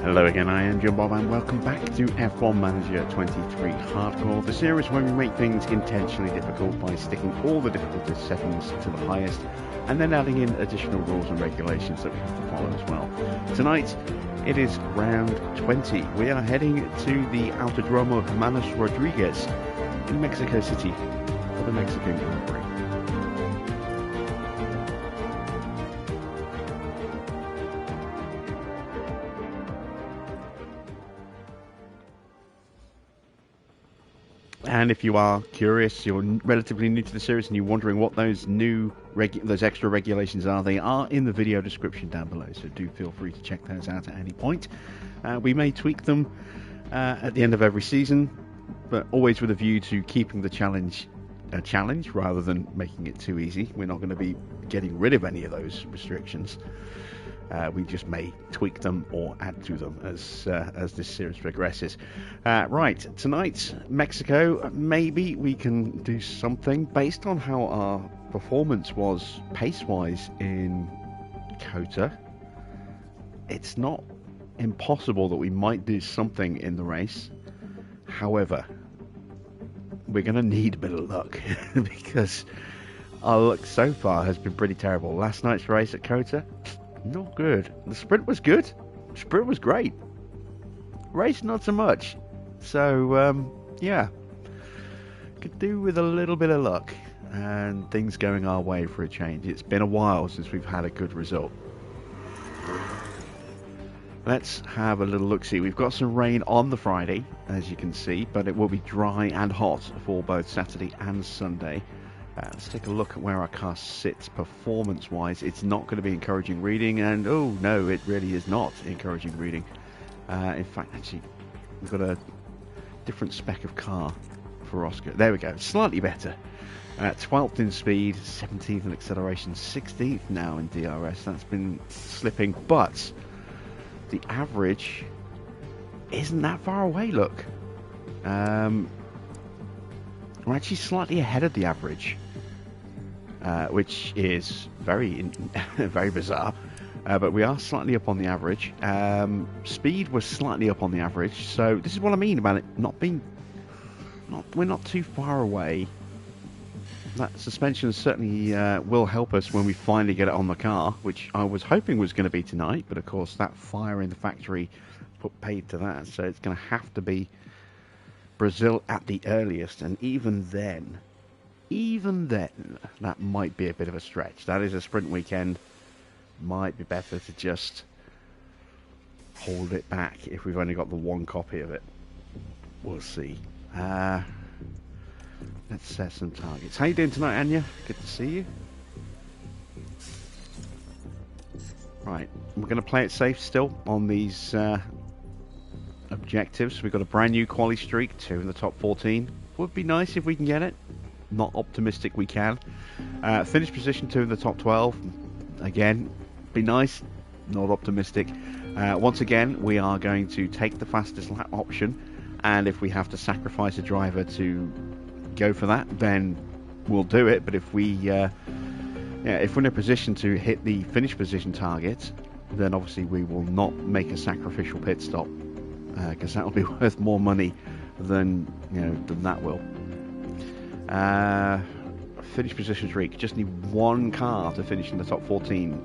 Hello again, I am John Bob and welcome back to F1 Manager 23 Hardcore, the series where we make things intentionally difficult by sticking all the difficulty settings to the highest and then adding in additional rules and regulations that we have to follow as well. Tonight it is round 20. We are heading to the Autodromo Hermanos Rodriguez in Mexico City for the Mexican Grand Prix. And if you are curious, you're relatively new to the series and you're wondering what those those extra regulations are, they are in the video description down below, so do feel free to check those out at any point. We may tweak them at the end of every season, but always with a view to keeping the challenge a challenge rather than making it too easy. We're not going to be getting rid of any of those restrictions. We just may tweak them or add to them as this series progresses. Right, tonight, Mexico, maybe we can do something based on how our performance was pace-wise in COTA. It's not impossible that we might do something in the race. However, we're going to need a bit of luck because our luck so far has been pretty terrible. Last night's race at COTA, not good. The sprint was good. The sprint was great. Race, not so much. So, yeah. Could do with a little bit of luck and things going our way for a change. It's been a while since we've had a good result. Let's have a little look-see. We've got some rain on the Friday, as you can see, but it will be dry and hot for both Saturday and Sunday. Let's take a look at where our car sits performance-wise. It's not going to be encouraging reading, and oh no, it really is not encouraging reading. In fact, actually, we've got a different spec of car for Oscar. There we go, slightly better. 12th in speed, 17th in acceleration, 16th now in DRS. That's been slipping, but the average isn't that far away, look. We're actually slightly ahead of the average, which is very bizarre, but we are slightly up on the average. Speed was slightly up on the average, so this is what I mean about it we're not too far away. That suspension certainly will help us when we finally get it on the car, which I was hoping was going to be tonight, but of course that fire in the factory put paid to that, so it's going to have to be Brazil at the earliest, and even then, that might be a bit of a stretch. That is a sprint weekend. Might be better to just hold it back if we've only got the one copy of it. We'll see. Let's set some targets. How you doing tonight, Anya? Good to see you. Right, we're going to play it safe still on these objectives. We've got a brand new quali streak, 2 in the top 14. Would be nice if we can get it. Not optimistic we can. Finish position 2 in the top 12. Again, be nice. Not optimistic. Once again, we are going to take the fastest lap option, and if we have to sacrifice a driver to go for that, then we'll do it. But if we're in a position to hit the finish position target, then obviously we will not make a sacrificial pit stop, because that will be worth more money than that will. Finish position streak. Just need one car to finish in the top 14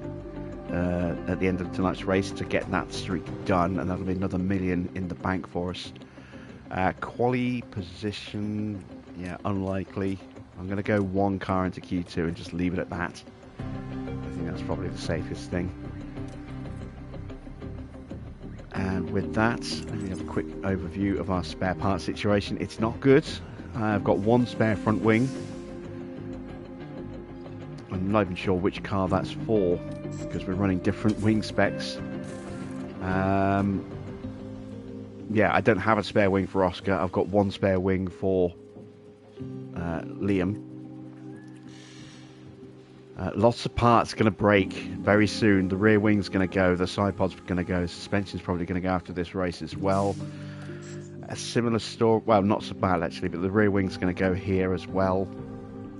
at the end of tonight's race to get that streak done, and that'll be another $1 million in the bank for us. Quali position, unlikely. I'm going to go one car into Q2 and just leave it at that. I think that's probably the safest thing. And with that, let me have a quick overview of our spare part situation. It's not good. I've got one spare front wing. I'm not even sure which car that's for, because we're running different wing specs. I don't have a spare wing for Oscar. I've got one spare wing for Liam. Lots of parts going to break very soon. The rear wing's going to go, the side pod's going to go, suspension's probably going to go after this race as well. A similar story, well, not so bad actually, but the rear wing's going to go here as well.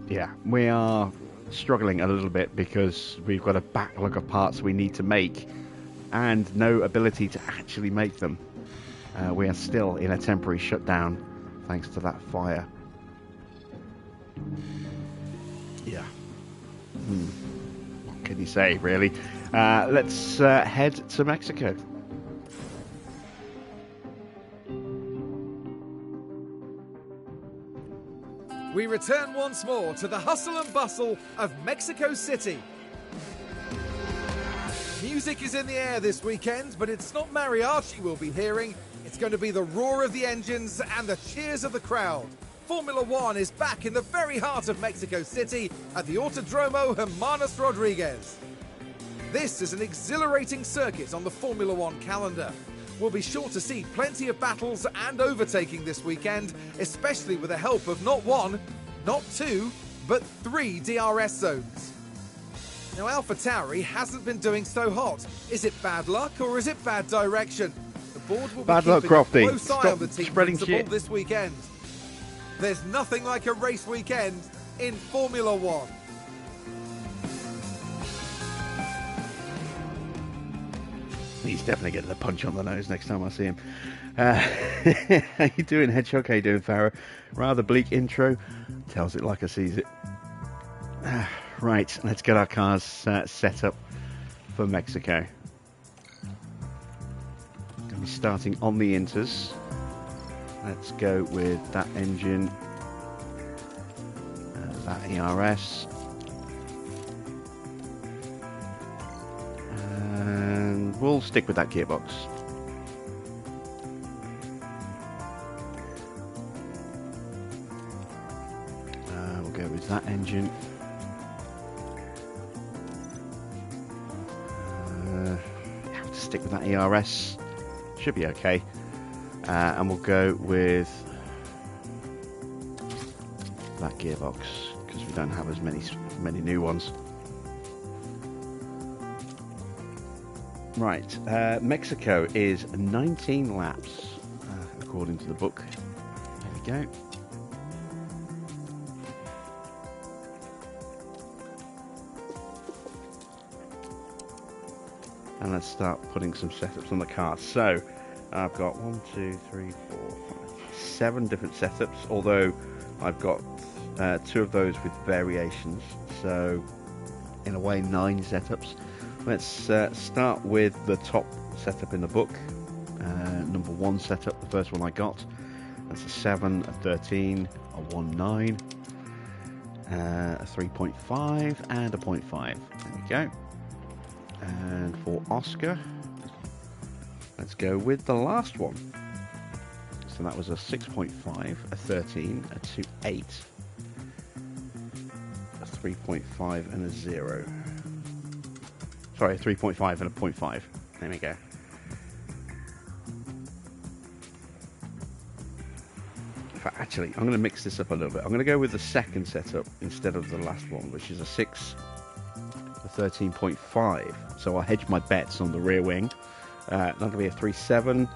Yeah, we are struggling a little bit because we've got a backlog of parts we need to make and no ability to actually make them. We are still in a temporary shutdown thanks to that fire. Yeah. What can you say, really? Let's head to Mexico. We return once more to the hustle and bustle of Mexico City. Music is in the air this weekend, but it's not mariachi we'll be hearing. It's going to be the roar of the engines and the cheers of the crowd. Formula One is back in the very heart of Mexico City at the Autodromo Hermanos Rodriguez. This is an exhilarating circuit on the Formula One calendar. We'll be sure to see plenty of battles and overtaking this weekend, especially with the help of not one, not two, but 3 DRS zones. Now, Alpha Tauri hasn't been doing so hot. Is it bad luck or is it bad direction? The board will be keeping a close eye on the team principal this weekend. There's nothing like a race weekend in Formula One. He's definitely getting a punch on the nose next time I see him. How you doing, Hedgehog? How you doing, Farah? Rather bleak intro. Tells it like I sees it. Right, let's get our cars set up for Mexico. Going to be starting on the Inters. Let's go with that engine, that ERS, and we'll stick with that gearbox. We'll go with that engine. Have to stick with that ERS. Should be okay. And we'll go with that gearbox because we don't have as many new ones. Right, Mexico is 19 laps according to the book. There we go. And let's start putting some setups on the car. So I've got 7 different setups, although I've got 2 of those with variations, so in a way 9 setups. Let's start with the top setup in the book. Number 1 setup, the first one I got. That's a 7, a 13, a 1.9, a 3.5 and a 0.5. There we go. And for Oscar, let's go with the last one. So that was a 6.5, a 13, a 2.8, a 3.5 and a 0. Sorry, a 3.5 and a 0.5. There we go. In fact, actually, I'm going to mix this up a little bit. I'm going to go with the second setup instead of the last one, which is a 6, a 13.5. So I'll hedge my bets on the rear wing. That'll be a 3.7,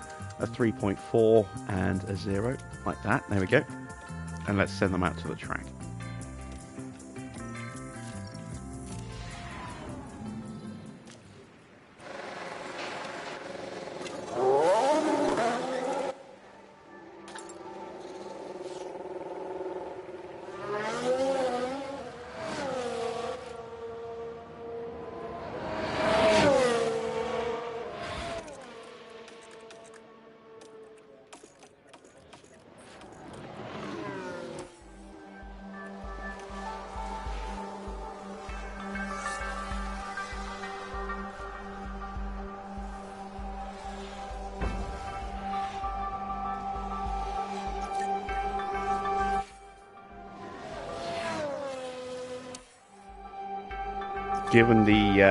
a 3.4 and a 0, like that. There we go. And let's send them out to the track. Given the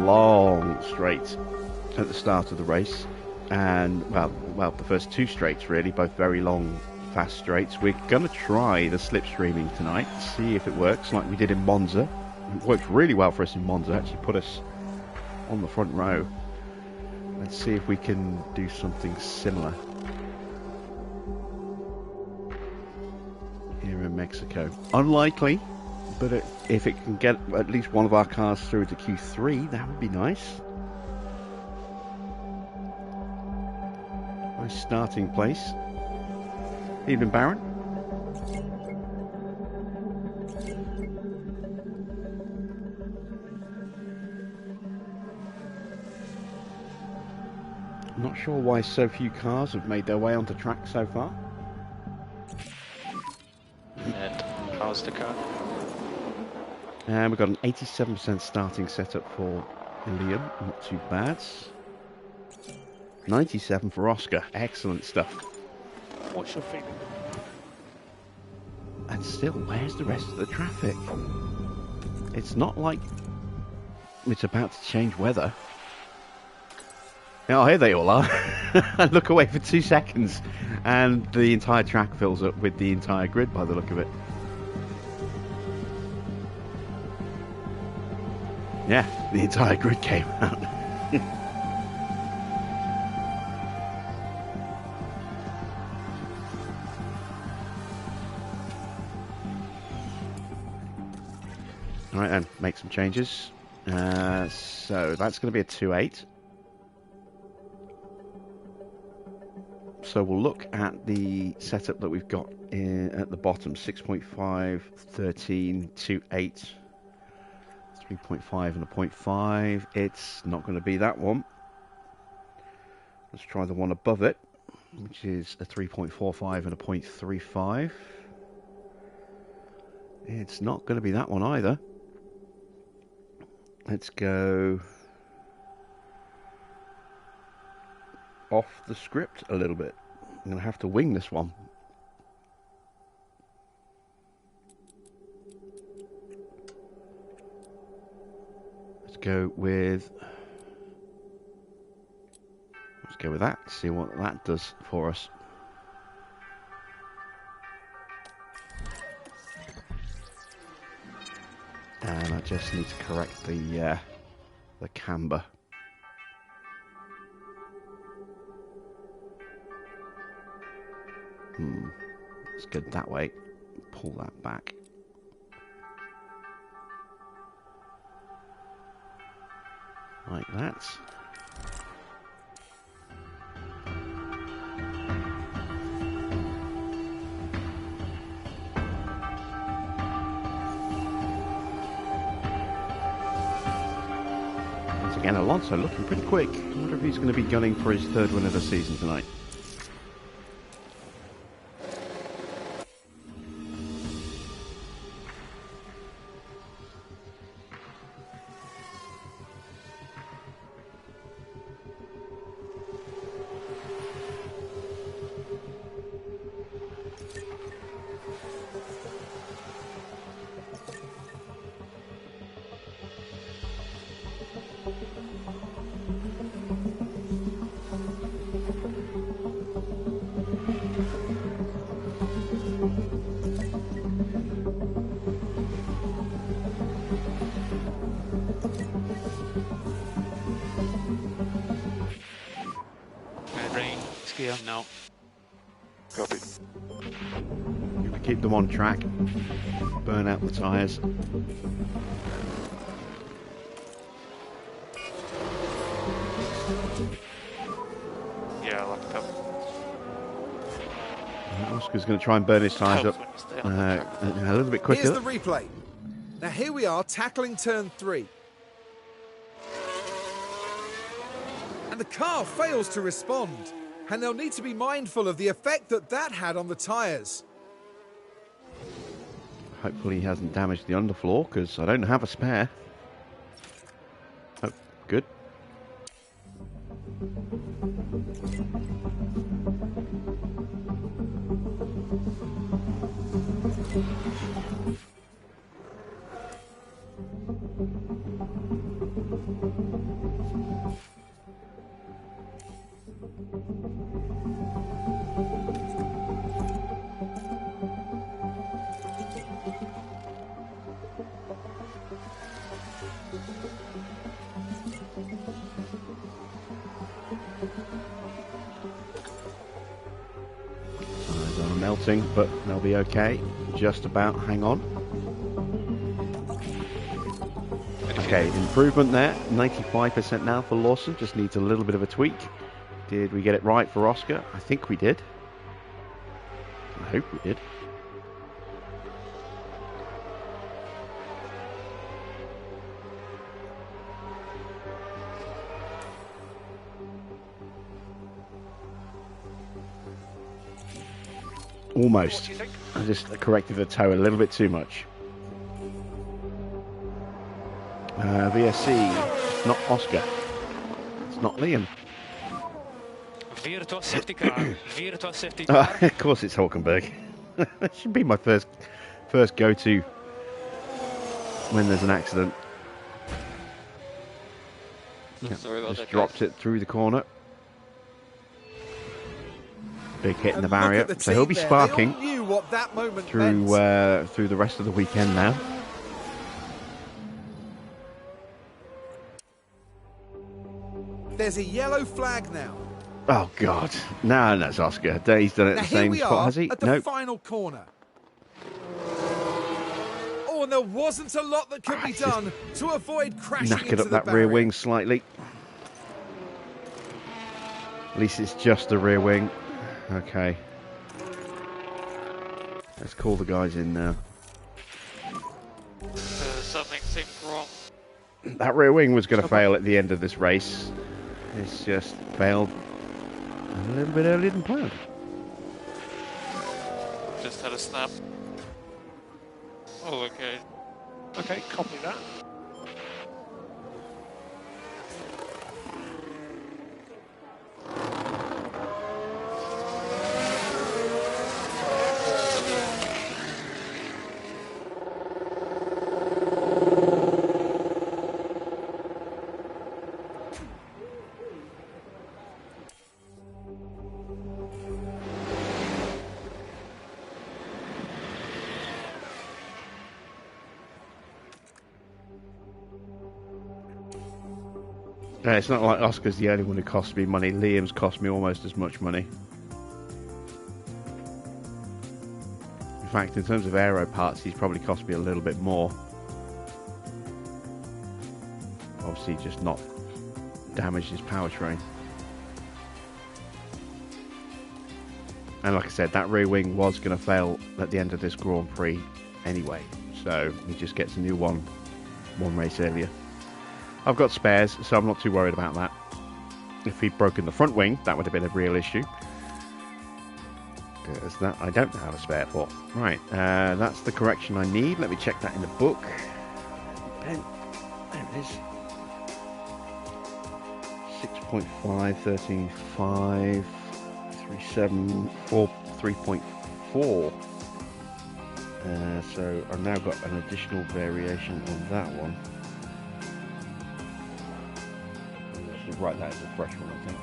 long straight at the start of the race, and well, the first 2 straights really, both very long, fast straights, we're going to try the slipstreaming tonight, see if it works like we did in Monza It worked really well for us in Monza. Actually put us on the front row. Let's see if we can do something similar here in Mexico. Unlikely, but if it can get at least one of our cars through to Q3, that would be nice. Nice starting place. Evening, Baron. Not sure why so few cars have made their way onto track so far. And how's the car? And we've got an 87% starting setup for Liam, not too bad. 97 for Oscar, excellent stuff. What's your feeling? And still, where's the rest of the traffic? It's not like it's about to change weather. Oh, here they all are. I look away for 2 seconds and the entire track fills up with the entire grid by the look of it. Yeah, the entire grid came out. Alright then, make some changes. So that's going to be a 2.8. So we'll look at the setup that we've got at the bottom, 6.5, 13, 2.8, 3.5 and a 0.5. It's not going to be that one. Let's try the one above it, which is a 3.45 and a 0.35. It's not going to be that one either. Let's go off the script a little bit. I'm going to have to wing this one. Let's go with that, see what that does for us. And I just need to correct the camber. Let's go that way. Pull that back. Like that. Once again, Alonso looking pretty quick. I wonder if he's going to be gunning for his 3rd win of the season tonight. No. Copy. We keep them on track. Burn out the tyres. Yeah, locked up. Oscar's going to try and burn his tyres up a little bit quicker. Here's the replay. Now here we are tackling turn 3. And the car fails to respond. And they'll need to be mindful of the effect that had on the tyres. Hopefully he hasn't damaged the underfloor, because I don't have a spare. Oh, good. tilting, but they'll be okay. Just about. Hang on. Okay, improvement there. 95% now for Lawson. Just needs a little bit of a tweak. Did we get it right for Oscar? I think we did. I hope we did. Almost. I just corrected the toe a little bit too much. VSC. It's not Oscar. It's not Liam. Virtual safety car. Virtual safety car. Of course it's Hulkenberg. That should be my first go-to when there's an accident. Sorry about Just that, dropped guys. it through the corner. Big hit in And the look at barrier. the So he'll be team there. They all sparking knew what that moment through meant. through the rest of the weekend now. There's a yellow flag now. Oh God! No, that's Oscar. He's done it at Now the here same we spot, are has he? at the Nope. final corner. Oh, and there wasn't a lot that could be It's just done to avoid crashing Knackered into up the that barrier. rear wing slightly. At least it's just the rear wing. Okay. Let's call the guys in now. Something seemed wrong. That rear wing was going to fail at the end of this race. It's just failed a little bit earlier than planned. Just had a snap. Oh, okay. Okay, copy that. It's not like Oscar's the only one who cost me money. Liam's cost me almost as much money. In fact, in terms of aero parts, he's probably cost me a little bit more. Obviously, just not damaged his powertrain. And like I said, that rear wing was going to fail at the end of this Grand Prix anyway. So he just gets a new one race earlier. I've got spares, so I'm not too worried about that. If he'd broken the front wing, that would have been a real issue. Because that I don't have a spare for. Right, that's the correction I need. Let me check that in the book. Pen. There it is. 6.5, 13.5, 3.7, 3.4. So I've now got an additional variation on that one. I should write that as a fresh one, I think.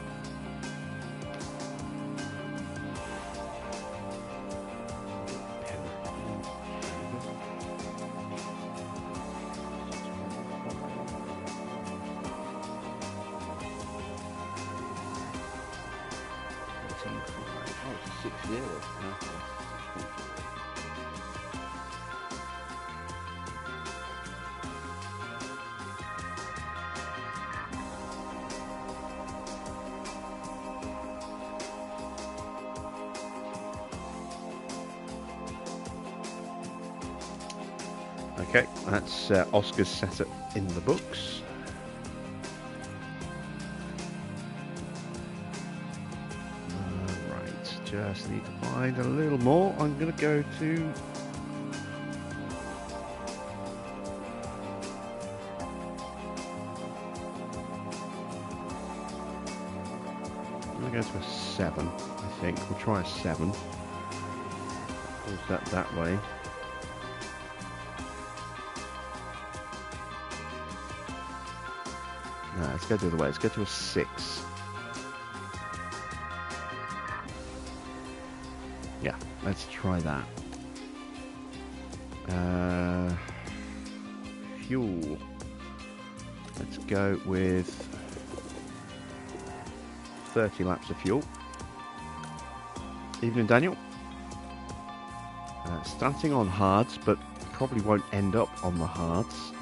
Oh, it's a 6-0. Okay, that's Oscar's setup in the books. Right, just need to find a little more. I'm going to go to... I'm going to go to a 7, I think. We'll try a 7. Pulls that way. No, let's go the other way. Let's go to a 6. Yeah, let's try that. Fuel. Let's go with 30 laps of fuel. Evening, Daniel. Starting on hards, but probably won't end up on the hards.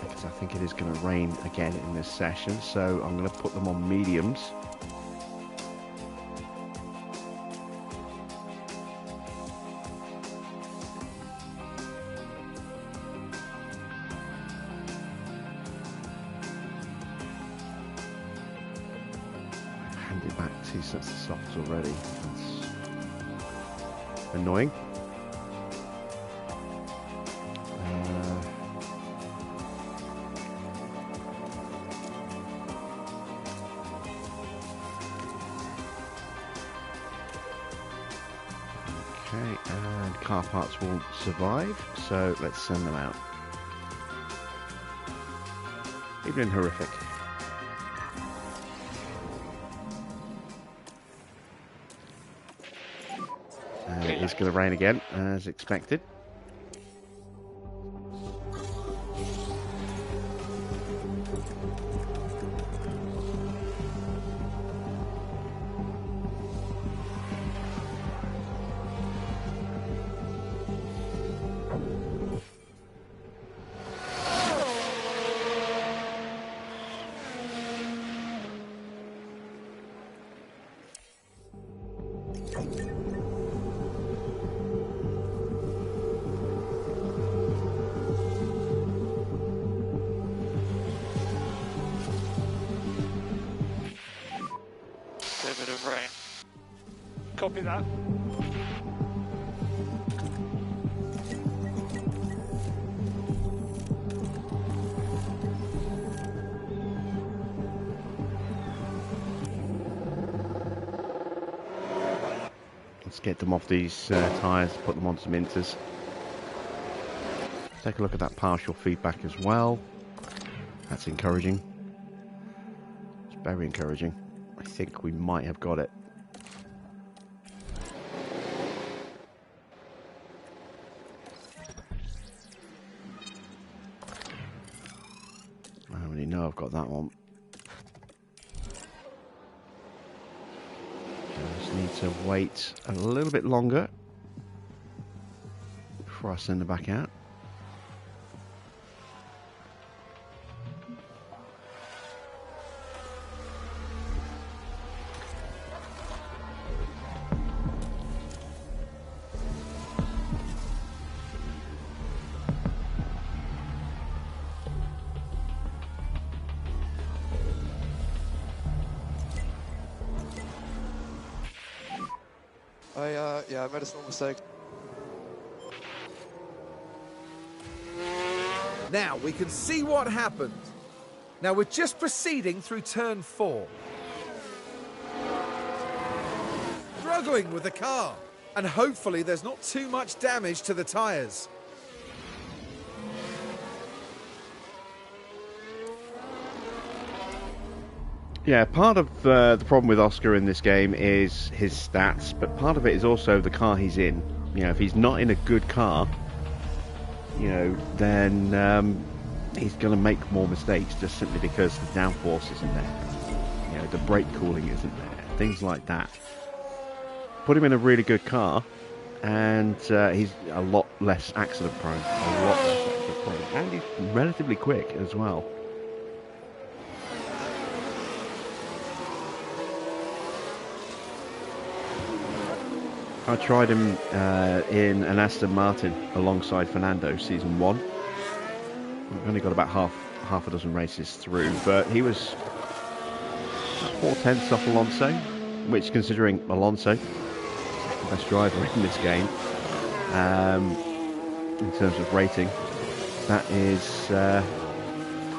Because I think it is going to rain again in this session, so I'm going to put them on mediums. Back 2 sets of softs already. That's annoying. Okay, and car parts will survive, so let's send them out. They've been horrific. It's going to rain again, as expected. Copy that. Let's get them off these tyres, put them on some inters. Take a look at that partial feedback as well. That's encouraging. It's very encouraging. I think we might have got it. I already know I've got that one. I just need to wait a little bit longer before I send it back out. I made a small mistake. Now we can see what happened. Now we're just proceeding through turn 4. Struggling with the car, and hopefully there's not too much damage to the tyres. Yeah, part of the problem with Oscar in this game is his stats, but part of it is also the car he's in. You know, if he's not in a good car, you know, then he's going to make more mistakes just simply because the downforce isn't there. You know, the brake cooling isn't there. Things like that. Put him in a really good car, and he's a lot less accident prone. A lot less accident prone. And he's relatively quick as well. I tried him in an Aston Martin alongside Fernando season 1. We've only got about half a dozen races through, but he was 4/10 off Alonso, which, considering Alonso is the best driver in this game, in terms of rating, that is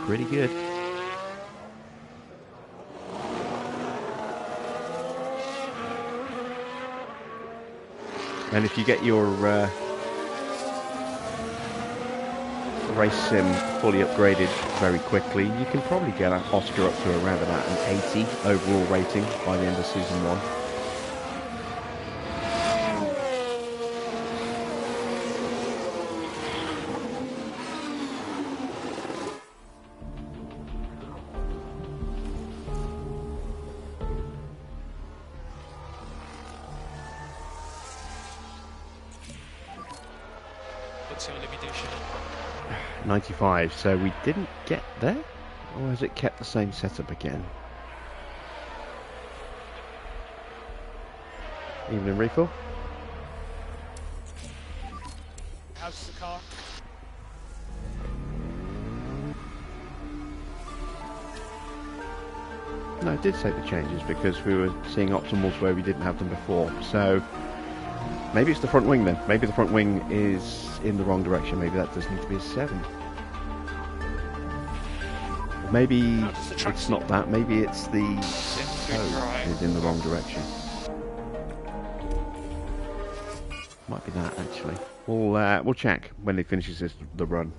pretty good. And if you get your race sim fully upgraded very quickly, you can probably get Oscar up to around about an 80 overall rating by the end of season 1. potenziale limitation. 95, so we didn't get there? Or has it kept the same setup again? Even in refill? How's the car? No, it did say the changes because we were seeing optimals where we didn't have them before. So maybe it's the front wing then. Maybe the front wing is in the wrong direction. Maybe that does need to be a 7. Maybe it's not that. Maybe it's the toe is in the wrong direction. Might be that actually. We'll check when it finishes the run.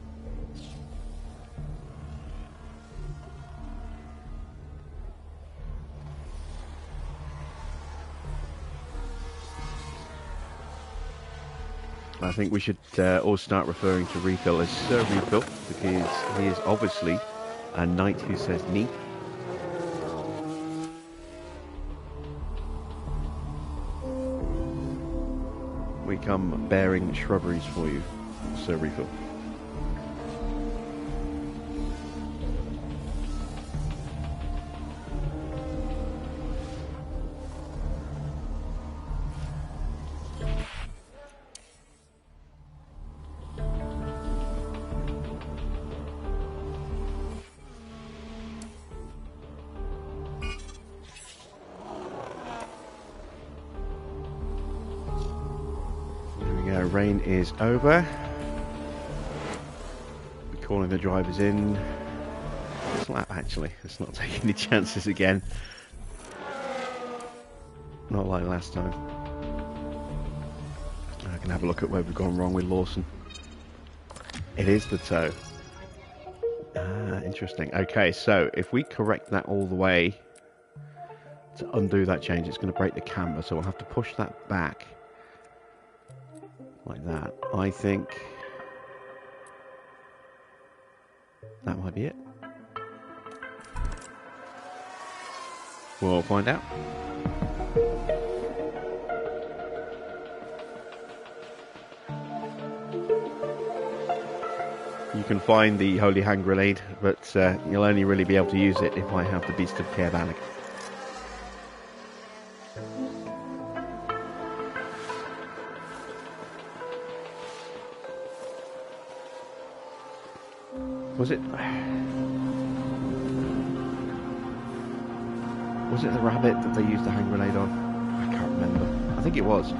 I think we should all start referring to Refill as Sir Refill because he is obviously a knight who says "ni." We come bearing shrubberies for you, Sir Refill. Rain is over. We're calling the drivers in. This lap actually, let's not take any chances again. Not like last time. I can have a look at where we've gone wrong with Lawson. It is the toe. Interesting. Okay, so if we correct that all the way to undo that change, it's going to break the camber, so we'll have to push that back. Like that. I think that might be it. We'll find out. You can find the Holy Hand Grenade, but you'll only really be able to use it if I have the Beast of Caerbannig. Was it the rabbit that they used the hand grenade on? I can't remember. I think it was.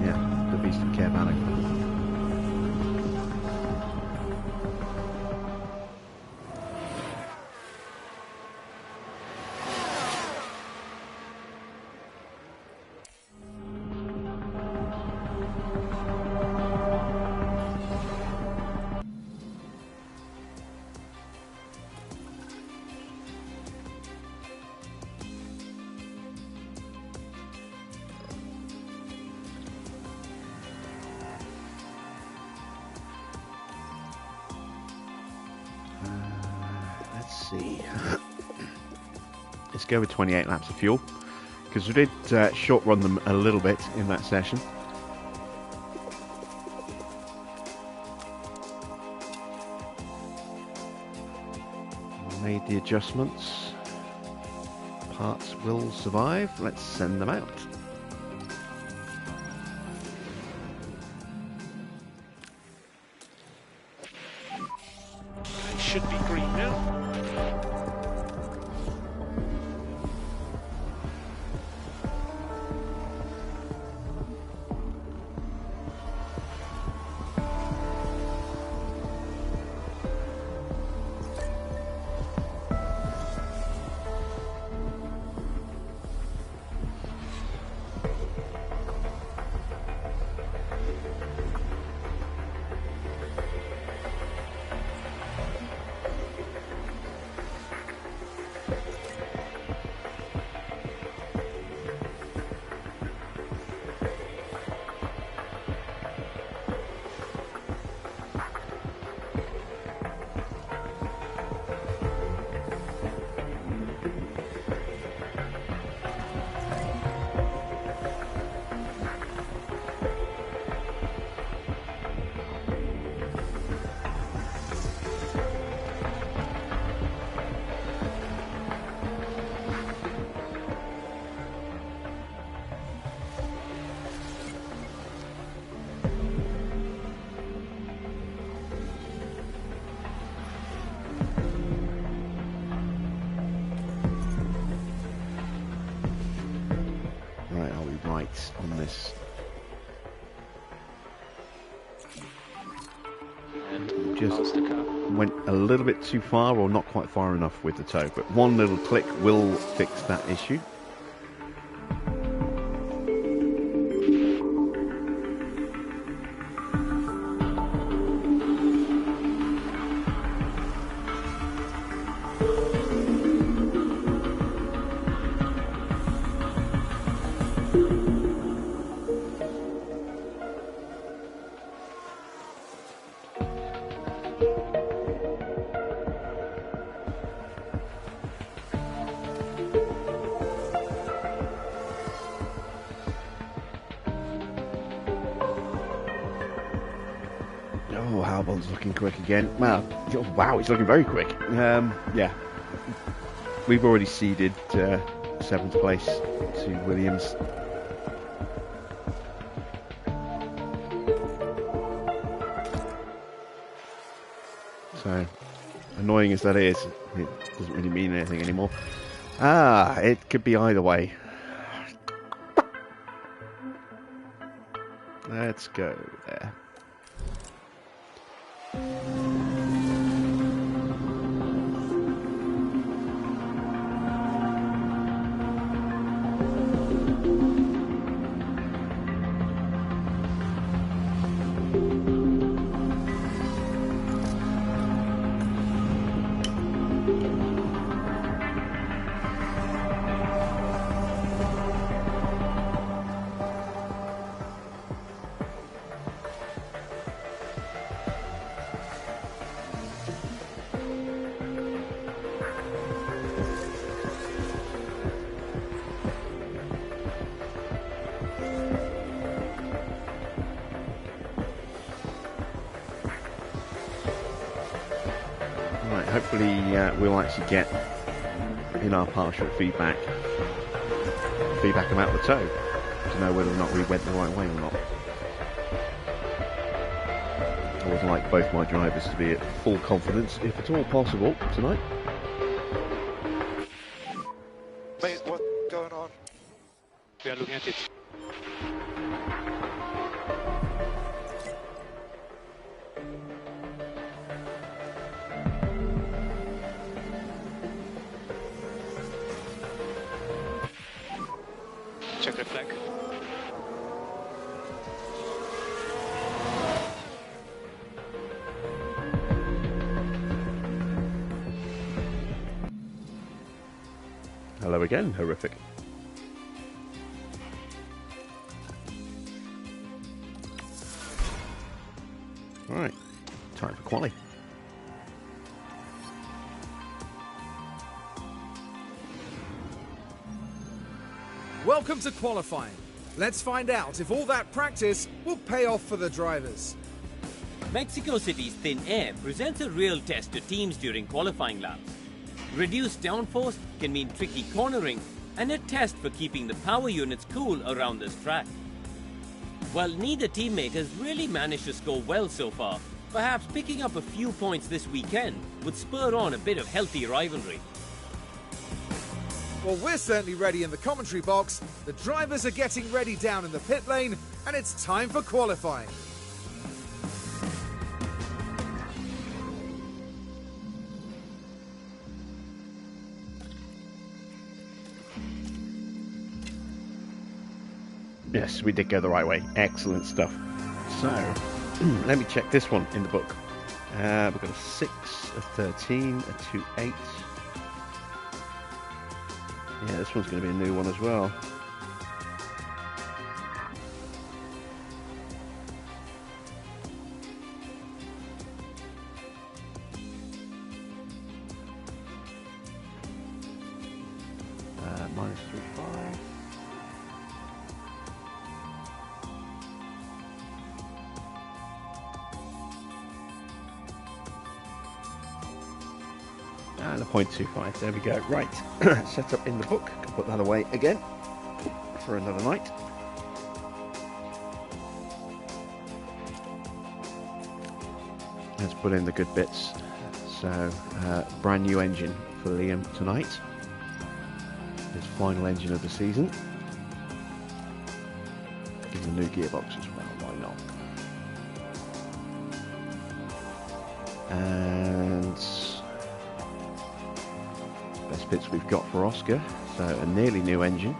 Yeah, the Beast of Caerbannig. Let's go with 28 laps of fuel because we did short run them a little bit in that session. Made the adjustments. Parts will survive. Let's send them out. It should be green now. right on this. And Just how's the car? went a little bit too far, or not quite far enough with the toe, but one little click will fix that issue. Oh, Albon's looking quick again. Wow, he's looking very quick. Yeah, we've already ceded 7th place to Williams. So, annoying as that is, it doesn't really mean anything anymore. It could be either way. Let's go there. Hopefully we'll actually get in our partial feedback about the toe to know whether or not we went the right way or not. I would like both my drivers to be at full confidence, if at all possible, tonight. Mate, what's going on? We are looking at it. Check red flag. Hello again, horrific. Alright, time for quali. Welcome to qualifying. Let's find out if all that practice will pay off for the drivers. Mexico City's thin air presents a real test to teams during qualifying laps. Reduced downforce can mean tricky cornering and a test for keeping the power units cool around this track. While neither teammate has really managed to score well so far, perhaps picking up a few points this weekend would spur on a bit of healthy rivalry. Well, we're certainly ready in the commentary box. The drivers are getting ready down in the pit lane, and it's time for qualifying. Yes, we did go the right way. Excellent stuff. So, let me check this one in the book. We've got a 6, a 13, a 2.8. Yeah, this one's going to be a new one as well. -3.5. And a 0.25. There we go. Right. Set up in the book. Can put that away again for another night. Let's put in the good bits. So, brand new engine for Liam tonight. His final engine of the season. in the new gearbox as well, why not? And best bits we've got for Oscar, so a nearly new engine.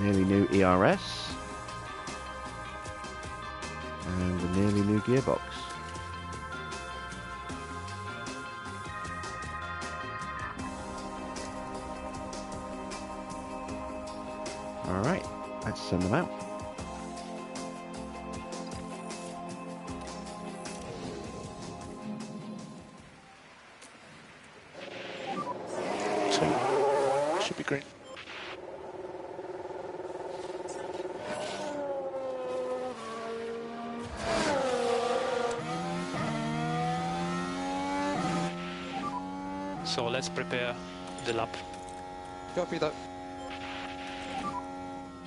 Nearly new ERS. And a nearly new gearbox. Alright, let's send them out. So, should be green. So let's prepare the lap. Copy that.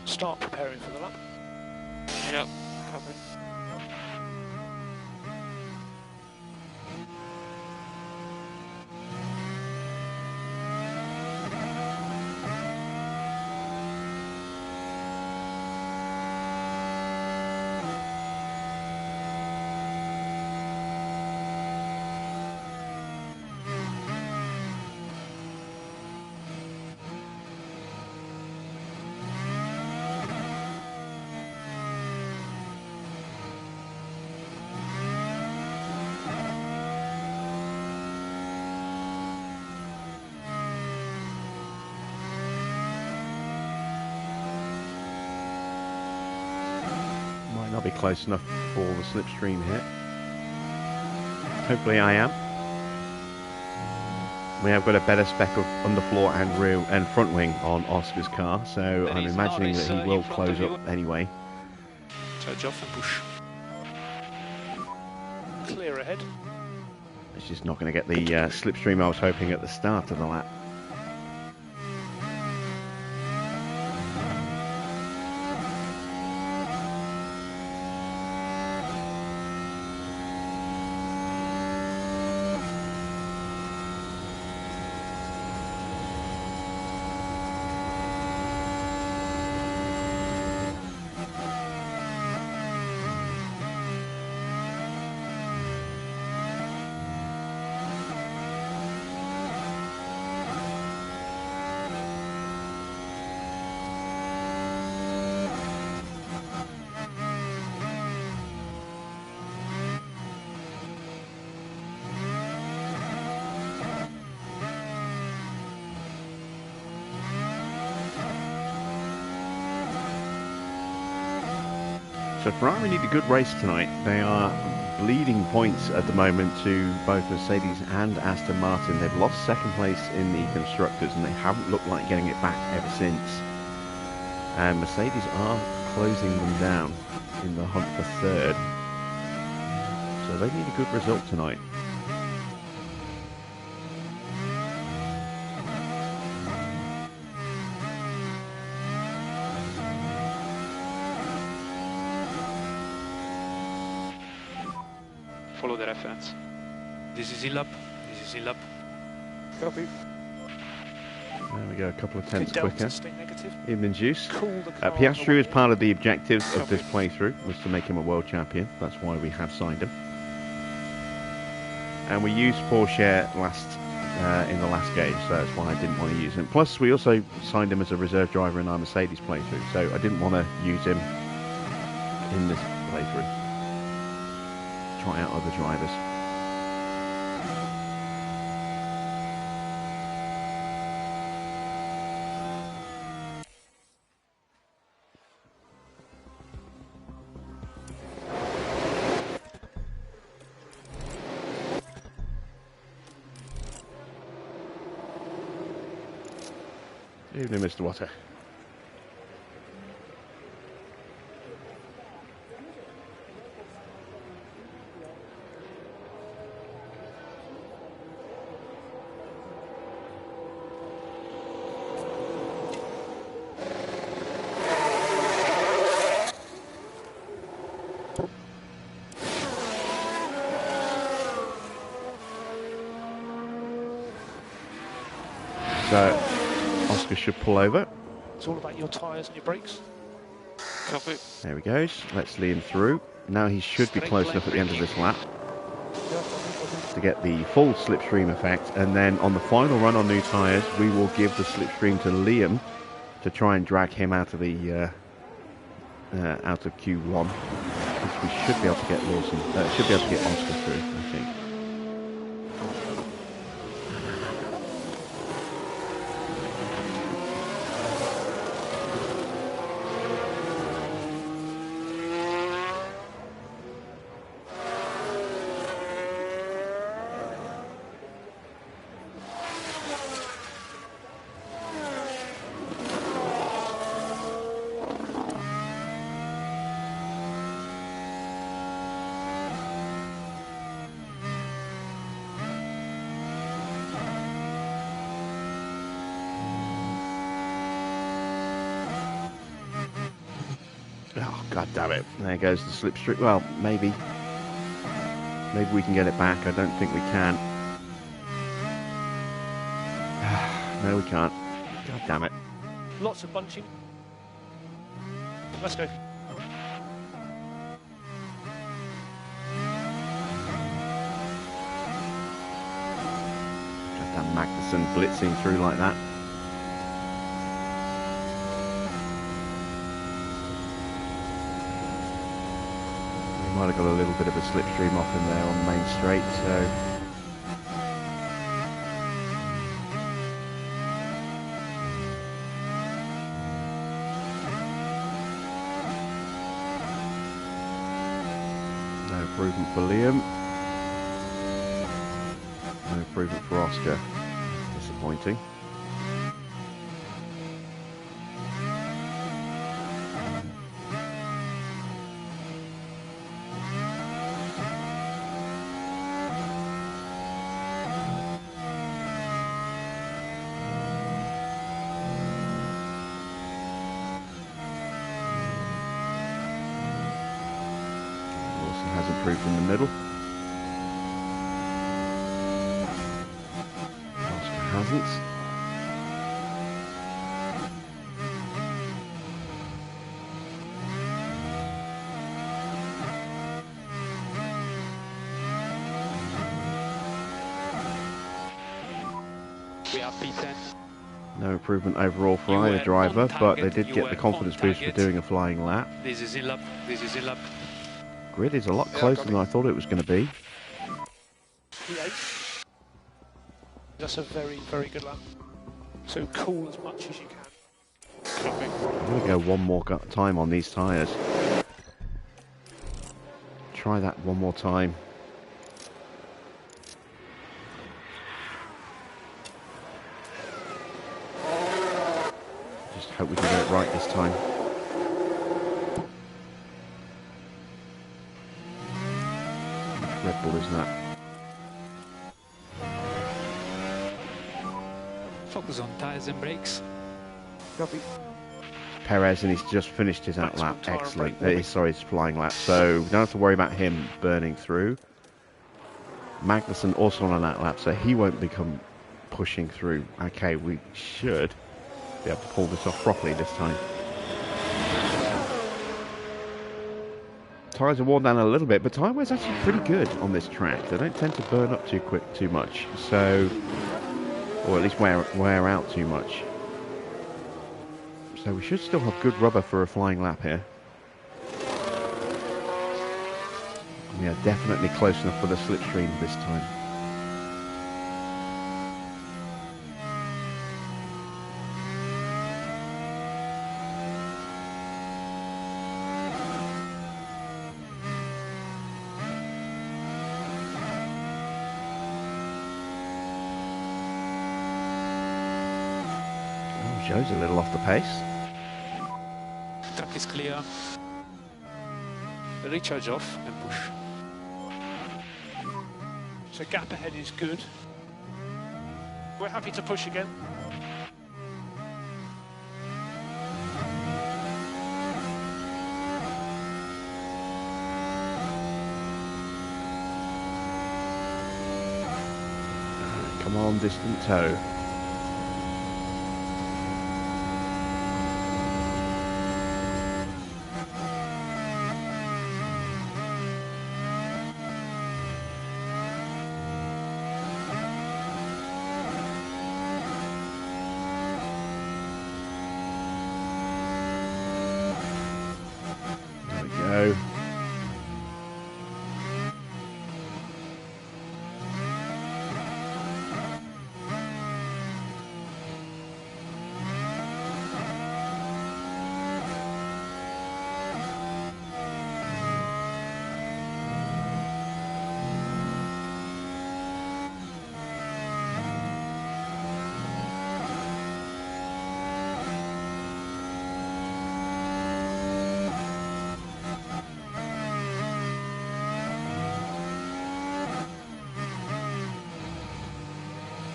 Start preparing for the lap. Yeah. Copy. I'll be close enough for the slipstream here. Hopefully I am. We have got a better spec of underfloor and rear and front wing on Oscar's car, so I'm imagining that he will close up anyway. Touch off and push. Clear ahead. It's just not going to get the slipstream I was hoping at the start of the lap. So Ferrari need a good race tonight. They are bleeding points at the moment to both Mercedes and Aston Martin. They've lost second place in the Constructors and they haven't looked like getting it back ever since. And Mercedes are closing them down in the hunt for third. So they need a good result tonight. Follow the reference. This is E-lap. This is E-lap. Copy. There we go, a couple of tenths Delta quicker. stay negative. Evening juice. Cool the car Piastri was away. part of the objectives of this playthrough, was to make him a world champion. That's why we have signed him. And we used Porsche in the last game, so that's why I didn't want to use him. Plus, we also signed him as a reserve driver in our Mercedes playthrough, so I didn't want to use him in this playthrough. Try out other drivers. Evening, Mr. Water. So Oscar should pull over. It's all about your tyres and your brakes. Copy. There he goes. Let's Liam through. Now he should be close enough at the end of this lap to get the full slipstream effect, and then on the final run on new tyres, we will give the slipstream to Liam to try and drag him out of the out of Q1. Which we should be able to get Lawson. Should be able to get Oscar through, I think. Oh, god damn it. There goes the slipstream. Well, maybe. Maybe we can get it back. I don't think we can. No, we can't. God damn it. Lots of bunching. Let's go. God damn Magnussen blitzing through like that. Might have got a little bit of a slipstream off in there on the main straight, so no improvement for Liam, no improvement for Oscar. Disappointing. Improved in the middle. Oscar hasn't. We have P10. No improvement overall for either driver, but they did get the confidence boost for doing a flying lap. This is in lap. This is in lap. Grid is a lot closer than I thought it was going to be. P8. That's a very, very good lap. So cool as much as you can. Copy. I'm going to go one more time on these tyres. Try that one more time. Just hope we can get it right this time. Red Bull is that? Focus on tires and brakes. Copy. Perez, and he's just finished his out lap. Maximum tyre Excellent. brake warming. Sorry, his flying lap. So we don't have to worry about him burning through. Magnussen also on an out lap, so he won't become pushing through. Okay, we should be able to pull this off properly this time. Tyres are worn down a little bit, but tyre wear's actually pretty good on this track. They don't tend to burn up too much, so, or at least wear out too much. So we should still have good rubber for a flying lap here. We are definitely close enough for the slipstream this time. Oh, Joe's a little off the pace. Track is clear. Recharge off and push. So gap ahead is good. We're happy to push again. Come on, distant toe.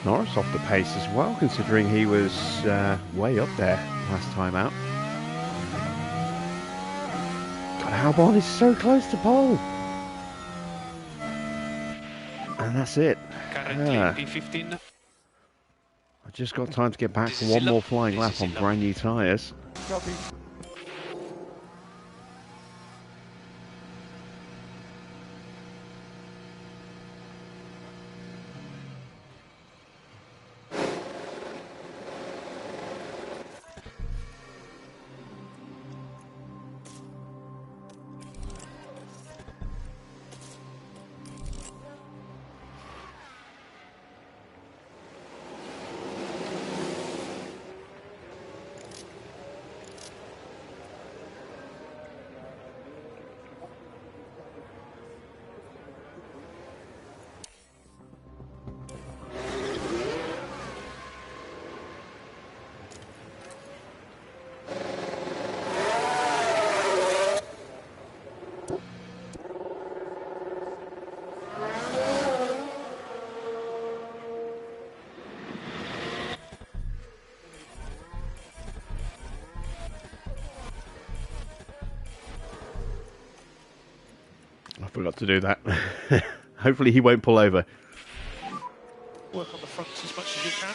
Norris off the pace as well, considering he was way up there last time out. God, Albon is so close to pole. And that's it. Currently P15. I've just got time to get back for one more flying lap on brand new tyres. Copy. I forgot to do that. Hopefully he won't pull over. Work on the fronts as much as you can.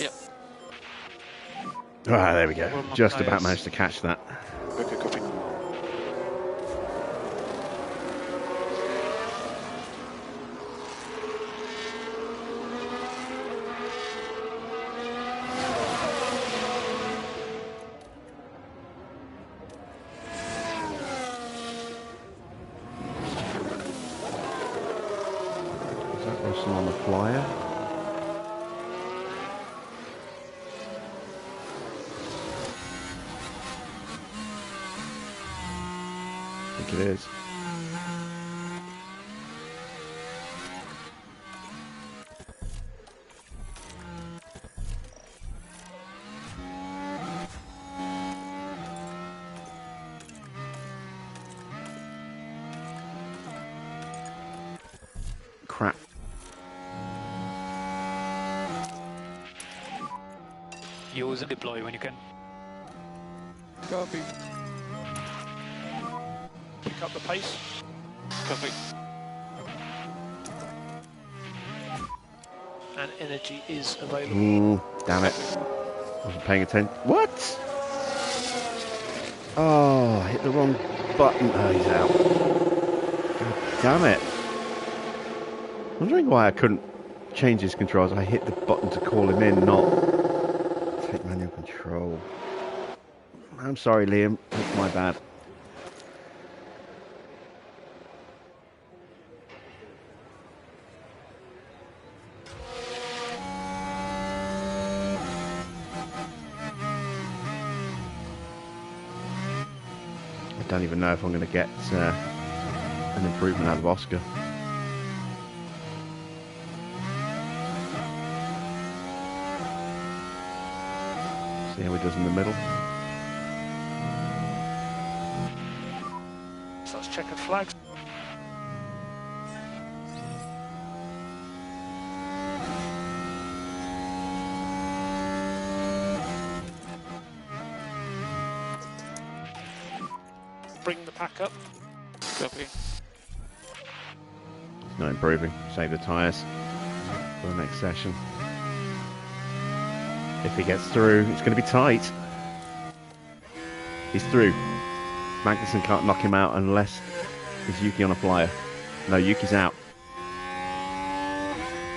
Yep. Ah, there we go. Just about managed to catch that. Okay, copy. On the flyer. I think it is. Crap. Use and deploy when you can. Copy. Pick up the pace. Copy. And energy is available. Ooh, damn it. Wasn't paying attention. What? Oh, I hit the wrong button. Oh, he's out. God damn it. Wondering why I couldn't change his controls. I hit the button to call him in, not take manual control. I'm sorry, Liam. It's my bad. I don't even know if I'm going to get an improvement out of Oscar. See how he does in the middle. So let's check the flags. Bring the pack up. Copy. He's not improving. Save the tyres for the next session. If he gets through, it's going to be tight. He's through. Magnussen can't knock him out unless there's Yuki on a flyer. No, Yuki's out.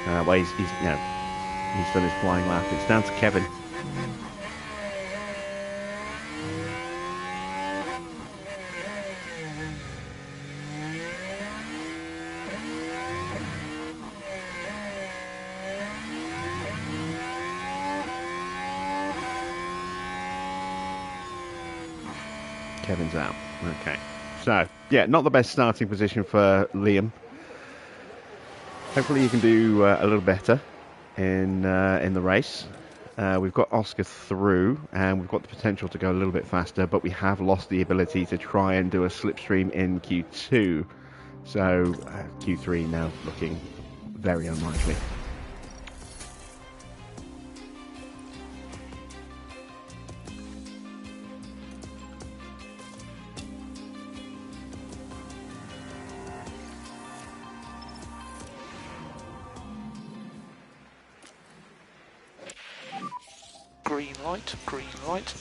Well, he's done his flying lap. It's down to Kevin. Kevin's out. Okay. So, yeah, not the best starting position for Liam. Hopefully you can do a little better in the race. We've got Oscar through, and we've got the potential to go a little bit faster, but we have lost the ability to try and do a slipstream in Q2. So, Q3 now looking very unlikely. green light, green light.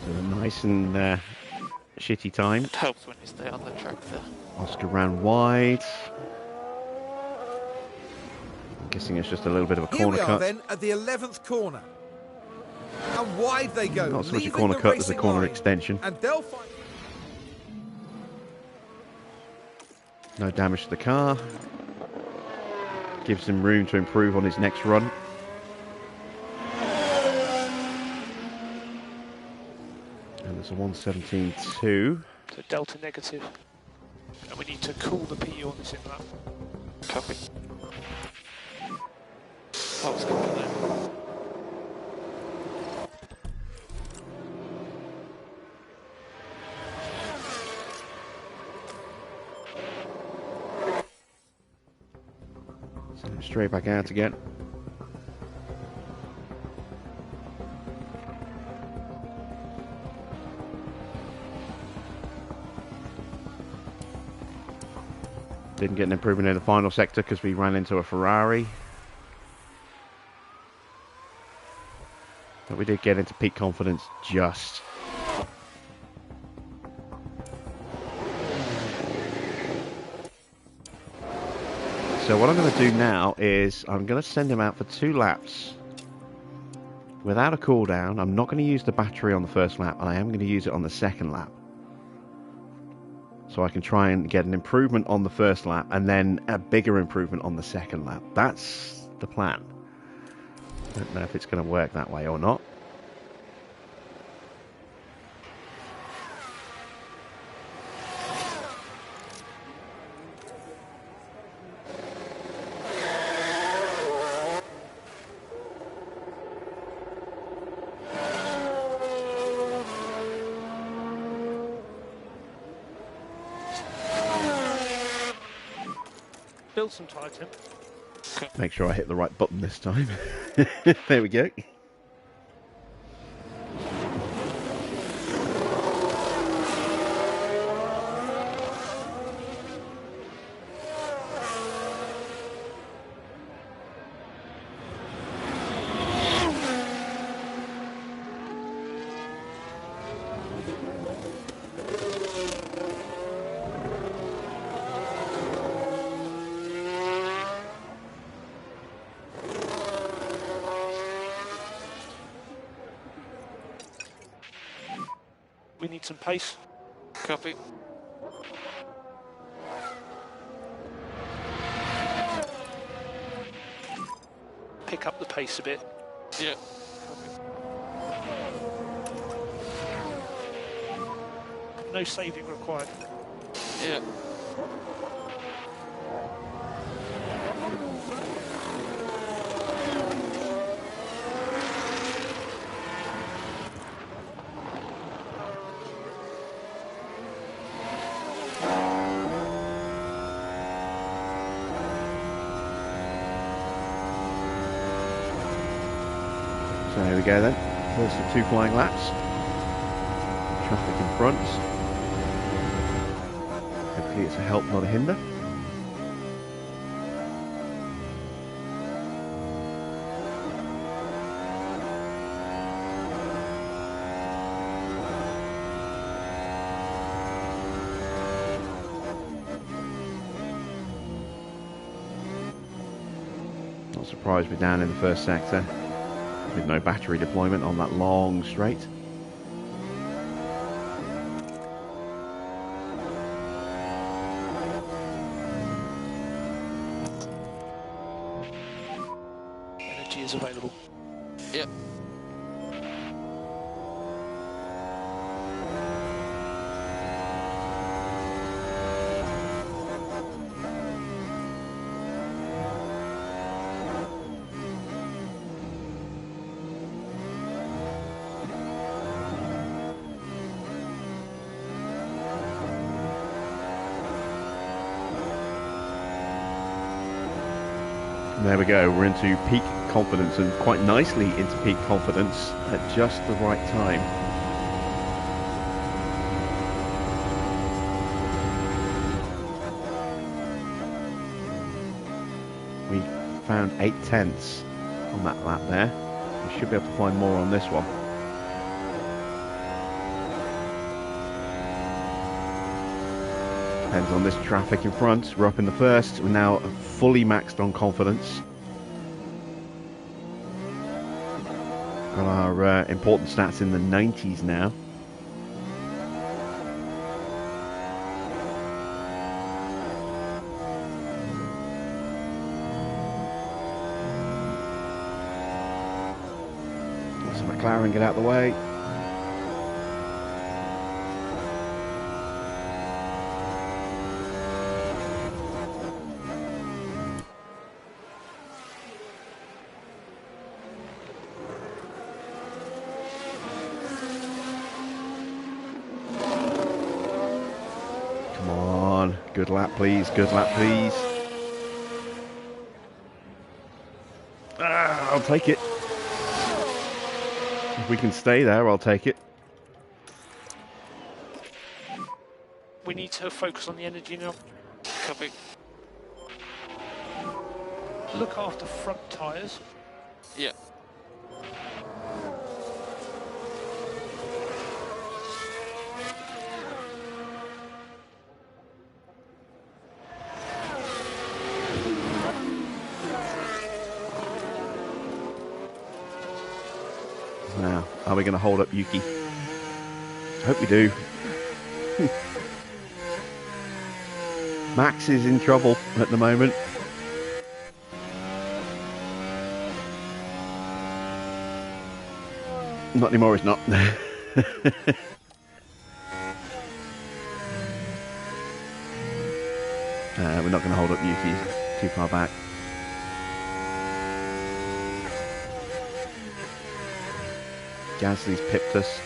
So nice and shitty time. It helps when you stay on the track there. Oscar ran wide. I'm guessing it's just a little bit of a Here corner we are cut. then at the 11th corner. How wide they go. Not so much a leaving corner the cut as a racing corner line. extension. And they'll find... No damage to the car. Gives him room to improve on his next run. And there's a 117.2. So delta negative. And we need to cool the PU on this in lap. Copy. Oh, it's good there. Straight back out again. Didn't get an improvement in the final sector because we ran into a Ferrari. But we did get into peak confidence just. So what I'm going to do now is I'm going to send him out for 2 laps without a cooldown. I'm not going to use the battery on the first lap, and I am going to use it on the second lap. So I can try and get an improvement on the first lap and then a bigger improvement on the second lap. That's the plan. Don't know if it's going to work that way or not. Build some tyre, Tim. Make sure I hit the right button this time. There we go. We need some pace. Copy. Pick up the pace a bit. Yeah. No saving required. Yeah. So here we go then. First of 2 flying laps. Traffic in front. Hopefully it's a help, not a hinder. Not surprised we're down in the first sector with no battery deployment on that long straight. Energy is available. Yeah. There we go, we're into peak confidence, and quite nicely into peak confidence at just the right time. We found 8/10 on that lap there. We should be able to find more on this one. Depends on this traffic in front. We're up in the first. We're now fully maxed on confidence. Got our important stats in the 90s now. So McLaren, get out of the way. Good lap, please. Good lap, please. I'll take it. If we can stay there, I'll take it. We need to focus on the energy now. Copy. Look after front tyres. Yeah. Now, are we going to hold up Yuki? I hope we do. Max is in trouble at the moment. Not anymore, he's not. We're not going to hold up Yuki. Too far back. Gasly's pipped us.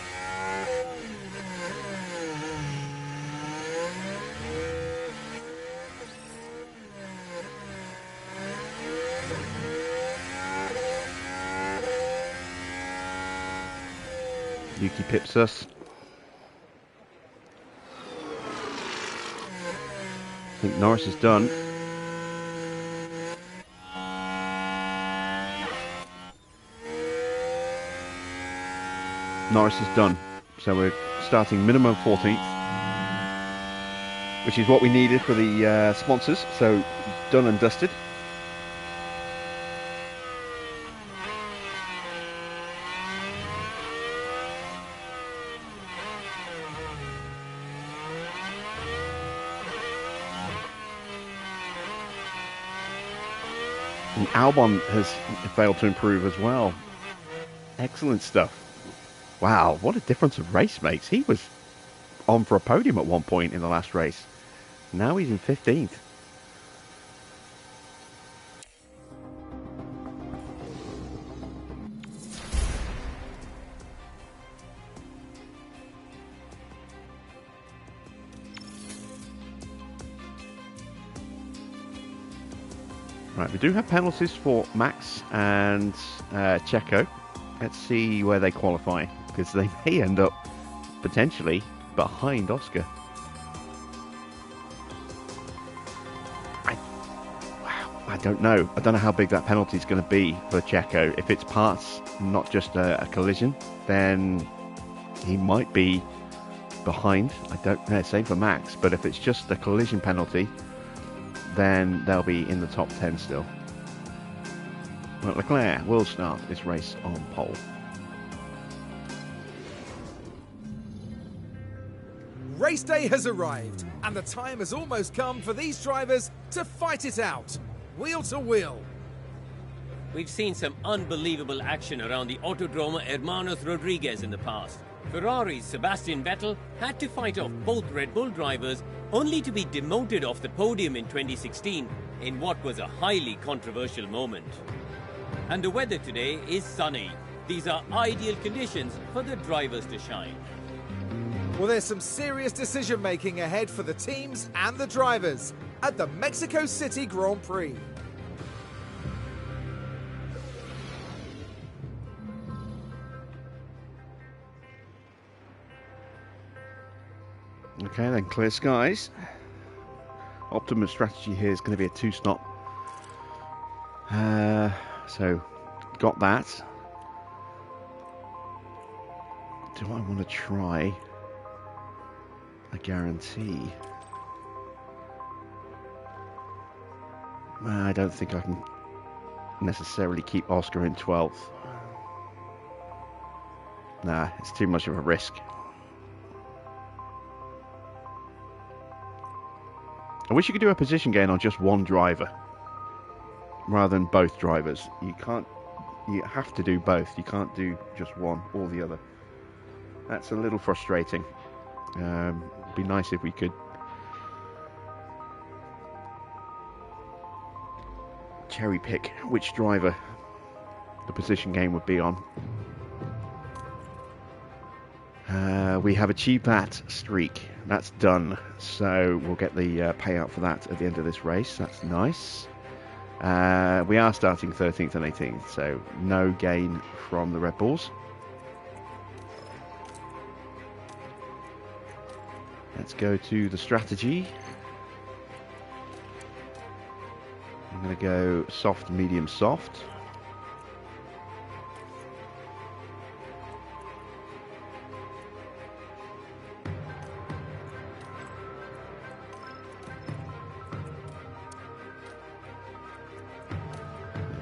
Yuki pips us. I think Norris is done. Norris is done. So we're starting minimum 14th, which is what we needed for the sponsors. So done and dusted. And Albon has failed to improve as well. Excellent stuff. Wow, what a difference of race makes. He was on for a podium at one point in the last race. Now he's in 15th. Right, we do have penalties for Max and Checo. Let's see where they qualify, because they may end up potentially behind Oscar. I don't know. I don't know how big that penalty is going to be for Checo. If it's parts, not just a collision, then he might be behind. I don't know. Same for Max. But if it's just a collision penalty, then they'll be in the top 10 still. Well, Leclerc will start this race on pole. Race day has arrived, and the time has almost come for these drivers to fight it out, wheel to wheel. We've seen some unbelievable action around the Autodromo Hermanos Rodriguez in the past. Ferrari's Sebastian Vettel had to fight off both Red Bull drivers, only to be demoted off the podium in 2016 in what was a highly controversial moment. And the weather today is sunny. These are ideal conditions for the drivers to shine. Well, there's some serious decision making ahead for the teams and the drivers at the Mexico City Grand Prix. Okay, then clear skies. Optimum strategy here is going to be a two-stop So, got that. Do I want to try a guarantee? I don't think I can necessarily keep Oscar in 12th. Nah, it's too much of a risk. I wish you could do a position gain on just one driver rather than both drivers. You can't. You have to do both. You can't do just one or the other. That's a little frustrating. It'd be nice if we could cherry pick which driver the position gain would be on. We have achieved that streak. That's done. So we'll get the payout for that at the end of this race. That's nice. We are starting 13th and 18th, so no gain from the Red Bulls. Let's go to the strategy. I'm going to go soft, medium, soft.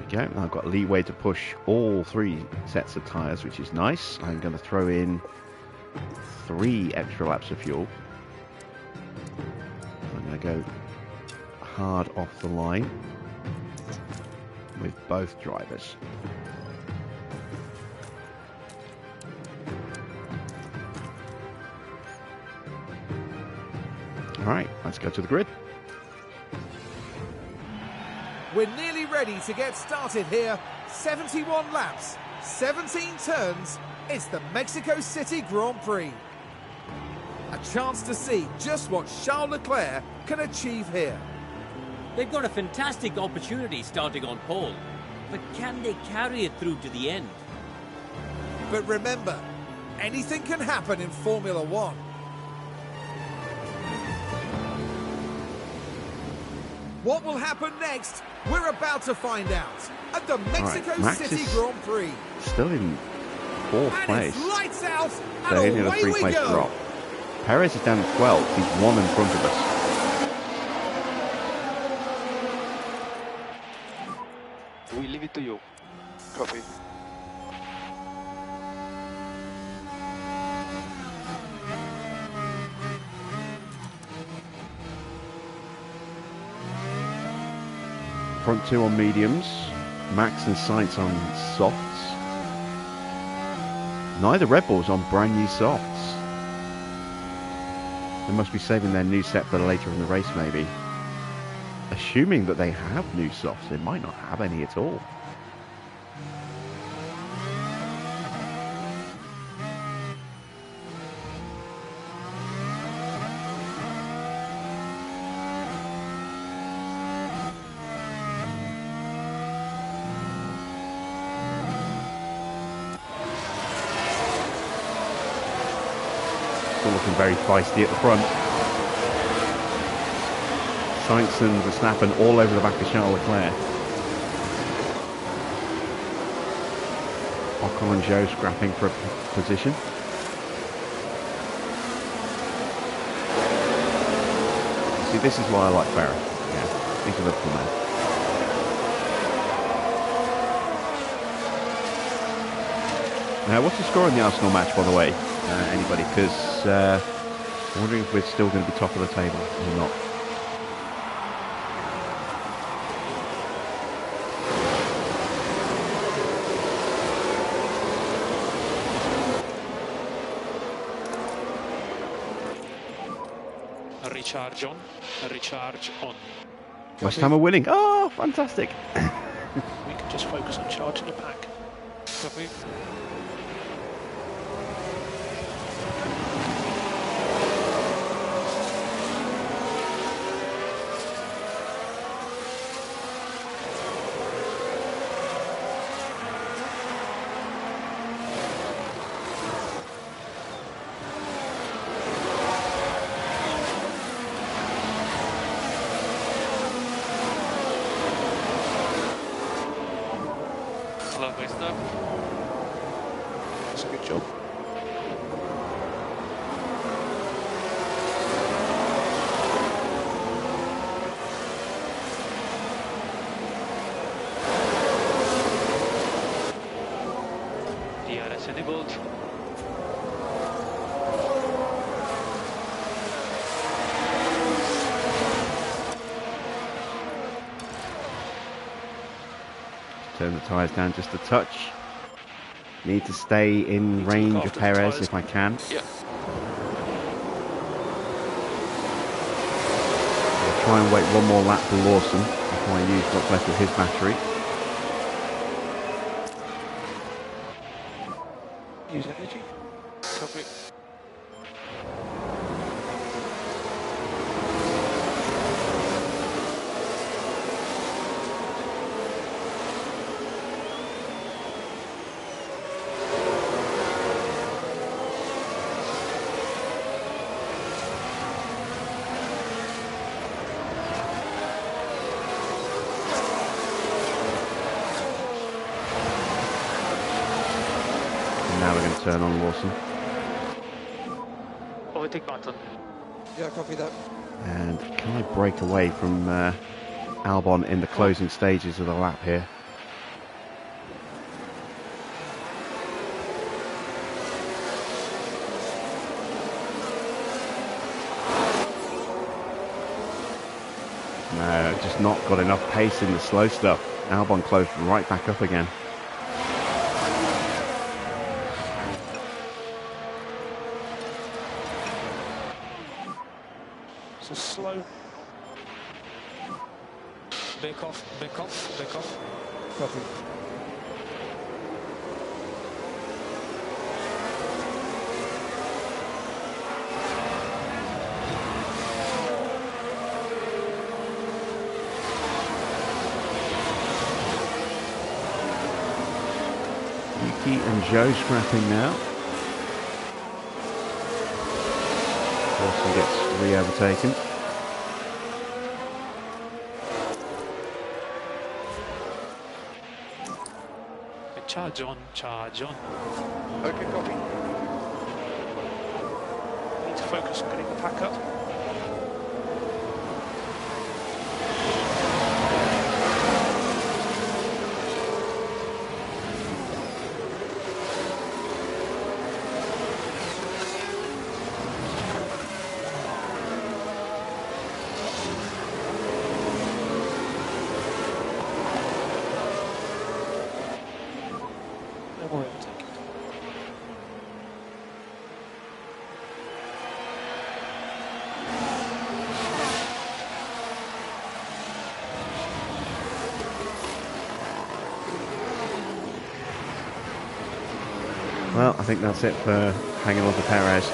There we go. I've got leeway to push all 3 sets of tyres, which is nice. I'm going to throw in 3 extra laps of fuel. I'm going to go hard off the line with both drivers. All right, let's go to the grid. We're nearly ready to get started here. 71 laps, 17 turns. It's the Mexico City Grand Prix. A chance to see just what Charles Leclerc can achieve here. They've got a fantastic opportunity starting on pole, but can they carry it through to the end? But remember, anything can happen in Formula One. What will happen next? We're about to find out at the Mexico City Grand Prix. Still in 4th place. It's lights out, and Only a away 3-place we go. drop. Perez is down to 12th. He's 1 in front of us. We leave it to you. Copy. Front 2 on mediums. Max and Sainz on softs. Neither Red Bulls on brand new softs. They must be saving their new set for later in the race, maybe. Assuming that they have new softs, they might not have any at all. Still looking very feisty at the front. Sainz and Verstappen all over the back of Charles Leclerc. Ocon and Zhou scrapping for a position. See, this is why I like Ferrari. Yeah, he's a Liverpool man. Now, what's the score in the Arsenal match, by the way? Anybody? Because I'm wondering if we're still going to be top of the table or not. A recharge on, a recharge on. West Ham are winning. Oh, fantastic. We can just focus on charging the pack. Copy. Questo. That's a good job. DRS enabled. Turn the tyres down just a touch. Need to stay in range of Perez if I can. Yeah. I'll try and wait one more lap for Lawson before I use what's left of his battery. Use energy. Copy. Now we're going to turn on Lawson. Overtake button. Yeah, copy that. And can I break away from Albon in the closing stages of the lap here? No, just not got enough pace in the slow stuff. Albon closed right back up again. So slow. Back off, back off, back off. Copy. Yuki and Joe scrapping now. Lawson gets re-overtaken. Charge on, charge on. Okay, copy. Need to focus on getting the pack up. No more overtaking. Well, I think that's it for hanging on to Perez.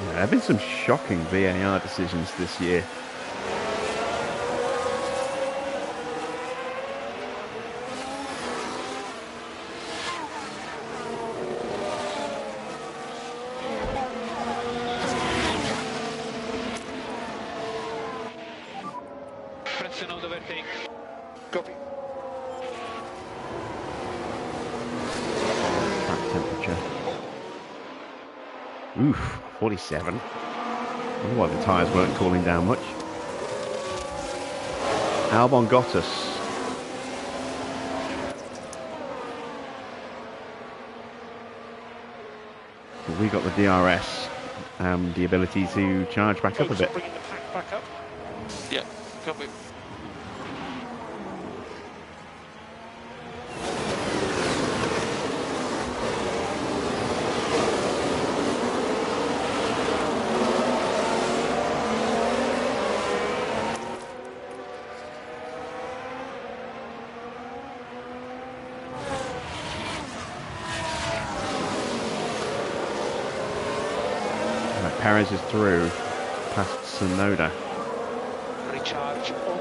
There have been some shocking VAR decisions this year. Press on overtake. Copy. Track temperature. Oof, 47. I wonder why the tyres weren't cooling down much. Albon got us. But we got the DRS, the ability to charge back up a Focus bit. on bringing the pack back up. Yeah, copy. Right, Perez is through. past Sonoda. Recharge on.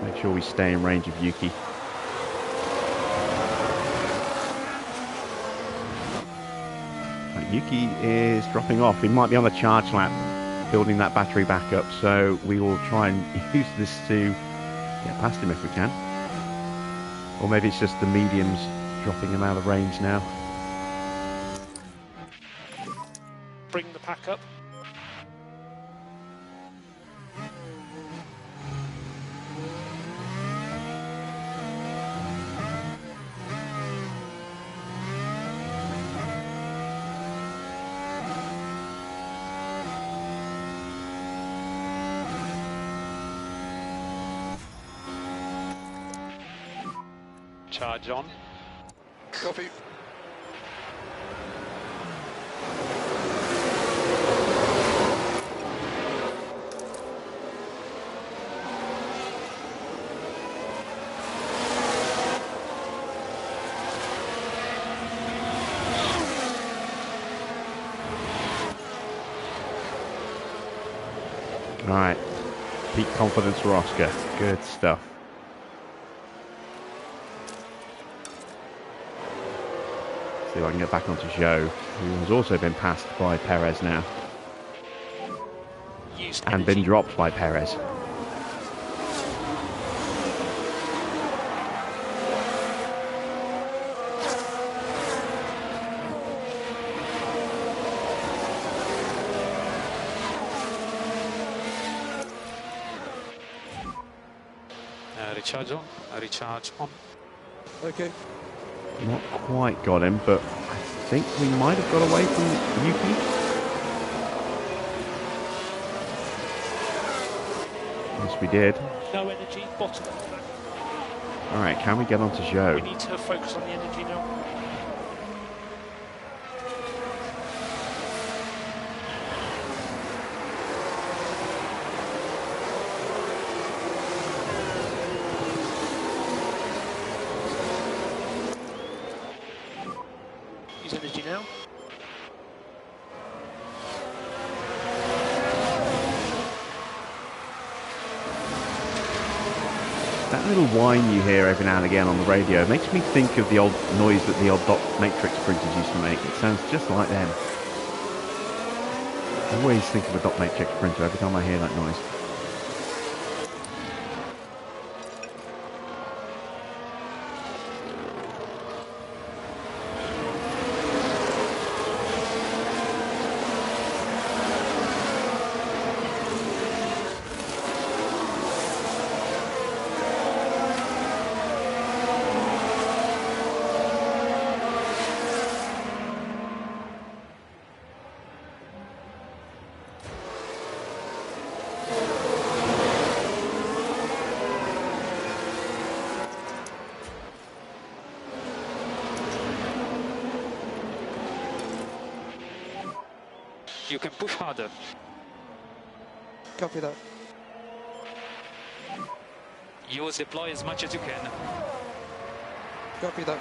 Make sure we stay in range of Yuki. Yuki is dropping off. He might be on the charge lap, building that battery back up, so we will try and use this to get past him if we can. Or maybe it's just the mediums dropping him out of range now. Bring the pack up. Charge on. Copy. All right, peak confidence for Oscar. Good stuff. See if I can get back onto Zhou, who has also been passed by Perez now. And been dropped by Perez. Recharge on. Recharge on. Okay. Not quite got him, but I think we might have got away from Yuki. Yes, we did. No energy, bottom of the track. Alright, can we get onto Zhou? We need to focus on the energy now. Use energy now. That little whine you hear every now and again on the radio makes me think of the old noise that the old dot matrix printers used to make. It sounds just like them. I always think of a dot matrix printer every time I hear that noise. You can push harder. Copy that. Use deploy as much as you can. Copy that.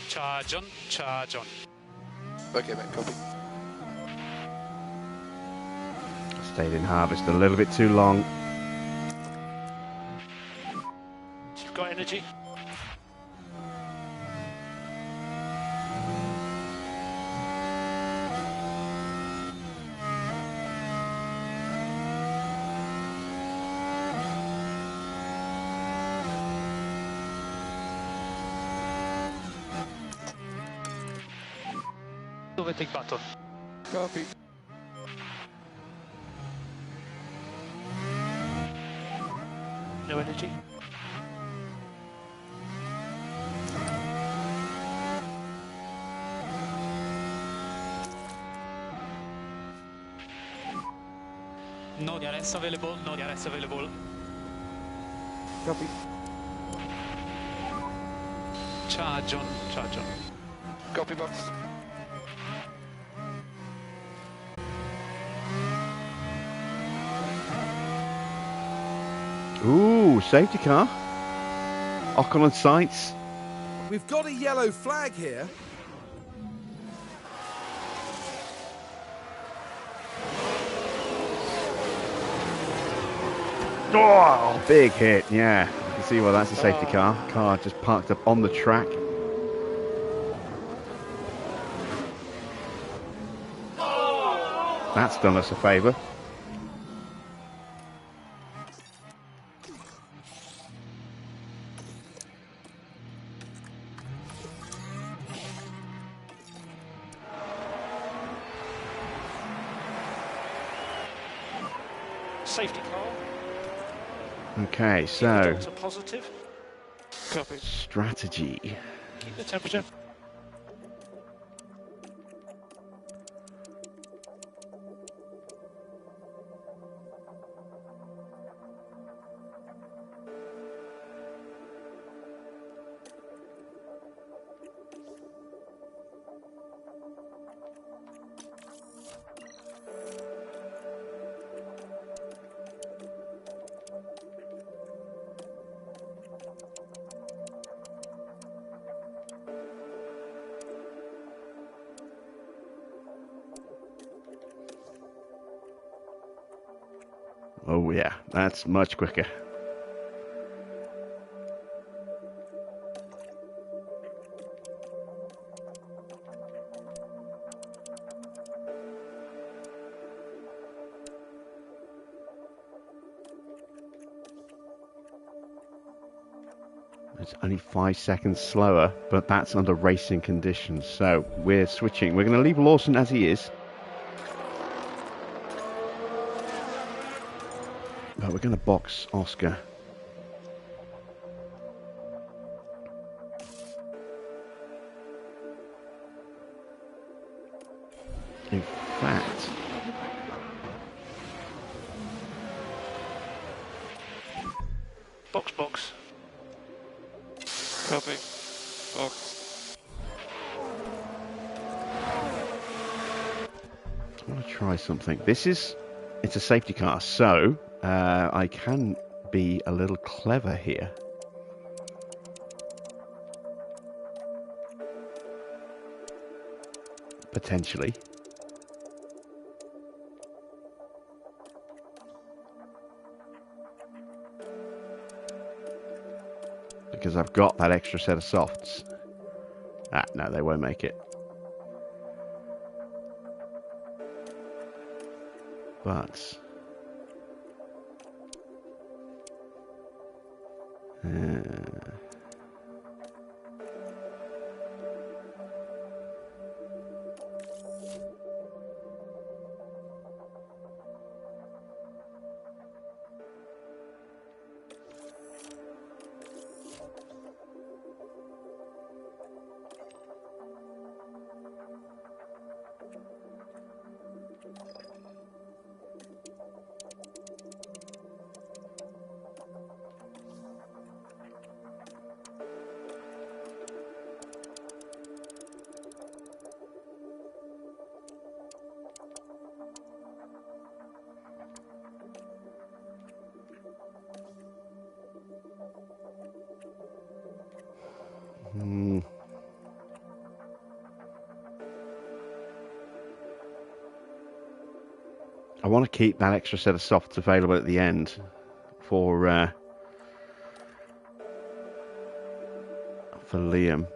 Charge on, charge on. Okay, mate, copy. Stayed in harvest a little bit too long. You've got energy. Overtake button. Copy. No energy. No DRS available, no DRS available. Copy. Charge on, charge on. Copy box. Ooh, safety car. Ocon on sights. We've got a yellow flag here. Oh, big hit, yeah. You can see why that's a safety car. Car just parked up on the track. That's done us a favour. Safety car. Okay, Keep the so delta positive. Copy. strategy. Keep the temperature. Oh yeah, that's much quicker. It's only 5 seconds slower, but that's under racing conditions. So we're switching. We're going to leave Lawson as he is. But we're going to box Oscar. In fact, Box, box. Copy. Box. I want to try something. It's a safety car, so I can be a little clever here. Potentially. Because I've got that extra set of softs. Ah, no, they won't make it. But... I want to keep that extra set of softs available at the end for Liam.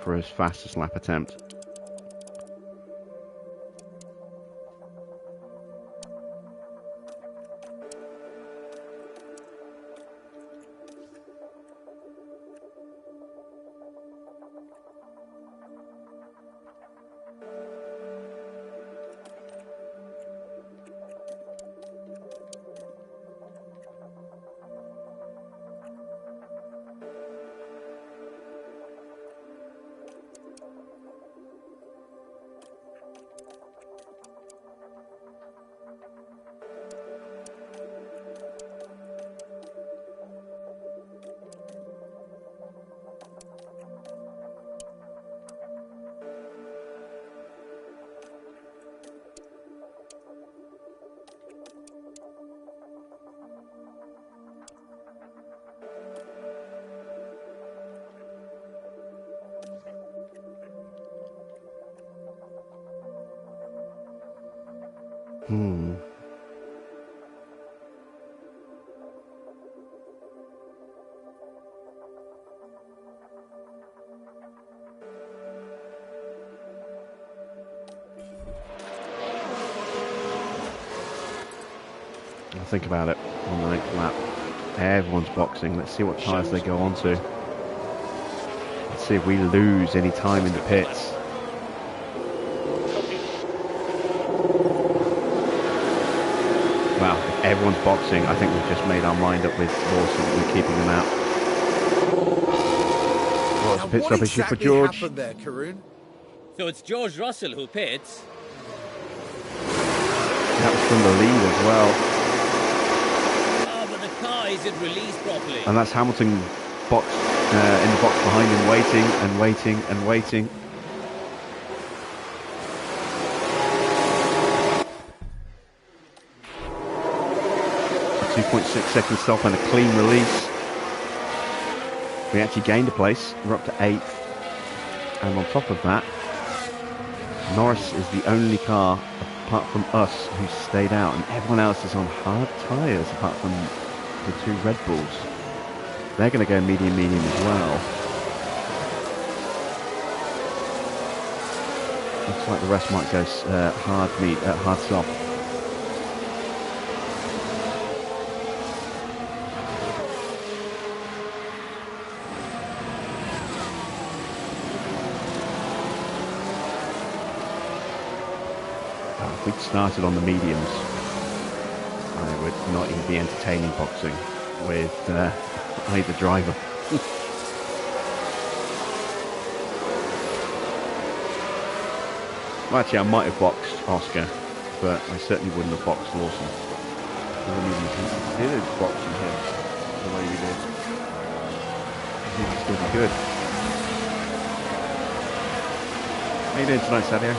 For his fastest lap attempt. Think about it on the next lap. Everyone's boxing. Let's see what tyres they go on to. Let's see if we lose any time in the pits. Well, if everyone's boxing, I think we've just made our mind up with Lawson and keeping them out. Well, it's a pit stop issue for George. Happened there, Karun? So it's George Russell who pits. That was from the lead as well. Isn't released properly. And that's Hamilton box in the box behind him, waiting and waiting and waiting. A 2.6 second stop and a clean release. We actually gained a place. We're up to 8th. And on top of that, Norris is the only car apart from us who stayed out, and everyone else is on hard tyres apart from the 2 Red Bulls. They're going to go medium as well. Looks like the rest might go hard soft. If we'd started on the mediums, I would not even be entertaining boxing with either driver. Well, actually, I might have boxed Oscar, but I certainly wouldn't have boxed Lawson. I wouldn't even consider boxing him the way we did. I think he'd still be good. How you doing tonight, Sadio?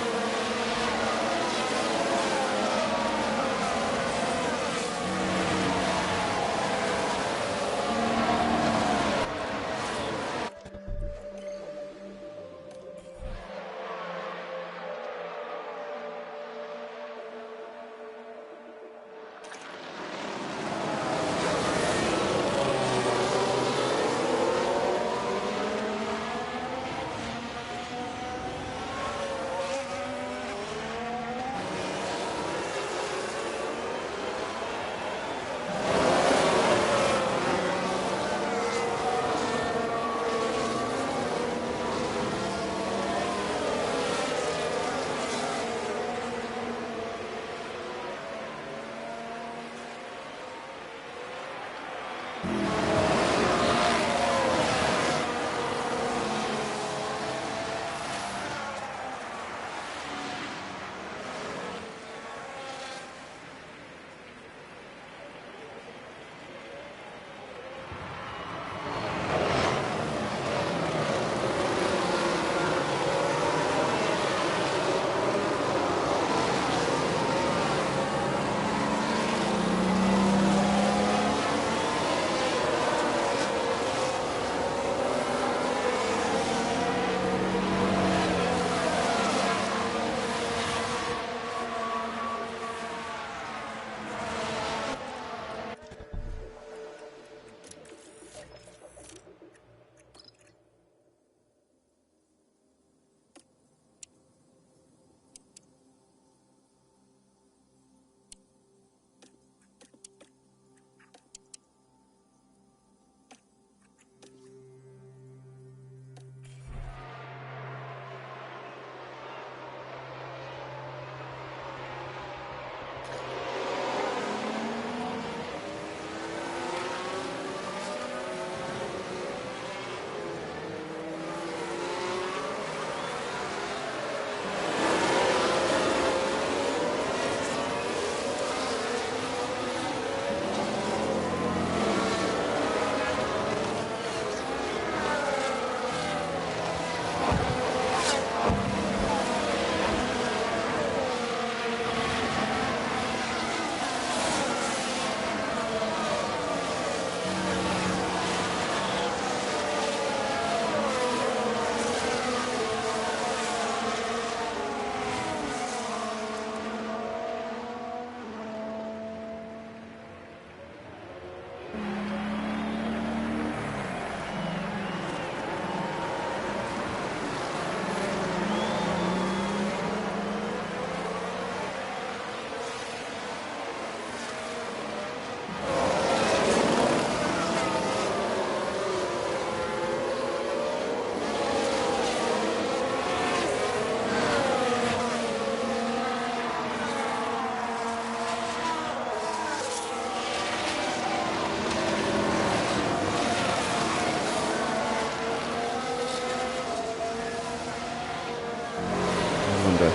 wonder. I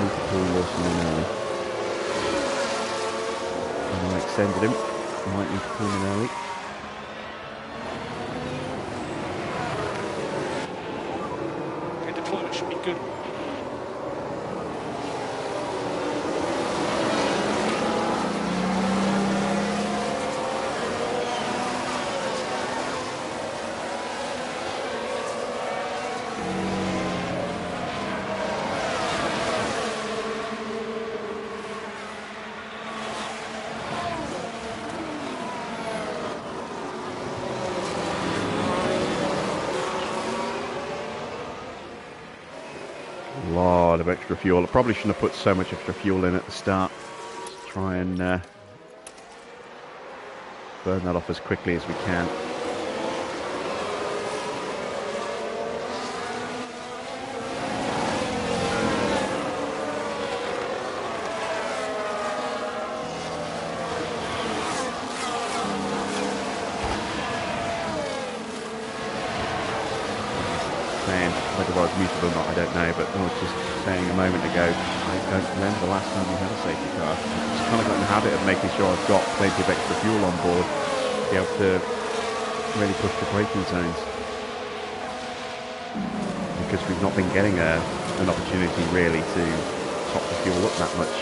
need to pull Lawson in early. And I extended him. I might need to pull him in early. Okay, deployment should be good. A lot of extra fuel. I probably shouldn't have put so much extra fuel in at the start. Just try and burn that off as quickly as we can. Whether I was muted or not, I don't know, but I was just saying a moment ago, I don't remember the last time we had a safety car. I've just kind of got in the habit of making sure I've got plenty of extra fuel on board to be able to really push the braking zones. Because we've not been getting an opportunity really to top the fuel up that much,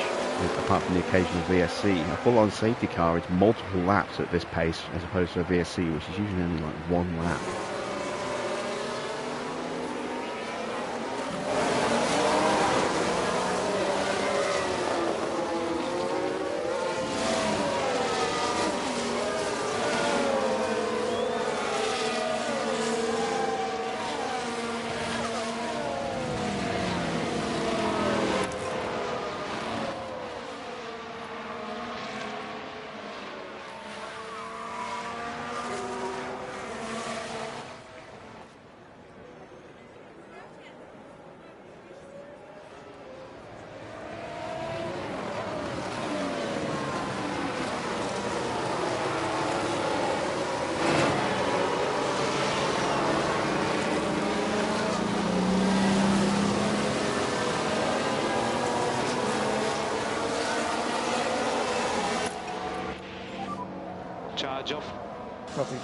apart from the occasional VSC. A full-on safety car is multiple laps at this pace, as opposed to a VSC, which is usually only like one lap. Charge off. Copy.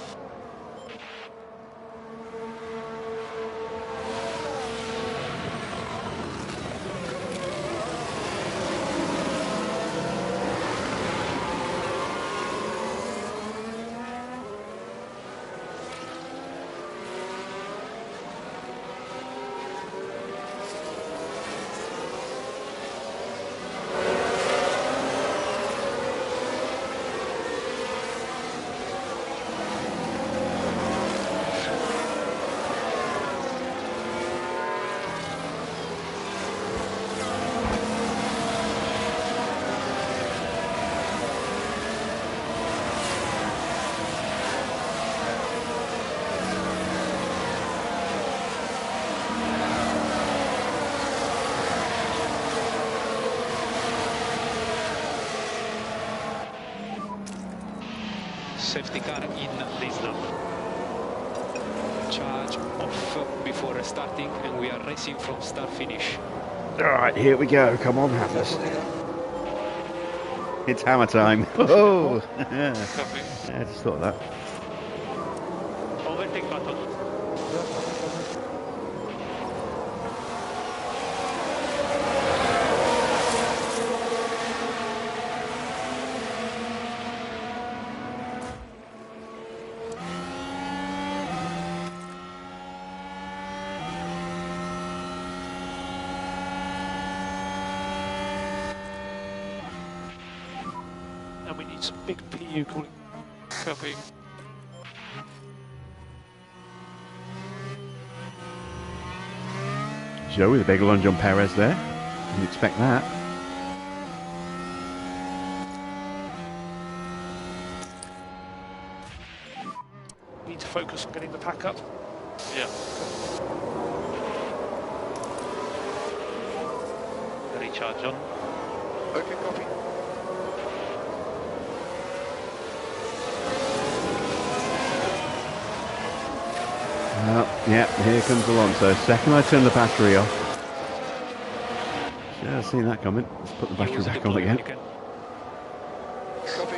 Safety car in this lap. Charge off before starting, and we are racing from start finish. Alright, here we go. Come on, Hammers. It's hammer time. Oh! Yeah, I just thought of that. Overtake button. And we need some big PU cooling. Copy. Joe with a big lunge on Perez there. You'd expect that. Need to focus on getting the pack up. Yeah. Recharge on. Okay, copy. Yeah, here comes Alonso. Second I turn the battery off, Yeah, I've seen that coming. Let's put the battery Use back the on again. you can. Copy.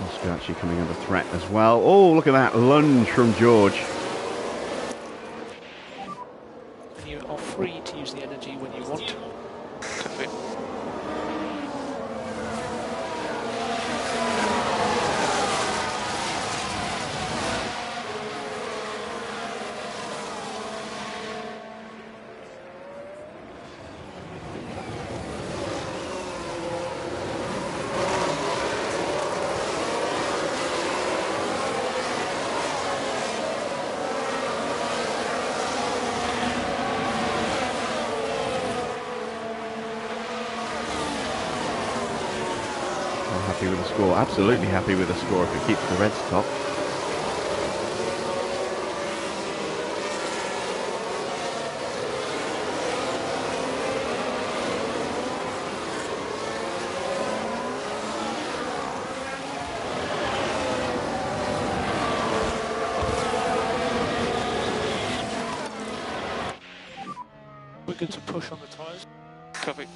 Oscar actually coming under threat as well. Oh, look at that lunge from George. You are free to use the energy when you want. Copy. Happy with the score. Absolutely happy with the score if it keeps the Reds top. We're good to push on the tyres. Copy.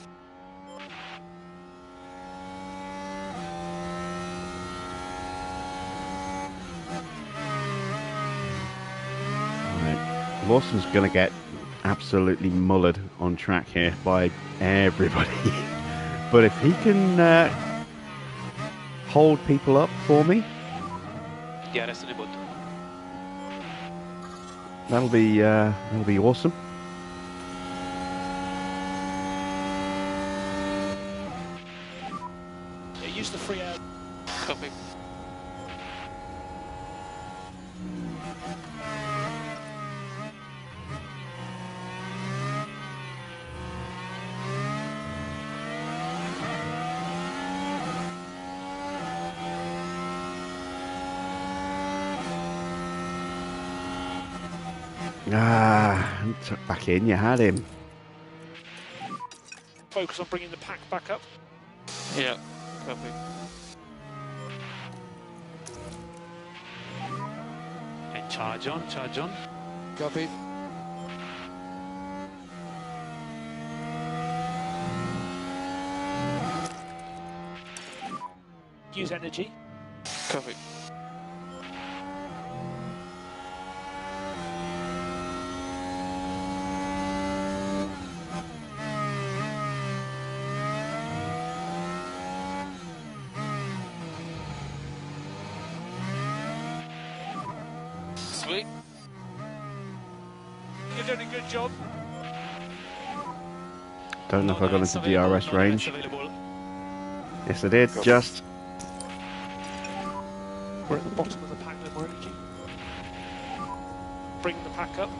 Lawson's going to get absolutely mullered on track here by everybody. But if he can hold people up for me, Yeah, rest reboot. that'll be awesome. Yeah, use the free air. Copy. Tuck back in, you had him. Focus on bringing the pack back up. Yeah. Copy. And charge on, charge on. Copy. Use energy. Copy. Sweet. You're doing a good job. Don't know if I got into DRS range. Yes, I did. Copy. Just. We're at the bottom of the pack, no more energy. Bring the pack up.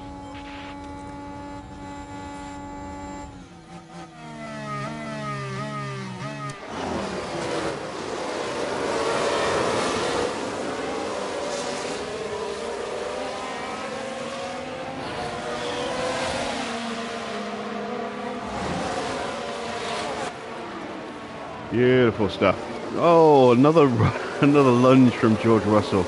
Beautiful stuff. Oh, another lunge from George Russell.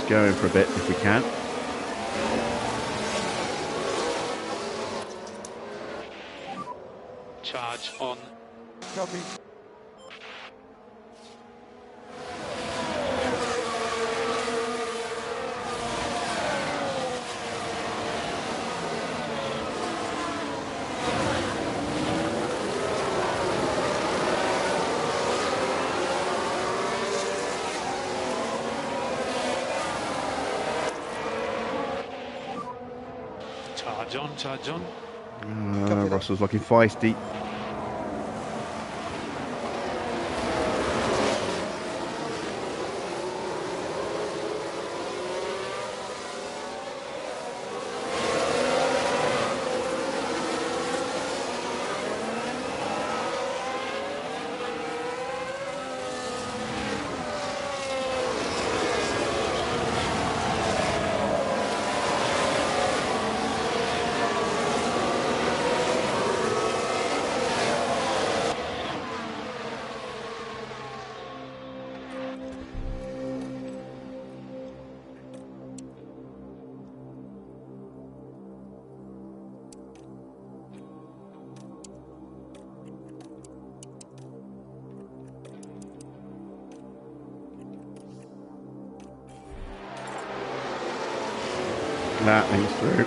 Going for a bit if we can. Charge on. Copy. Charge on, charge on. Russell's looking feisty. That thing's through.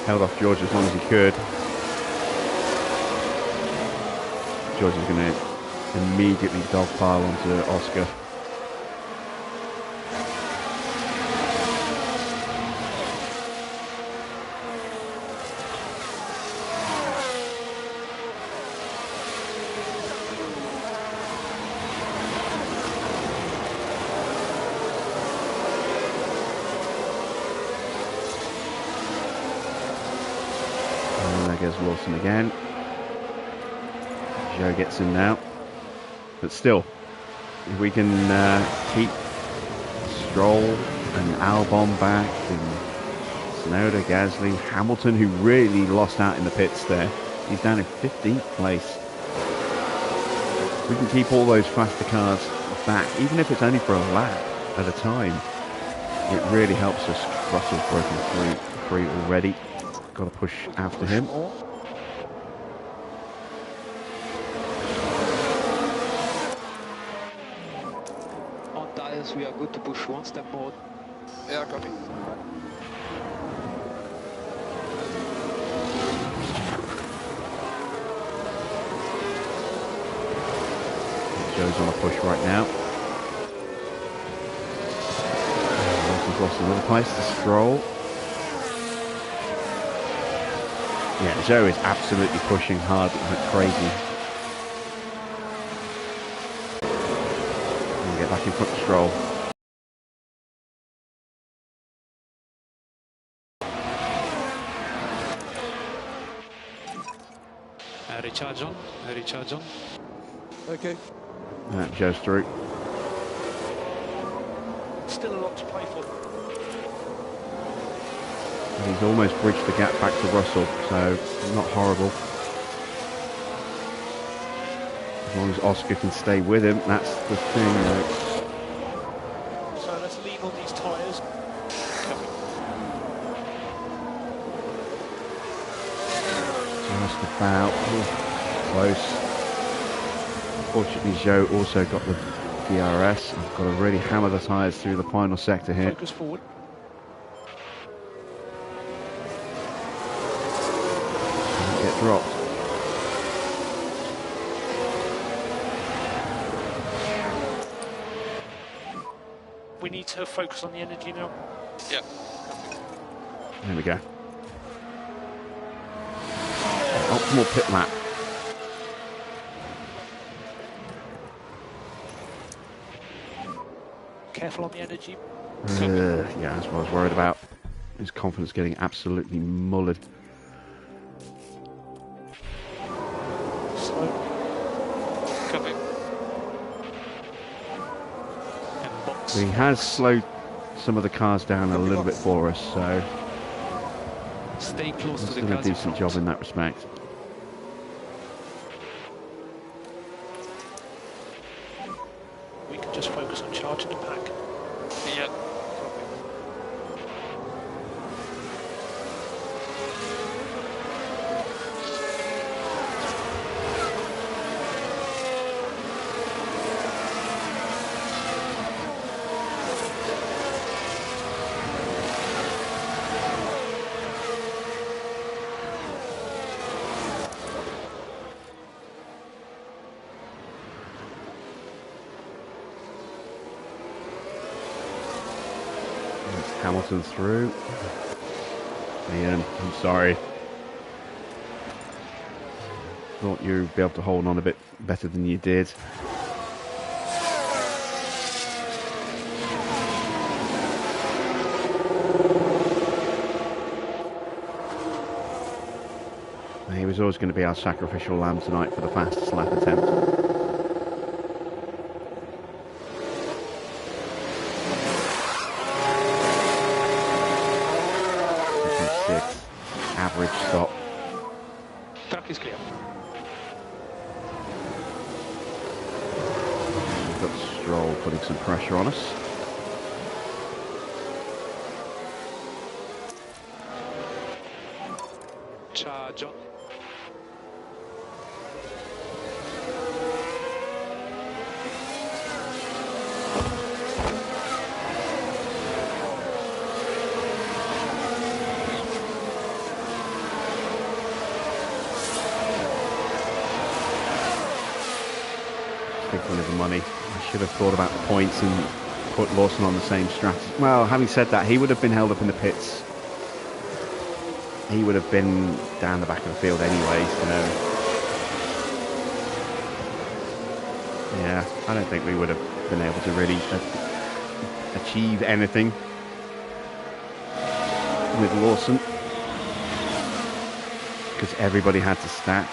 Held off George as long as he could. George is going to immediately dogpile onto Oscar. Wilson again. Joe gets in now, but still, if we can keep Stroll and Albon back, and Tsunoda, Gasly, Hamilton, who really lost out in the pits there, he's down in 15th place. We can keep all those faster cars back, even if it's only for a lap at a time. It really helps us. Russell's broken free already. Got to push after him. On tires, we are good to push one step more. Yeah, copy. Joe's on a push right now. Wilson's lost another place to Stroll. Yeah, Joe is absolutely pushing hard like crazy. And get back in front of Stroll. Recharge on, recharge on. Okay. Joe's through. Still a lot to play for. And he's almost bridged the gap back to Russell, so not horrible. As long as Oscar can stay with him, that's the thing. So let's lean on these tyres. Just about close. Unfortunately, Joe also got the DRS. I've got to really hammer the tyres through the final sector here. Focus forward. Get dropped. We need to focus on the energy now. Yeah. There we go. Optimal pit lap. Careful on the energy. Yeah, that's what I was worried about. His confidence getting absolutely mullered. Slow. Copy. And box. He has slowed some of the cars down a little bit for us, so Stay close he's to the done a cars in decent front. job in that respect. We can just focus on charging the pack. Yeah. Hamilton through. Ian, I'm sorry. Thought you'd be able to hold on a bit better than you did. He was always going to be our sacrificial lamb tonight for the fastest lap attempt. Average stop. Track is clear. We've got Stroll putting some pressure on us. Charge on. One of the money. I should have thought about the points and put Lawson on the same strategy. Well, having said that, he would have been held up in the pits. He would have been down the back of the field anyway, so yeah, I don't think we would have been able to really achieve anything with Lawson because everybody had to stack.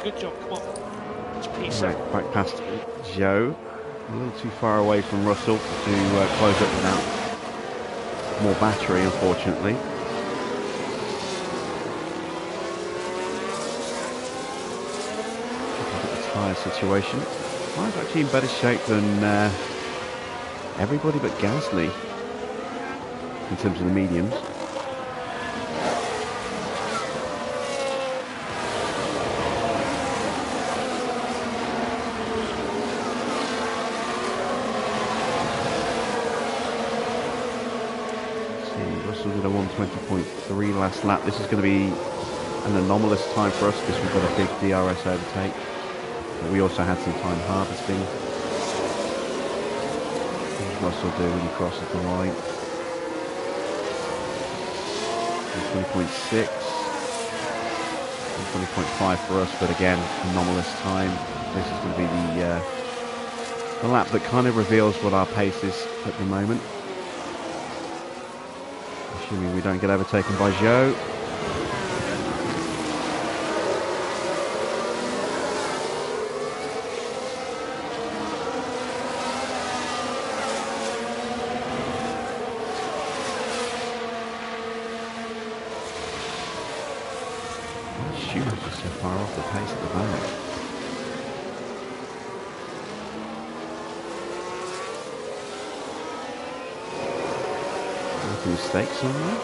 Good job, come on. It's peace. Right, back past Joe. A little too far away from Russell to close up without more battery, unfortunately. Look at the tyre situation. Tyre's actually in better shape than everybody but Gasly in terms of the mediums. Russell did a 120.3 last lap. This is going to be an anomalous time for us because we've got a big DRS overtake. But we also had some time harvesting. What does Russell do when he crosses the line? 20.6. 20.5 for us, but again, anomalous time. This is going to be the lap that kind of reveals what our pace is at the moment. Assuming we don't get overtaken by Joe. Schumacher's so far off the pace at the moment. Mistakes somewhere.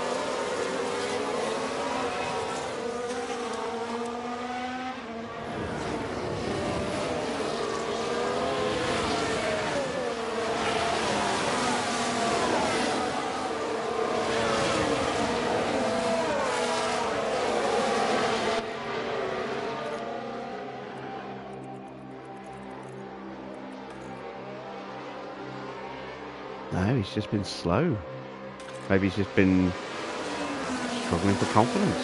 No, he's just been slow. Maybe he's just been struggling for confidence.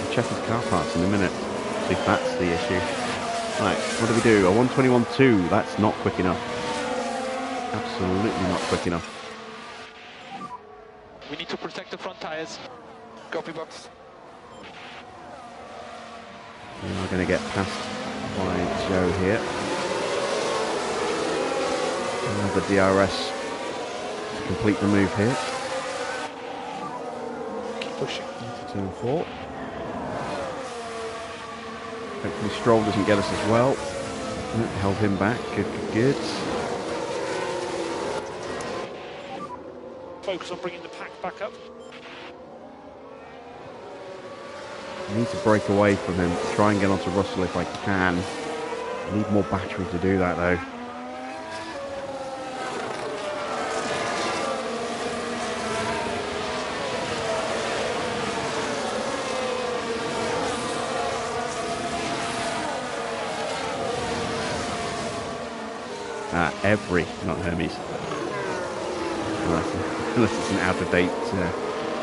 We'll check his car parts in a minute, see if that's the issue. Right, what do we do? A 121.2, that's not quick enough. Absolutely not quick enough. We need to protect the front tires. Copy box. We are going to get passed by Joe here. Another DRS to complete the move here. Keep pushing. Into turn 4. Hopefully Stroll doesn't get us as well. Held him back. Good, good, good. Focus on bringing the pack back up. I need to break away from him. Try and get onto Russell if I can. I need more battery to do that though. not Hermes. Unless it's an out-of-date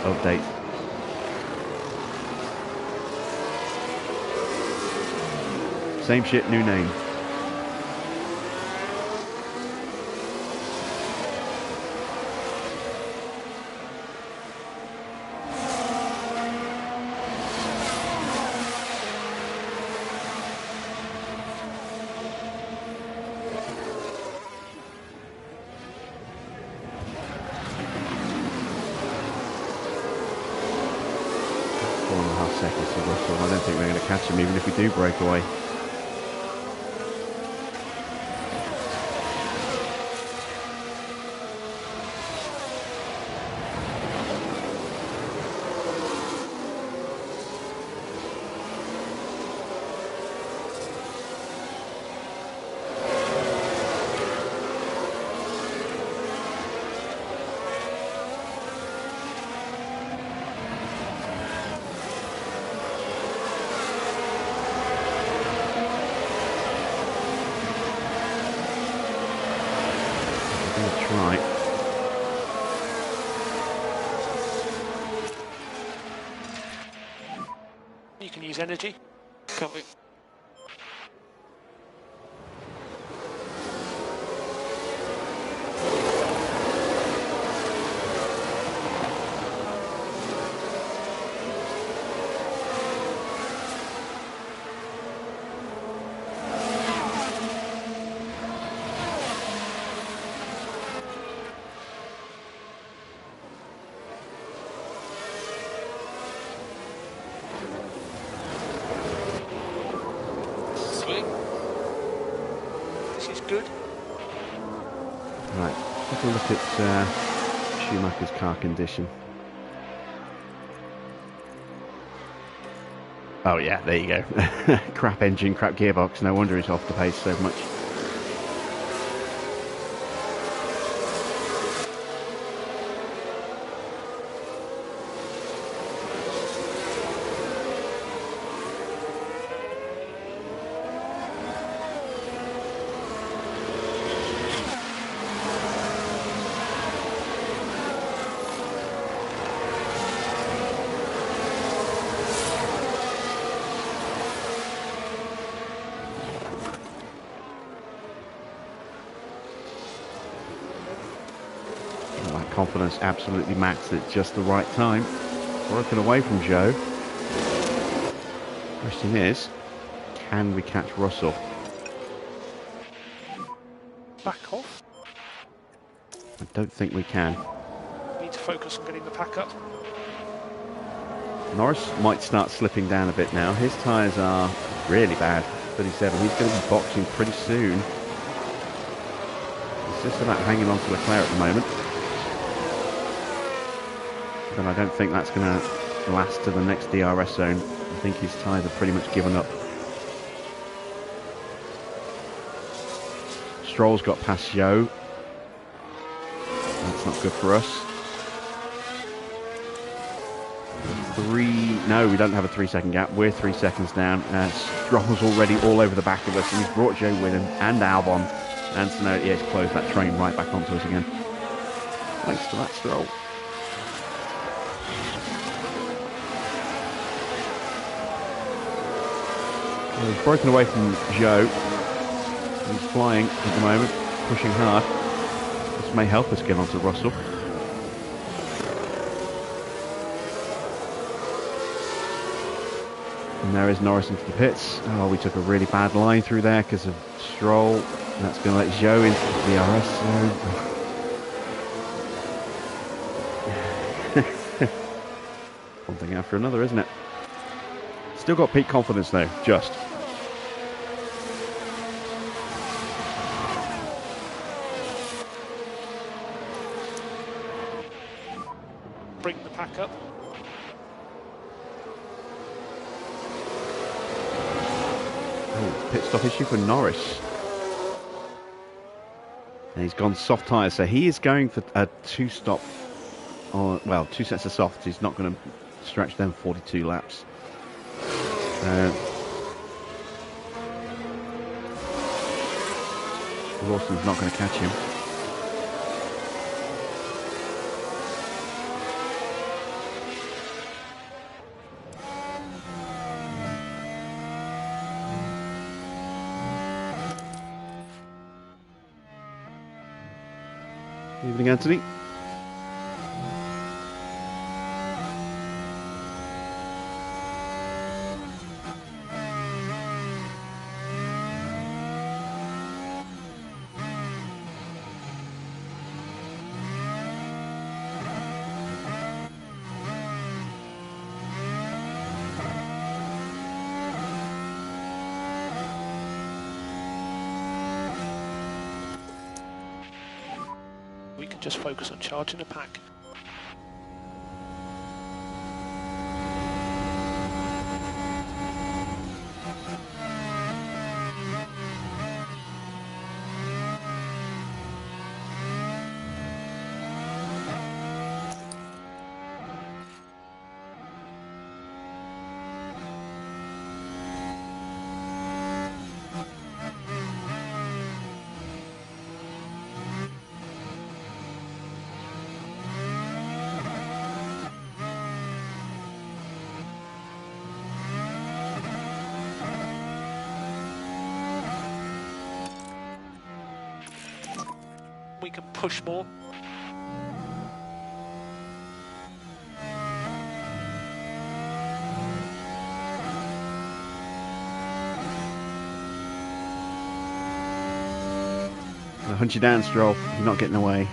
update. Same shit, new name. Seconds to Russell. I don't think we're going to catch him even if we do break away. Right. You can use energy. Copy. Good. Right, take a look at Schumacher's car condition. Oh yeah, there you go. Crap engine, crap gearbox, no wonder he's off the pace so much. Confidence absolutely maxed at just the right time. Broken away from Joe. Question is, can we catch Russell? Back off. I don't think we can. Need to focus on getting the pack up. Norris might start slipping down a bit now. His tyres are really bad. 37. He's going to be boxing pretty soon. He's just about hanging on to Leclerc at the moment. But I don't think that's going to last to the next DRS zone. I think his tyres are pretty much given up. Stroll's got past Joe. That's not good for us. No, we don't have a 3-second gap. We're 3 seconds down. Stroll's already all over the back of us, and he's brought Joe with him, and Albon. And so now, yeah, he's closed that train right back onto us again. Thanks to that, Stroll. Well, he's broken away from Joe. He's flying at the moment, pushing hard. This may help us get onto Russell. And there is Norris into the pits. Oh, we took a really bad line through there because of Stroll. And that's going to let Joe into the DRS zone. One thing after another, isn't it? Still got peak confidence though, just. Bring the pack up. Oh, pit stop issue for Norris. And he's gone soft tyres, so he is going for a 2-stop, or well, 2 sets of softs. He's not going to stretch them 42 laps. Lawson's not going to catch him. Evening, Anthony. We can just focus on charging the pack. We can push more. I'll hunt you down, Stroll. You're not getting away.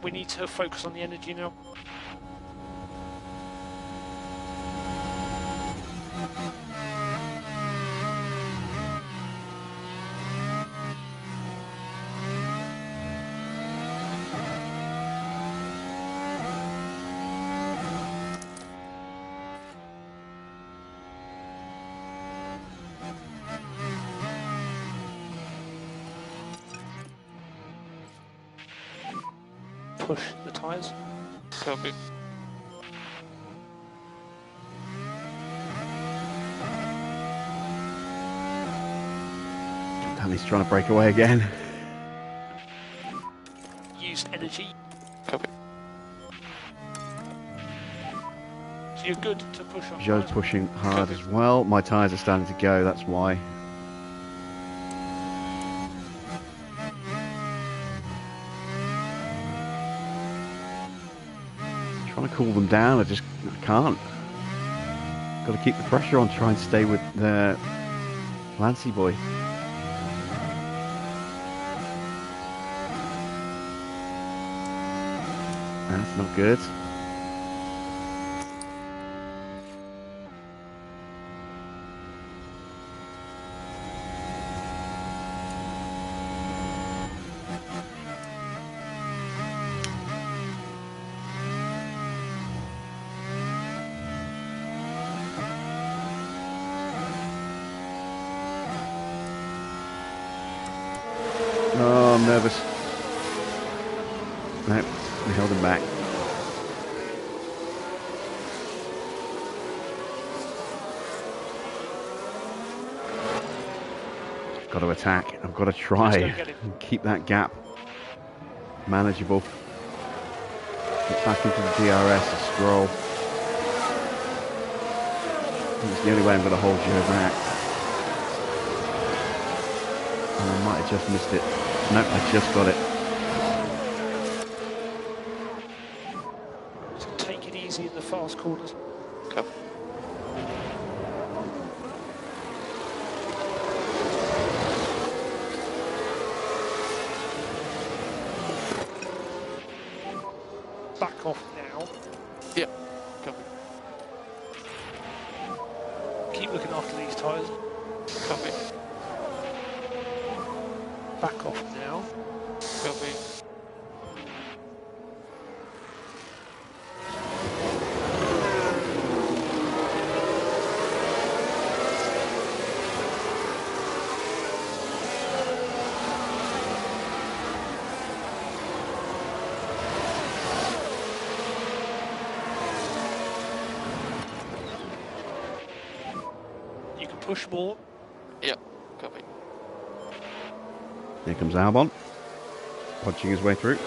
We need to focus on the energy now. Push the tyres. Copy. Danny's trying to break away again. Used energy. Copy. So you're good to push on. Joe's pushing hard as well. My tyres are starting to go, that's why. Trying to cool them down, I can't. Got to keep the pressure on, try and stay with the Lancy boy. That's not good. Oh, I'm nervous. No, we held him back. I've got to attack. I've got to try and keep that gap manageable. Get back into the DRS and Stroll. I think it's the only way I'm going to hold Joe back. Oh, I might have just missed it. Nope, I just got it. So take it easy in the fast corners. Copy. Back off now. Yeah. Copy. Keep looking after these tyres. Copy. Back off now. Copy. push more. Yeah, copy. Here comes Albon, punching his way through.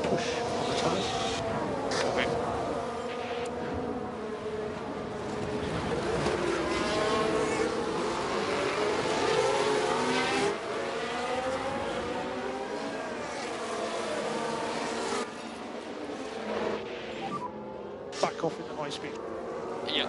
Push on the tyres. Copy. Back off in the high speed. Yeah.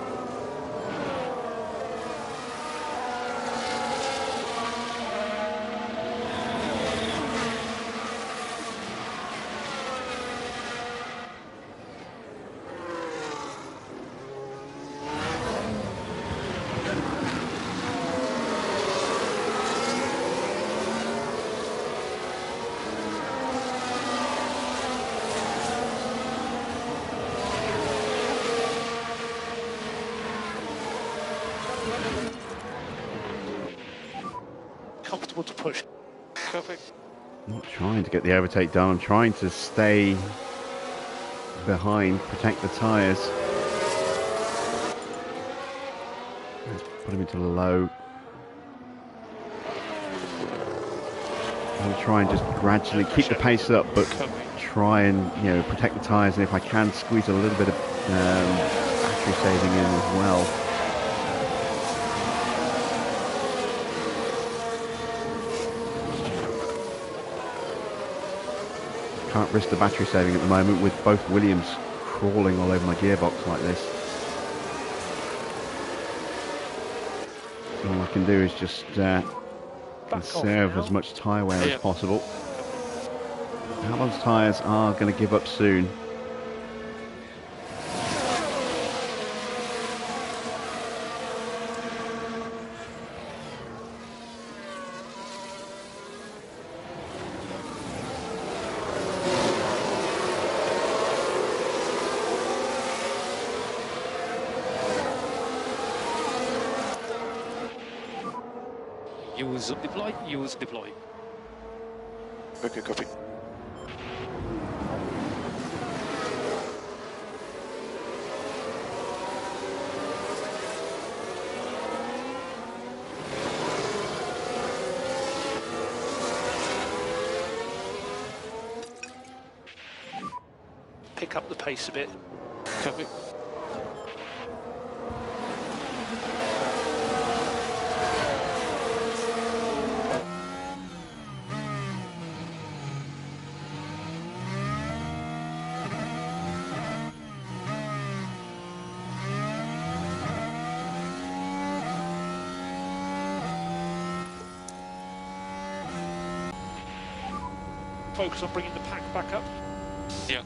Comfortable to push. Copy. Not trying to get the overtake done. I'm trying to stay behind, protect the tyres. Let's put him into low. I'm going to try and just gradually keep the pace up, but try and protect the tyres, and if I can, squeeze a little bit of battery saving in as well. Can't risk the battery saving at the moment with both Williams crawling all over my gearbox like this. So all I can do is just conserve as much tyre wear as possible. Albon's tyres are going to give up soon. Use deploy. Okay, copy. Pick up the pace a bit. Copy. Focus on bringing the pack back up. Yeah.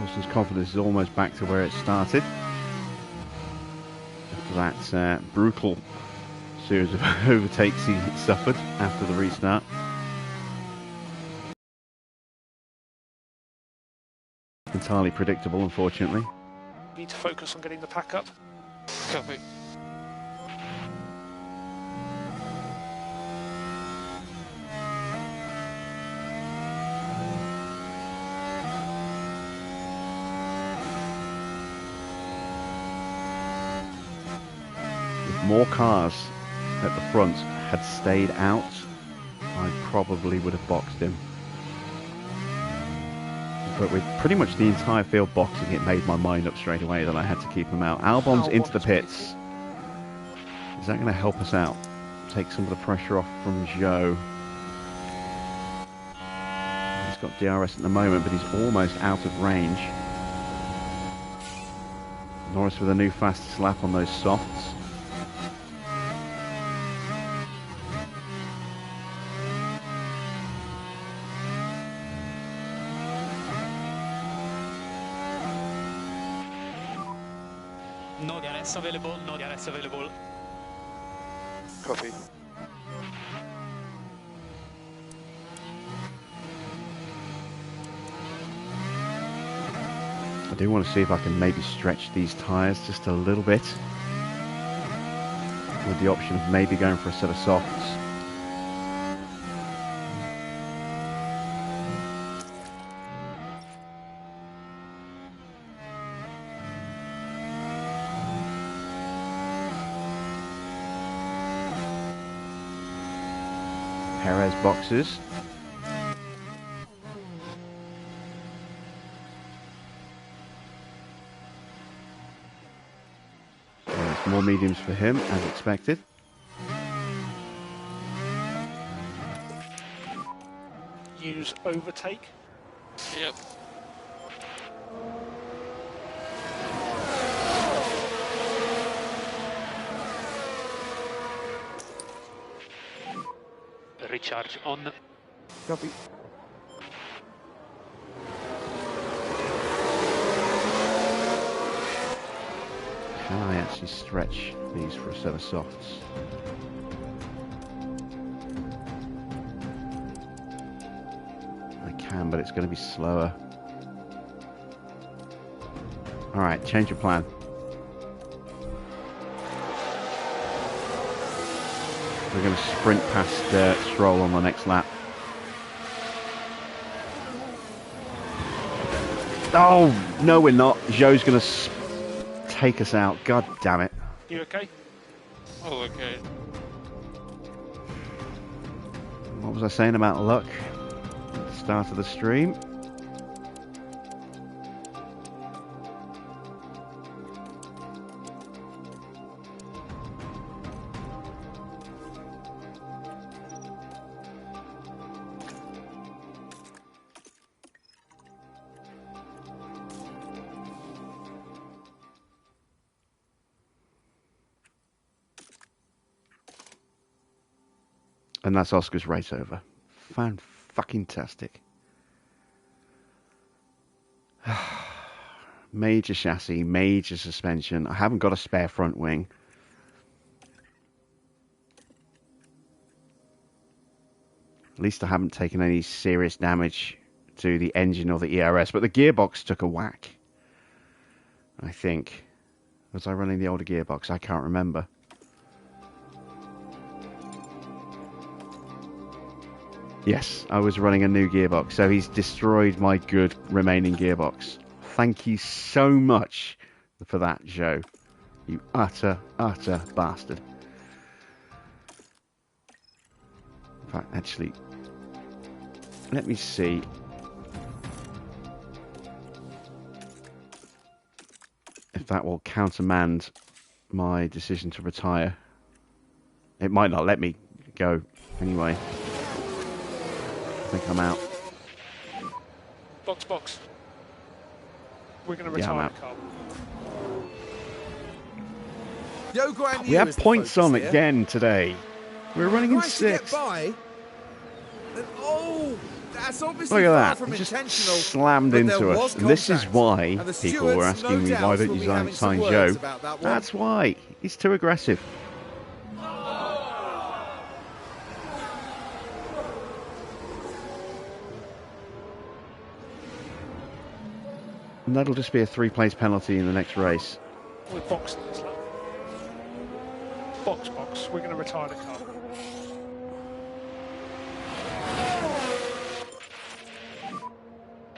Wilson's confidence is almost back to where it started. After that brutal series of overtakes he suffered after the restart. Entirely predictable, unfortunately. Need to focus on getting the pack up. Copy. If more cars at the front had stayed out, I probably would have boxed him. But with pretty much the entire field boxing, it made my mind up straight away that I had to keep him out. Albon's into the pits. Is that going to help us out? Take some of the pressure off from Zhou. He's got DRS at the moment, but he's almost out of range. Norris with a new fastest lap on those softs. No DRS available, no DRS available. Copy. I do want to see if I can maybe stretch these tyres just a little bit, with the option of maybe going for a set of softs. Perez boxes. There's more mediums for him, as expected. Use overtake. Yep. Recharge on. Copy. Can I actually stretch these for a set of softs? I can, but it's going to be slower. Alright, change your plan. We're going to sprint past Stroll on the next lap. Oh, no we're not. Zhou's going to take us out. God damn it. You okay? Oh, okay. What was I saying about luck at the start of the stream? And that's Oscar's race over. Fan-fucking-tastic. Major chassis, major suspension. I haven't got a spare front wing. At least I haven't taken any serious damage to the engine or the ERS, but the gearbox took a whack. I think. Was I running the older gearbox? I can't remember. Yes, I was running a new gearbox, so he's destroyed my good remaining gearbox. Thank you so much for that, Zhou. You utter bastard. In fact, actually, let me see. If that will countermand my decision to retire. It might not let me go anyway. I think I'm out. Box. We're going to retire the car. We have points on again today. We're running in sixth. Oh, that's obviously Look at far that. from He just intentional. slammed into us. And this is why And the people were stewards, asking no me doubt, why don't will you be having sign some words Zhou. about that one. That's why. He's too aggressive. And that'll just be a 3-place penalty in the next race. We're boxing this lap. Box. We're going to retire the car.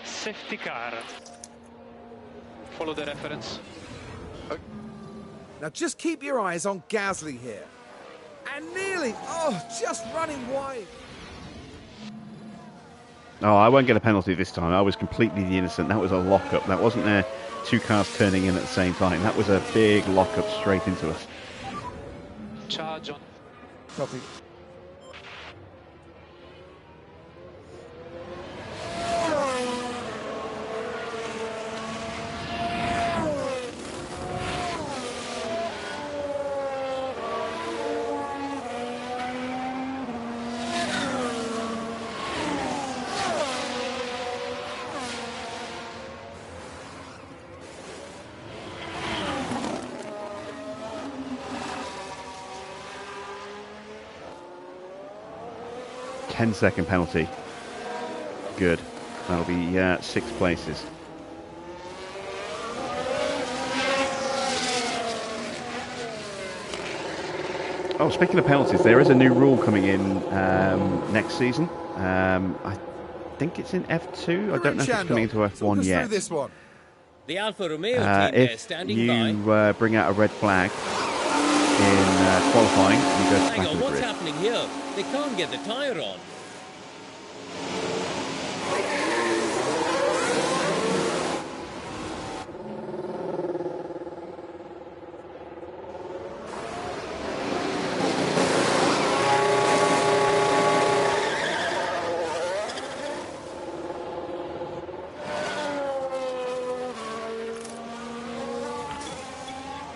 Safety car. Follow the reference. Now just keep your eyes on Gasly here. And nearly, just running wide. Oh, I won't get a penalty this time. I was completely the innocent. That was a lock-up. That wasn't there two cars turning in at the same time. That was a big lock-up straight into us. Charge on. Copy. 10-second penalty. Good. That'll be 6 places. Oh, speaking of penalties, there is a new rule coming in next season. I think it's in F2. I don't know if it's coming into F1 yet. This one. The Alfa Romeo team there standing by. If you bring out a red flag in qualifying, you go back to the What's grid. happening here? They can't get the tyre on.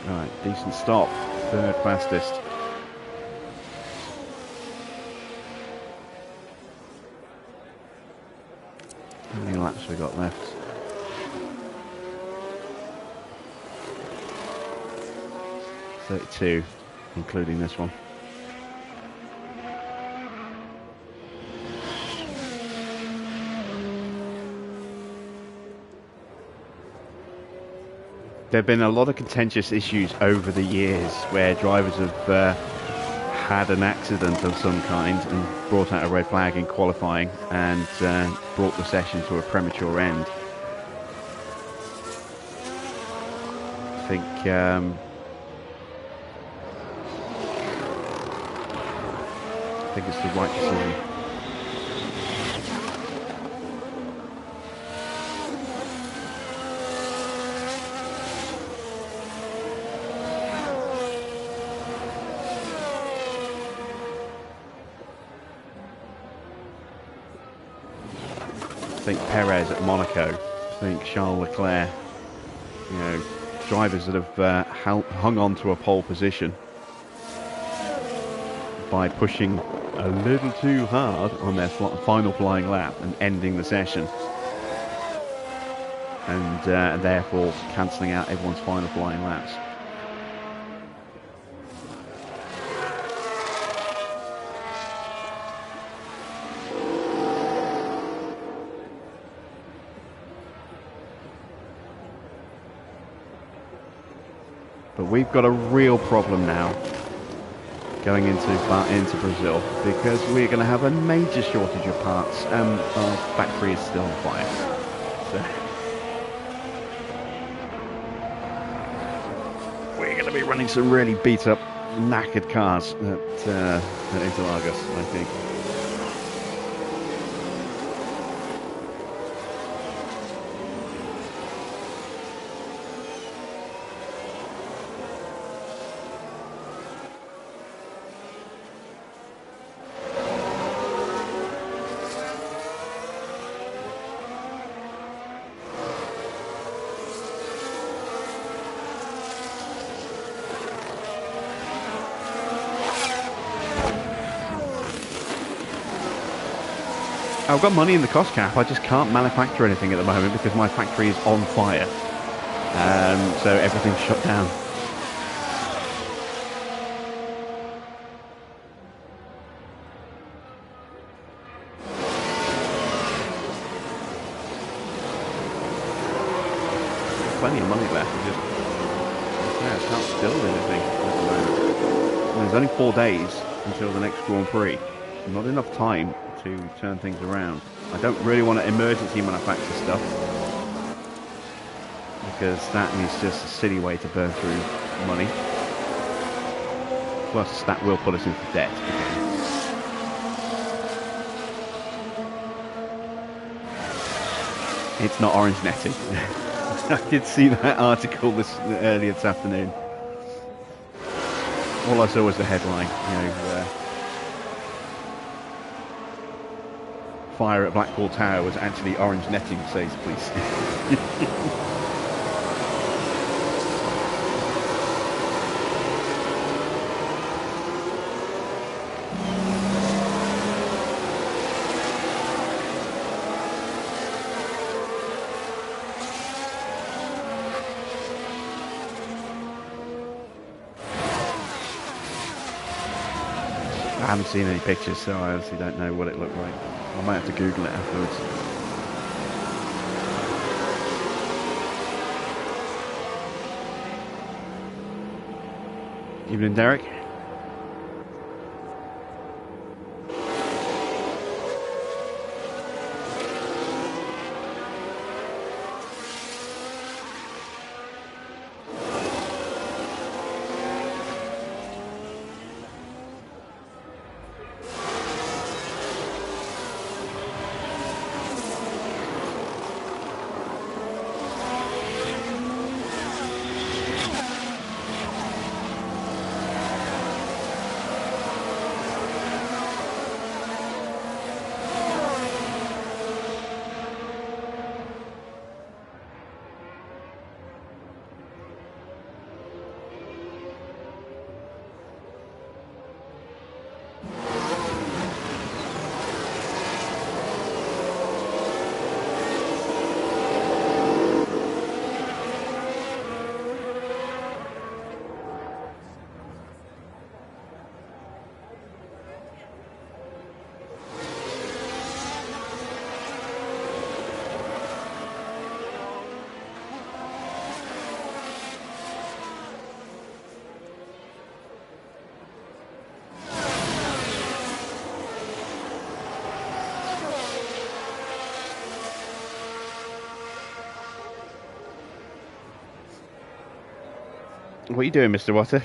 Right, decent stop. 3rd fastest. How many laps we got left? .32, including this one. There have been a lot of contentious issues over the years where drivers have had an accident of some kind and brought out a red flag in qualifying and brought the session to a premature end. I think it's the right decision. I think Perez at Monaco, I think Charles Leclerc, you know, drivers that have hung on to a pole position by pushing a little too hard on their final flying lap and ending the session, and therefore cancelling out everyone's final flying laps. But we've got a real problem now going into Brazil, because we're going to have a major shortage of parts and our factory is still on fire. So we're going to be running some really beat up, knackered cars at Interlagos, I think. I've got money in the cost cap, I just can't manufacture anything at the moment because my factory is on fire. So everything's shut down. Plenty of money left, I can't build anything at the moment. And there's only 4 days until the next Grand Prix. Not enough time to turn things around. I don't really want to emergency manufacture stuff because that is just a silly way to burn through money. Plus that will put us into debt again. It's not orange netting. I did see that article earlier this afternoon. All I saw was the headline, you know, fire at Blackwall Tower was actually orange netting, says police. I haven't seen any pictures, so I honestly don't know what it looked like. I might have to Google it afterwards. Evening, Derek. What are you doing, Mr. Water?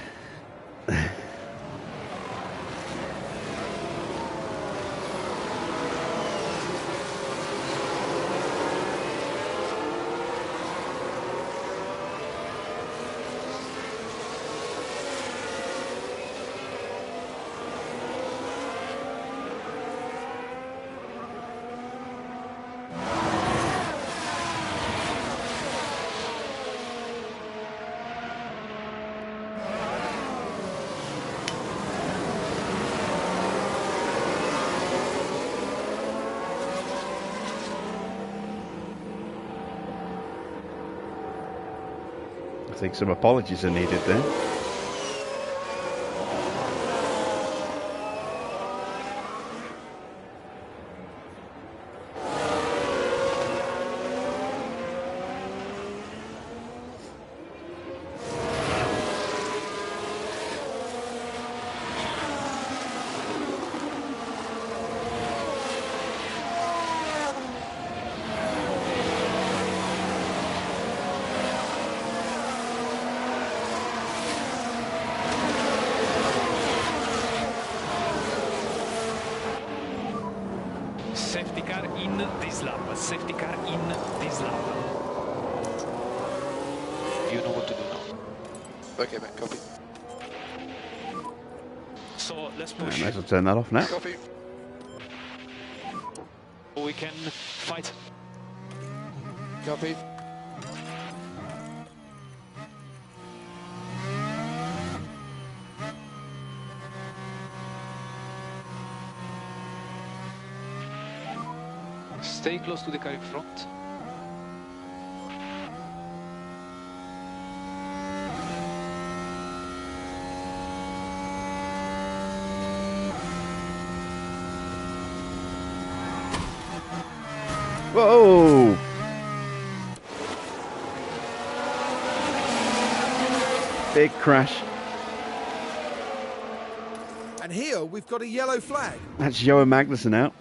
I think some apologies are needed there. Safety car in this lap. Safety car in this lap. You know what to do now. Okay, man, copy. So let's I push. might as well turn that off now. Copy. We can fight. Copy. Stay close to the car in front. Whoa! Big crash. And here we've got a yellow flag. That's Johan Magnussen out.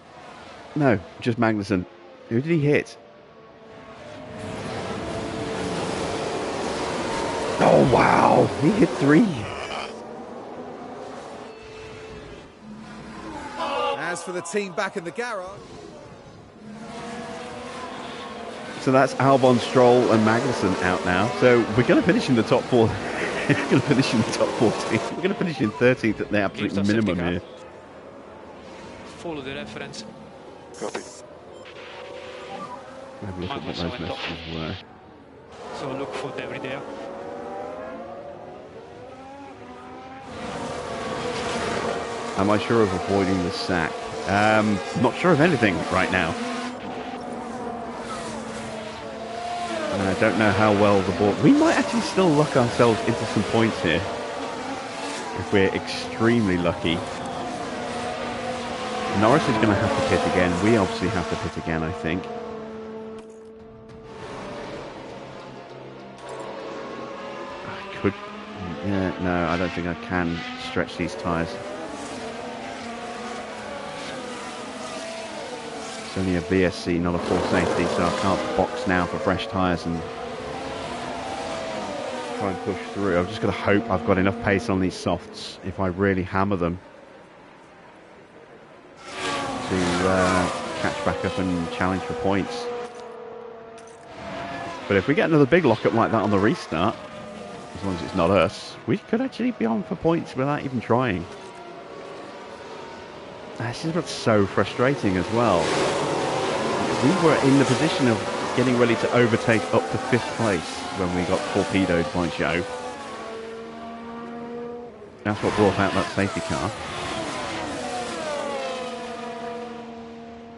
No, just Magnussen. Who did he hit? Oh, wow. He hit 3. As for the team back in the garage, So that's Albon, Stroll and Magnussen out now. So we're going to finish in the top 4. We're going to finish in the top 14. We're going to finish in 13th at the absolute Gives us minimum safety here. car. Follow the reference. Copy. Have a look at what those messages were. So look for debris there. Am I sure of avoiding the sack? Not sure of anything right now. I don't know how well the ball... We might actually still luck ourselves into some points here. If we're extremely lucky. Norris is going to have to pit again. We obviously have to pit again, I think. I could... Yeah, no, I don't think I can stretch these tyres. It's only a VSC, not a full safety, so I can't box now for fresh tyres and try and push through. I've just got to hope I've got enough pace on these softs if I really hammer them to catch back up and challenge for points. But if we get another big lockup like that on the restart, as long as it's not us, we could actually be on for points without even trying. This is what's so frustrating as well. We were in the position of getting ready to overtake up to 5th place when we got torpedoed by Joe. That's what brought out that safety car.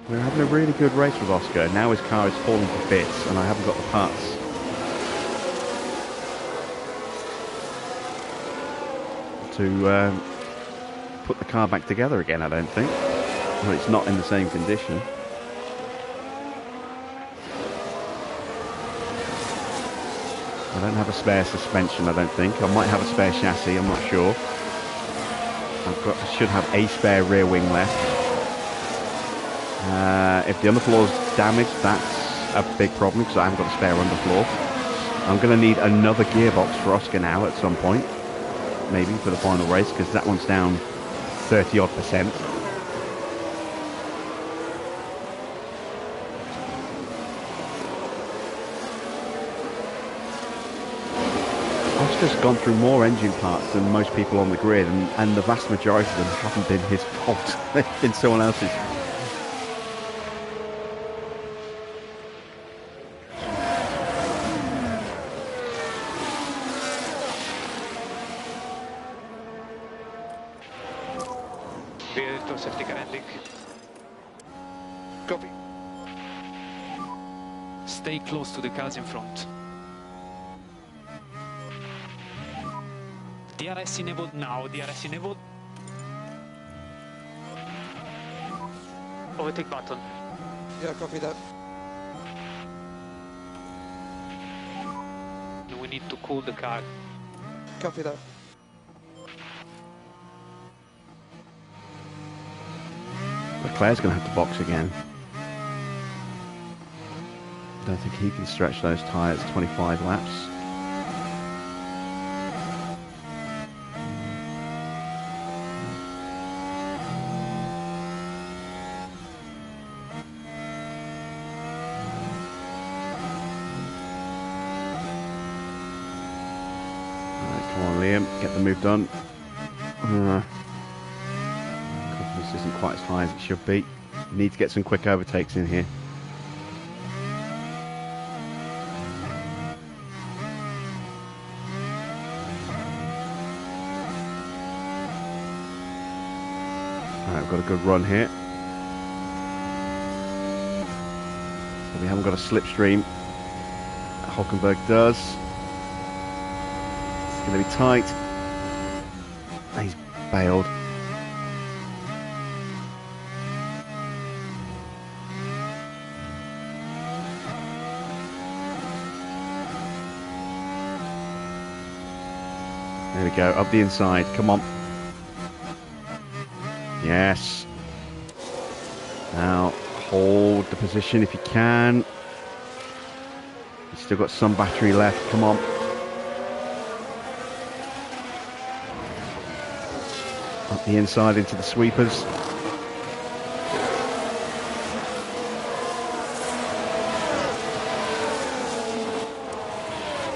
We're having a really good race with Oscar. Now his car is falling to bits and I haven't got the parts to put the car back together again, I don't think. Well, it's not in the same condition. I don't have a spare suspension, I don't think. I might have a spare chassis, I'm not sure. I should have a spare rear wing left. If the underfloor is damaged, that's a big problem because I haven't got a spare underfloor. I'm going to need another gearbox for Oscar now at some point. Maybe for the final race, because that one's down 30-odd%. Oscar's gone through more engine parts than most people on the grid, and the vast majority of them haven't been his fault. They've been someone else's. Safety car ending. Copy. Stay close to the cars in front. DRS enabled now, DRS enabled. Overtake button. Yeah, copy that. We need to cool the car. Copy that. Leclerc's going to have to box again. I don't think he can stretch those tyres 25 laps. Right, come on, Liam, get the move done. Confidence isn't quite as high as it should be. Need to get some quick overtakes in here. Alright, we've got a good run here. So we haven't got a slipstream. Hockenberg does. It's going to be tight. He's bailed. There we go, up the inside, come on. Yes. Now, hold the position if you can. You've still got some battery left, come on. Up the inside into the sweepers.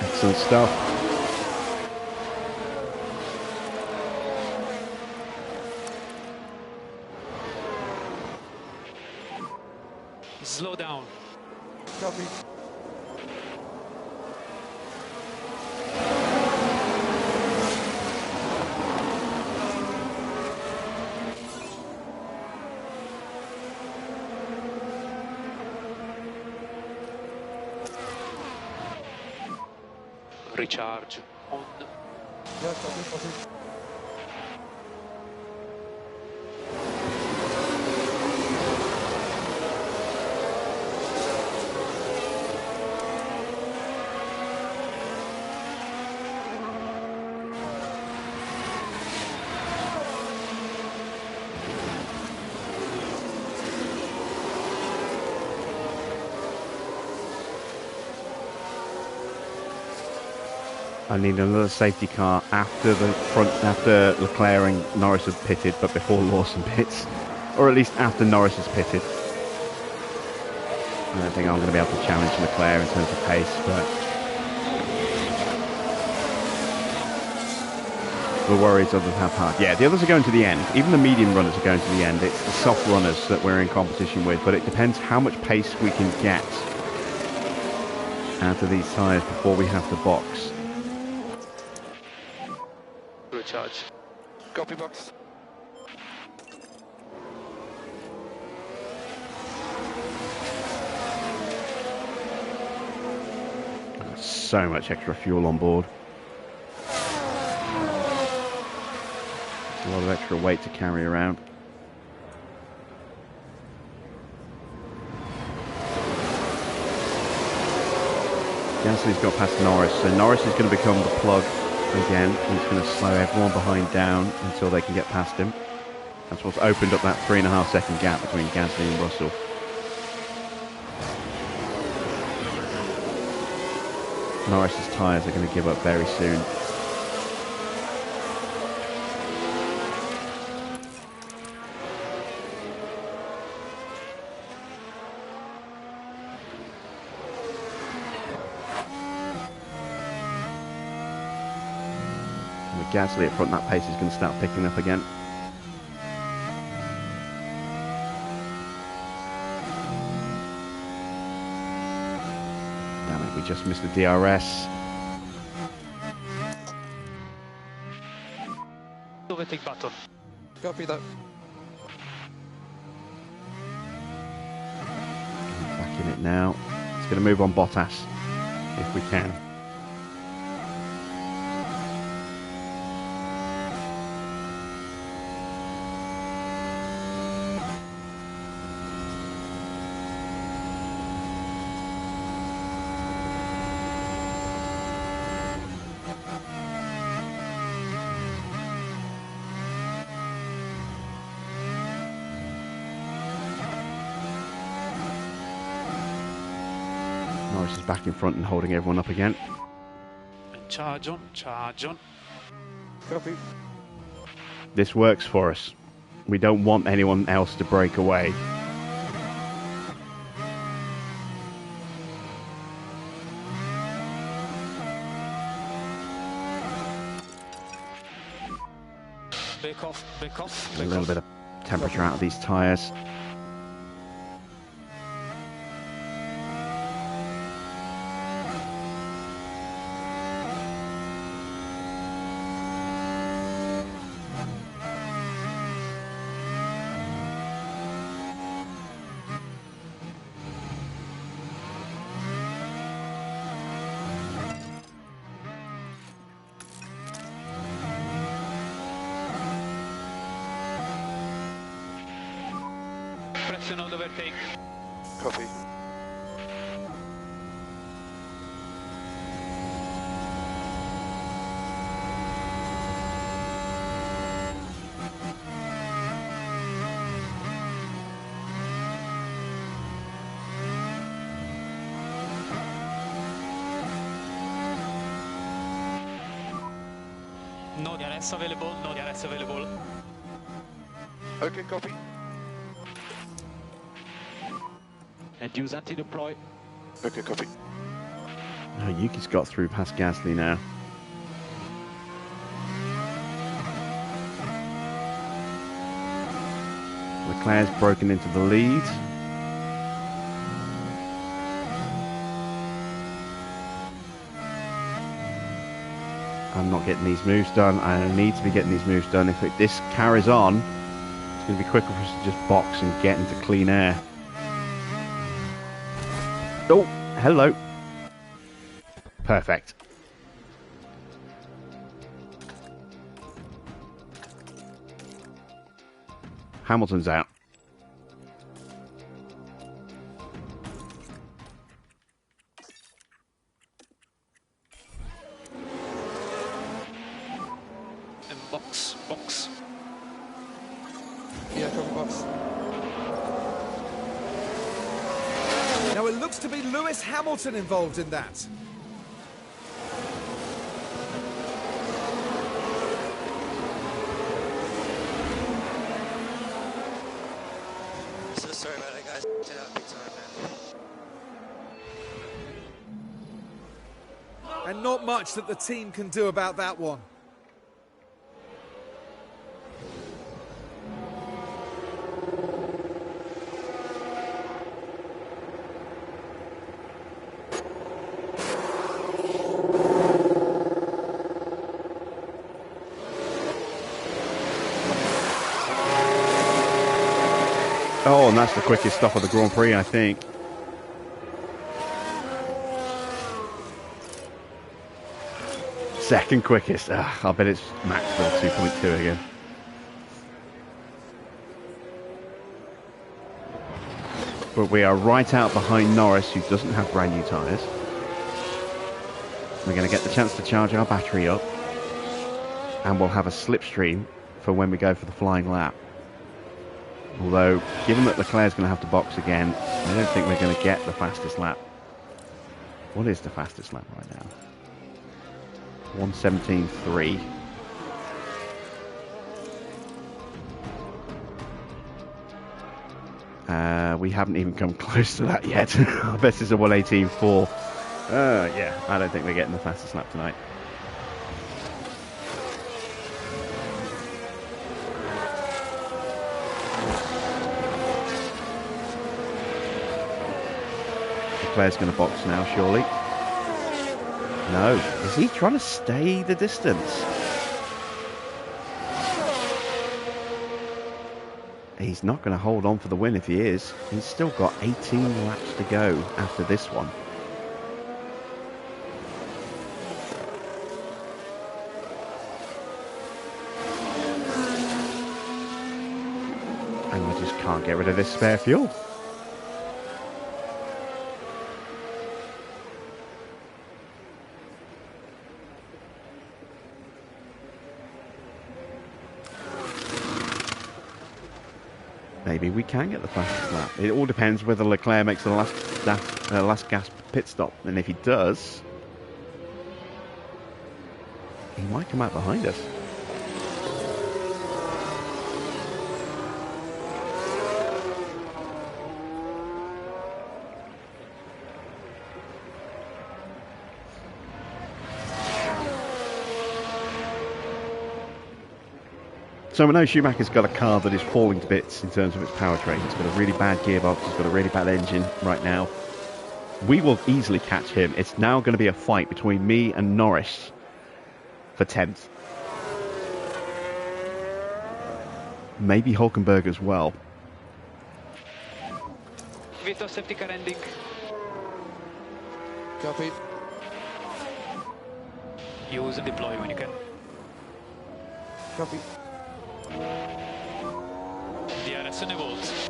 Excellent stuff. Slow down. Copy. Recharge on. Yeah, copy. I need another safety car after Leclerc and Norris have pitted, but before Lawson pits, or at least after Norris has pitted. I don't think I'm going to be able to challenge Leclerc in terms of pace, but the worries others have hard. Yeah, the others are going to the end. Even the medium runners are going to the end. It's the soft runners that we're in competition with, but it depends how much pace we can get out of these tyres before we have to box. Recharge. Copy box. So much extra fuel on board. A lot of extra weight to carry around. Gasly's got past Norris, so Norris is going to become the plug again. He's going to slow everyone behind down until they can get past him. That's what's opened up that 3.5 second gap between Gasly and Russell. Norris's tyres are going to give up very soon. With Gasly at front, that pace is going to start picking up again. Damn it, we just missed the DRS. Overtake button. Copy that. Back in it now. It's going to move on Bottas, if we can. Norris is back in front and holding everyone up again. And charge on, charge on. Copy. This works for us. We don't want anyone else to break away. Back off, back off, A back little off. bit of temperature out of these tyres. Press and overtake. Copy. No DRS available, no DRS available. Okay, copy. And use anti-deploy. Okay, copy. Oh, Yuki's got through past Gasly now. Leclerc's broken into the lead. I'm not getting these moves done. I need to be getting these moves done. If this carries on, it's going to be quicker for us to just box and get into clean air. Oh, hello. Perfect. Hamilton's out. And box, box. Yeah, copy box. Now it looks to be Lewis Hamilton involved in that. sorry about that, guys. Did that big time, man. And not much that the team can do about that one. Oh, and that's the quickest stop of the Grand Prix, I think. Second quickest. I'll bet it's Maxwell 2.2 again. But we are right out behind Norris, who doesn't have brand new tyres. We're going to get the chance to charge our battery up. And we'll have a slipstream for when we go for the flying lap. Although, given that Leclerc's going to have to box again, I don't think we're going to get the fastest lap. What is the fastest lap right now? 1:17.3. We haven't even come close to that yet. Our best is a 1:18.4. Yeah, I don't think we're getting the fastest lap tonight. Leclerc's going to box now, surely. No. Is he trying to stay the distance? He's not going to hold on for the win if he is. He's still got 18 laps to go after this one. And we just can't get rid of this spare fuel. Maybe we can get the fastest lap. It all depends whether Leclerc makes the last gas pit stop. And if he does, he might come out behind us. So we know Schumacher's got a car that is falling to bits in terms of its powertrain. It's got a really bad gearbox, it's got a really bad engine right now. We will easily catch him. It's now going to be a fight between me and Norris for 10th. Maybe Hulkenberg as well. Vito, safety car ending. Copy. Use and deploy when you can. Copy. DRS renewals.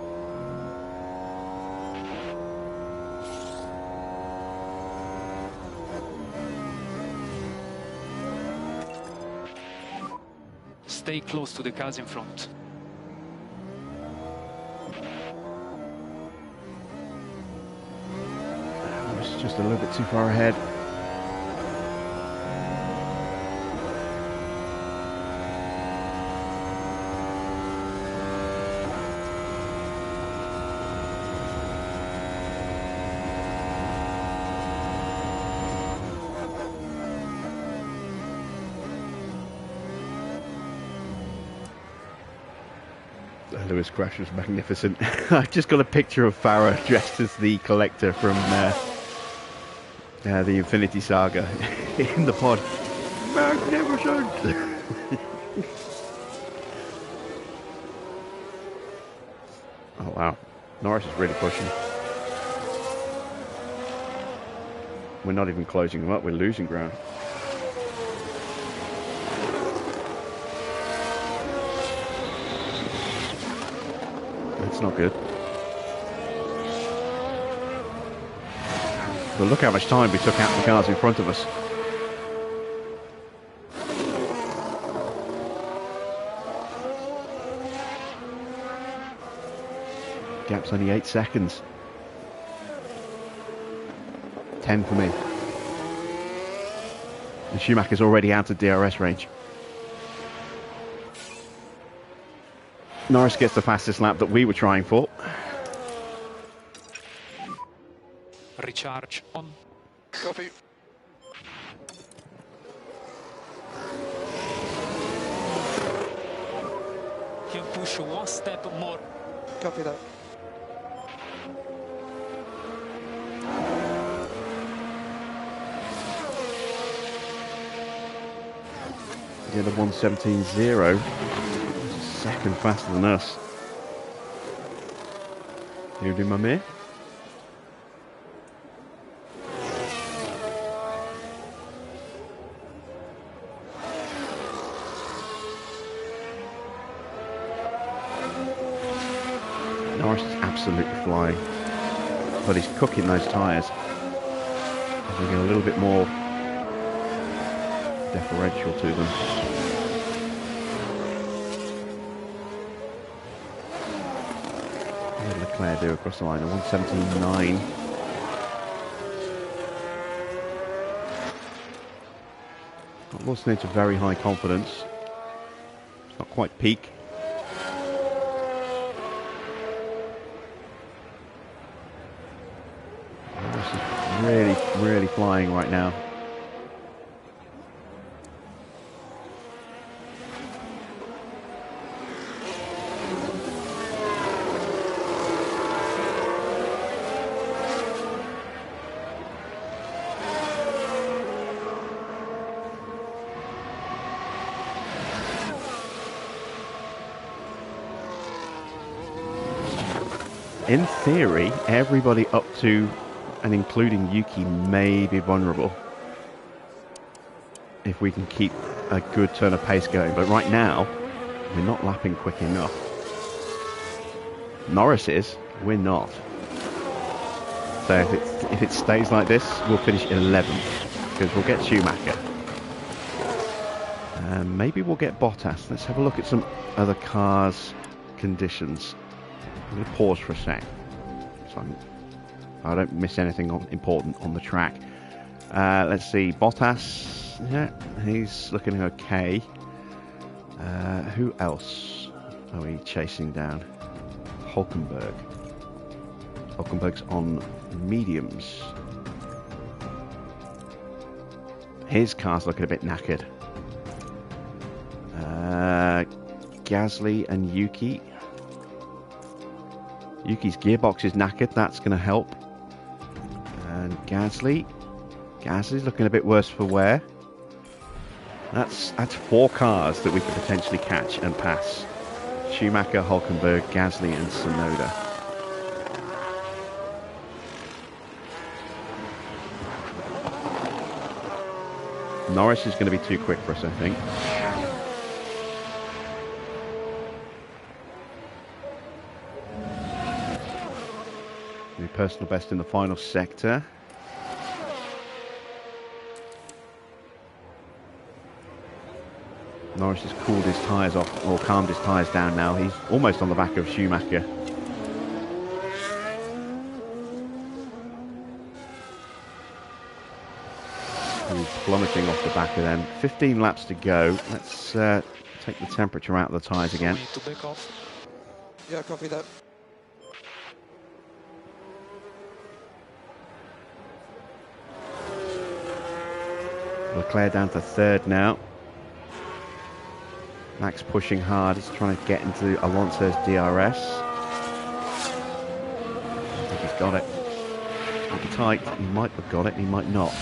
Stay close to the cars in front. It's just a little bit too far ahead. Lewis crash was magnificent. I've just got a picture of Farah dressed as the collector from the Infinity Saga in the pod. Magnificent! Oh wow, Norris is really pushing. We're not even closing them up, we're losing ground. That's not good. But look how much time we took out the cars in front of us. Gap's only 8 seconds. 10 for me. And Schumacher's already out of DRS range. Norris gets the fastest lap that we were trying for. recharge on. Copy. You push one step more. Copy that. Yeah, the 1:17.0, a second faster than us. You do my mate? Norris is absolutely flying, but he's cooking those tyres. They get a little bit more deferential to them. What did Leclerc do across the line? A 1:17.9. Not listening to very high confidence. It's not quite peak. Really flying right now. In theory, everybody up to and including Yuki may be vulnerable if we can keep a good turn of pace going. But right now, we're not lapping quick enough. Norris is, we're not. So if it stays like this, we'll finish 11th because we'll get Schumacher. And maybe we'll get Bottas. Let's have a look at some other cars' conditions. I'm going to pause for a sec so I don't miss anything important on the track. Let's see, Bottas, yeah, he's looking okay. Who else are we chasing down? Hulkenberg. Hulkenberg's on mediums. His car's looking a bit knackered. Gasly and Yuki. Yuki's gearbox is knackered, that's going to help. And Gasly's looking a bit worse for wear. That's 4 cars that we could potentially catch and pass. Schumacher, Hulkenberg, Gasly and Tsunoda. Norris is going to be too quick for us, I think. New personal best in the final sector. Norris has cooled his tyres off, or calmed his tyres down now. He's almost on the back of Schumacher. He's plummeting off the back of them. 15 laps to go. Let's take the temperature out of the tyres again. We need to back off. Yeah, copy that. Leclerc down to 3rd now. Max pushing hard. He's trying to get into Alonso's DRS. I think he's got it. It's might be tight. He might have got it. He might not.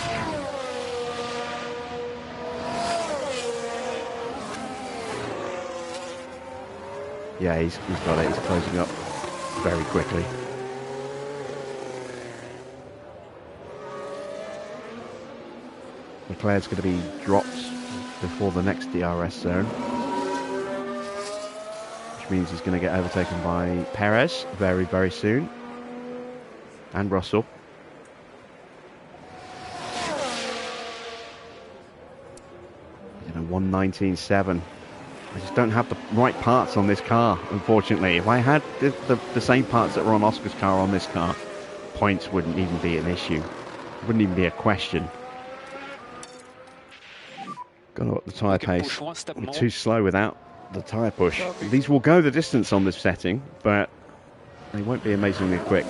Yeah, he's got it. He's closing up very quickly. Leclerc's going to be dropped before the next DRS zone, which means he's going to get overtaken by Perez very, very soon, and Russell. You know, 1:19.7. I just don't have the right parts on this car, unfortunately. If I had the same parts that were on Oscar's car on this car, points wouldn't even be an issue. It wouldn't even be a question. Gone up the tyre pace. We're too slow without the tyre push. These will go the distance on this setting, but they won't be amazingly quick.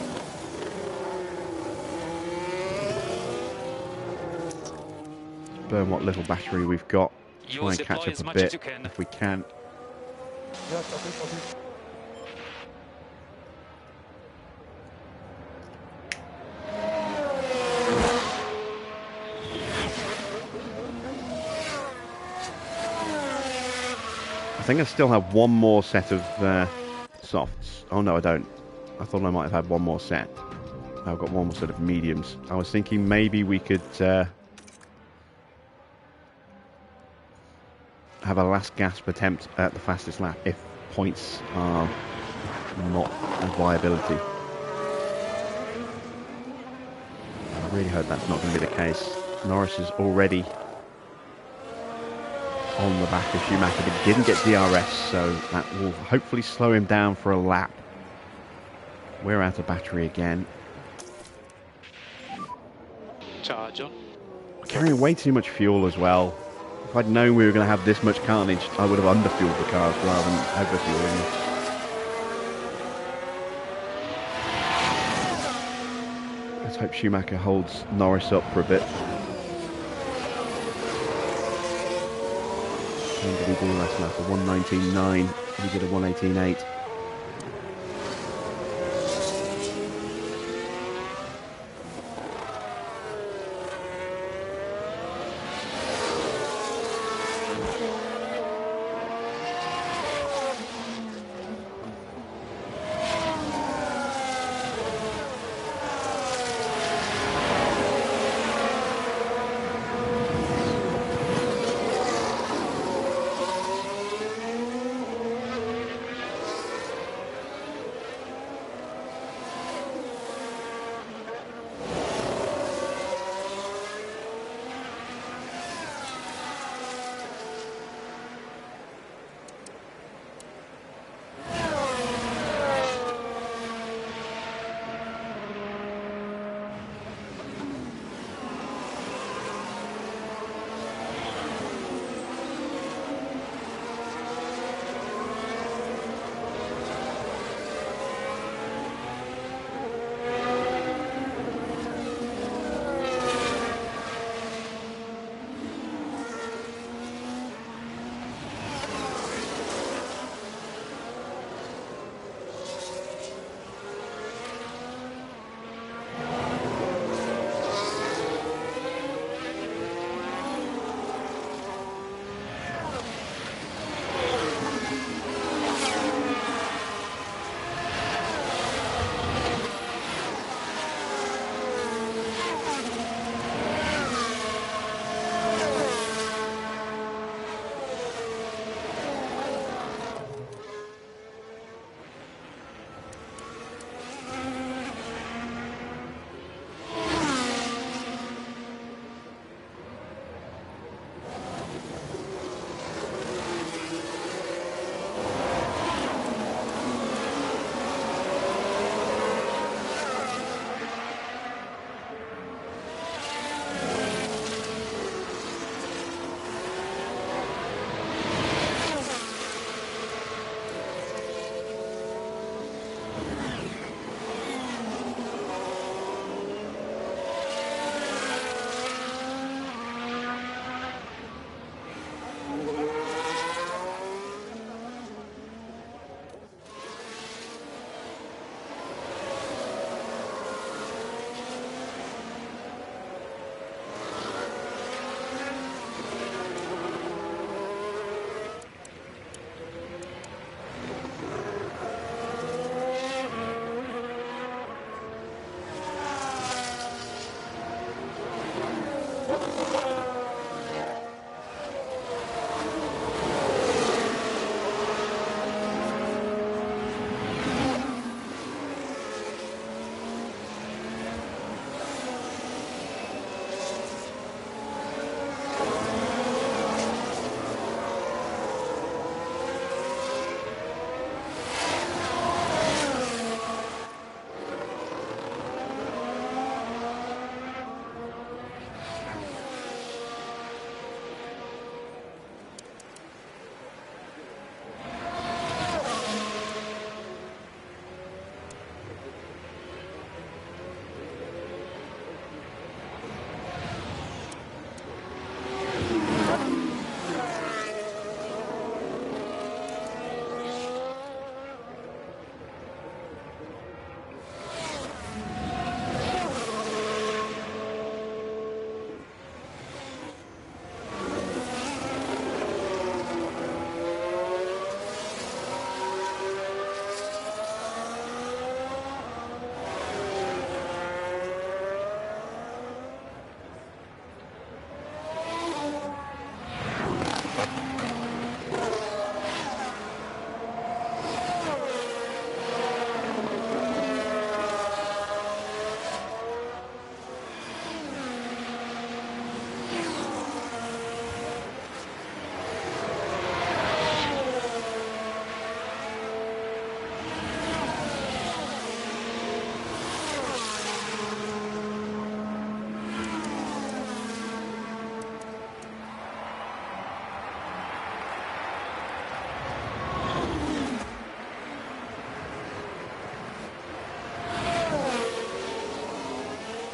burn what little battery we've got. Try and catch up a bit if we can. I think I still have one more set of softs. Oh no, I don't. I thought I might have had one more set. I've got one more set of mediums. I was thinking maybe we could have a last gasp attempt at the fastest lap if points are not a viability. I really hope that's not going to be the case. Norris is already on the back of Schumacher, but he didn't get DRS, so that will hopefully slow him down for a lap. We're out of battery again. Charge on. We're carrying way too much fuel as well. If I'd known we were going to have this much carnage, I would have underfueled the cars rather than overfueling them. Let's hope Schumacher holds Norris up for a bit. What did he do last lap? A 1:19.9. He did a 1:18.8.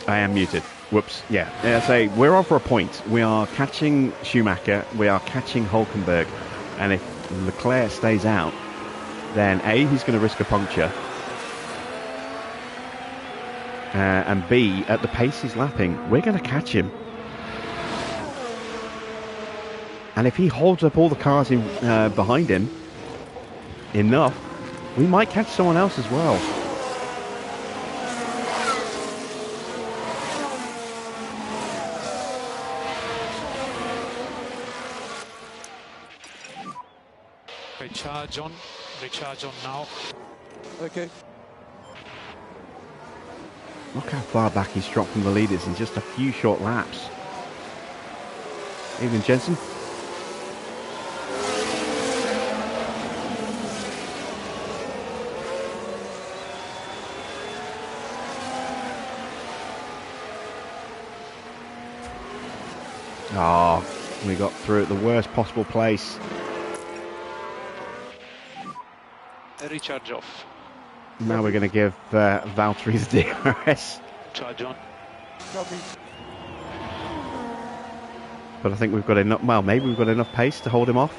I am muted. Whoops. Yeah. I say we're on for a point. We are catching Schumacher. We are catching Hülkenberg. And if Leclerc stays out, then A, he's going to risk a puncture. And B, at the pace he's lapping, we're going to catch him. And if he holds up all the cars in, behind him enough, we might catch someone else as well. Recharge on now. Okay. Look how far back he's dropped from the leaders in just a few short laps. Evening, Jensen. Oh, we got through at the worst possible place. Recharge off. Now we're going to give Valtteri the DRS. Charge on. Copy. But I think we've got enough, well, maybe we've got enough pace to hold him off.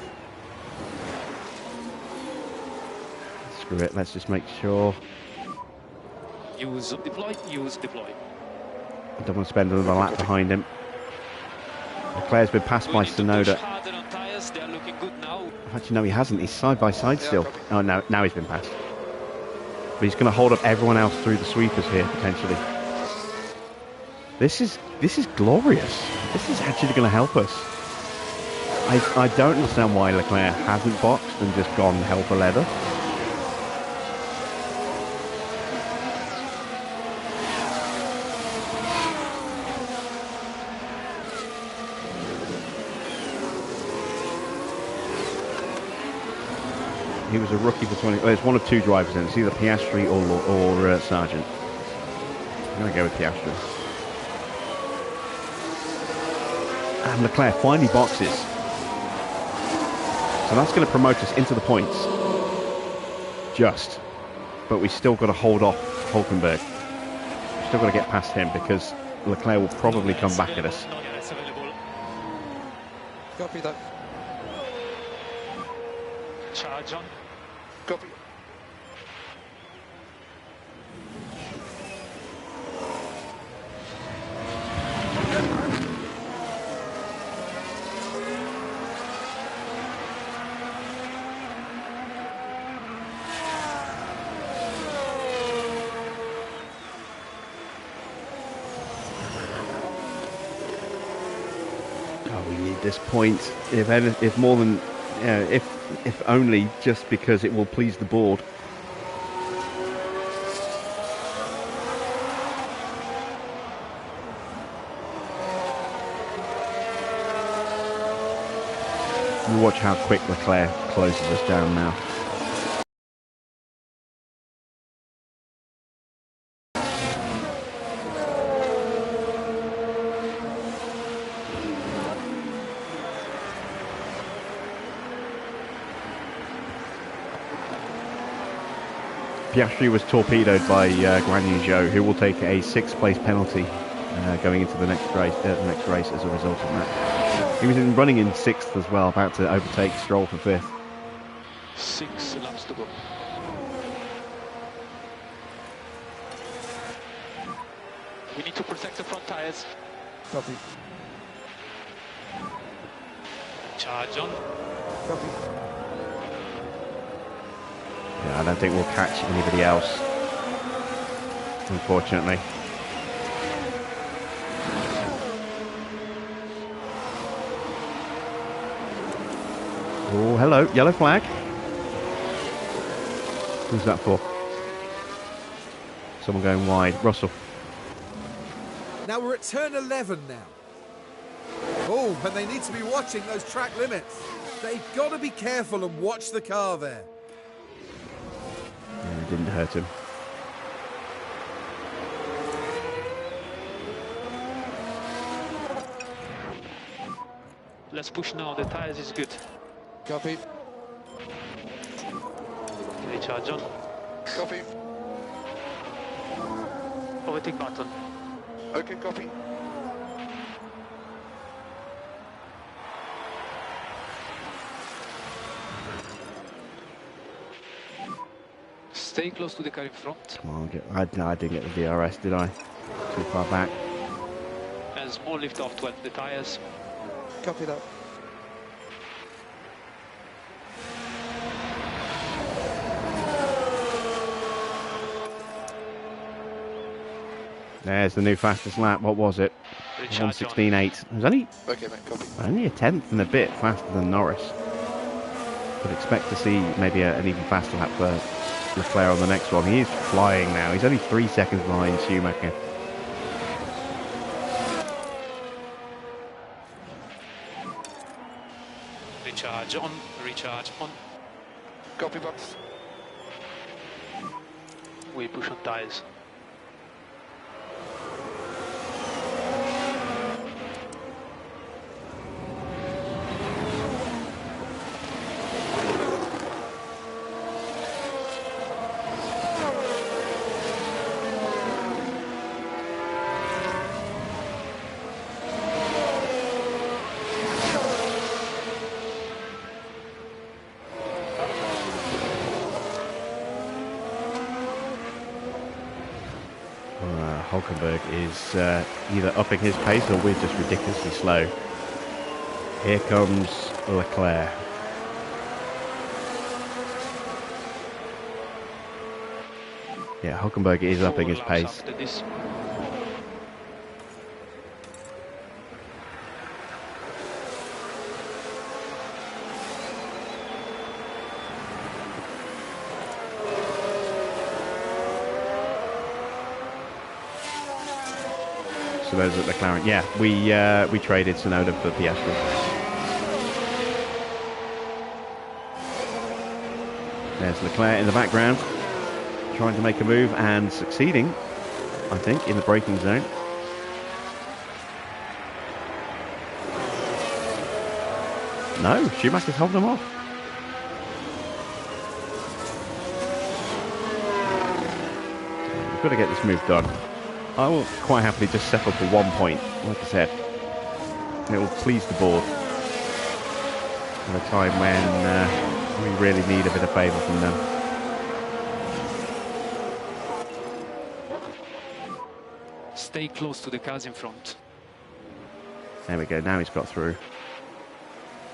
Screw it, let's just make sure. Use deploy, use deploy. I don't want to spend another lap behind him. Leclerc's been passed by Tsunoda. They are looking good now. Actually, no, he hasn't. He's side by side still. Oh, no, now he's been passed. But he's going to hold up everyone else through the sweepers here, potentially. This is glorious. This is actually going to help us. I don't understand why Leclerc hasn't boxed and just gone hell for leather. He was a rookie for 20. Well, it's one of two drivers in. It's either Piastri or Sargent. I'm going to go with Piastri. And Leclerc finally boxes. So that's going to promote us into the points. Just. But we still got to hold off Hülkenberg. We've still got to get past him because Leclerc will probably come back at us. Copy that. Charge on. Copy. Oh, we need this point. If more than, if only just because it will please the board. You watch how quick Leclerc closes us down now. Piastri was torpedoed by Guan Yu Zhou, who will take a 6th place penalty going into the next race as a result of that. He was running in 6th as well, about to overtake Stroll for 5th. 6 laps to go. We need to protect the front tires. Copy. Charge on. Copy. Yeah, I don't think we'll catch anybody else, unfortunately. Oh, hello, yellow flag. Who's that for? Someone going wide. Russell. Now we're at turn 11 now. Oh, and they need to be watching those track limits. They've got to be careful and watch the car there. Yeah, it didn't hurt him. Let's push now, the tires is good. Copy. Recharge on. Copy. Overtake button. Okay, copy. Stay close to the car in front. Come on, I didn't get the DRS, did I? Too far back. And small lift off to the tires. Copy that. There's the new fastest lap. What was it? 1:16.8. It was only Okay, mate, copy. a tenth and a bit faster than Norris. Could expect to see maybe an even faster lap for Leclerc on the next one. He is flying now. He's only 3 seconds behind Schumacher. Recharge on, recharge on. Copy box. We push on tires. Hulkenberg is either upping his pace or we're just ridiculously slow. Here comes Leclerc. Yeah, Hulkenberg is upping his pace. So those at McLaren. Yeah, we traded Tsunoda for Piastri. There's Leclerc in the background, trying to make a move and succeeding, I think, in the braking zone. No, Schumacher's holding him off. We've got to get this move done. I will quite happily just settle for 1 point, like I said. It will please the board at a time when we really need a bit of favour from them. Stay close to the cars in front. There we go, now he's got through.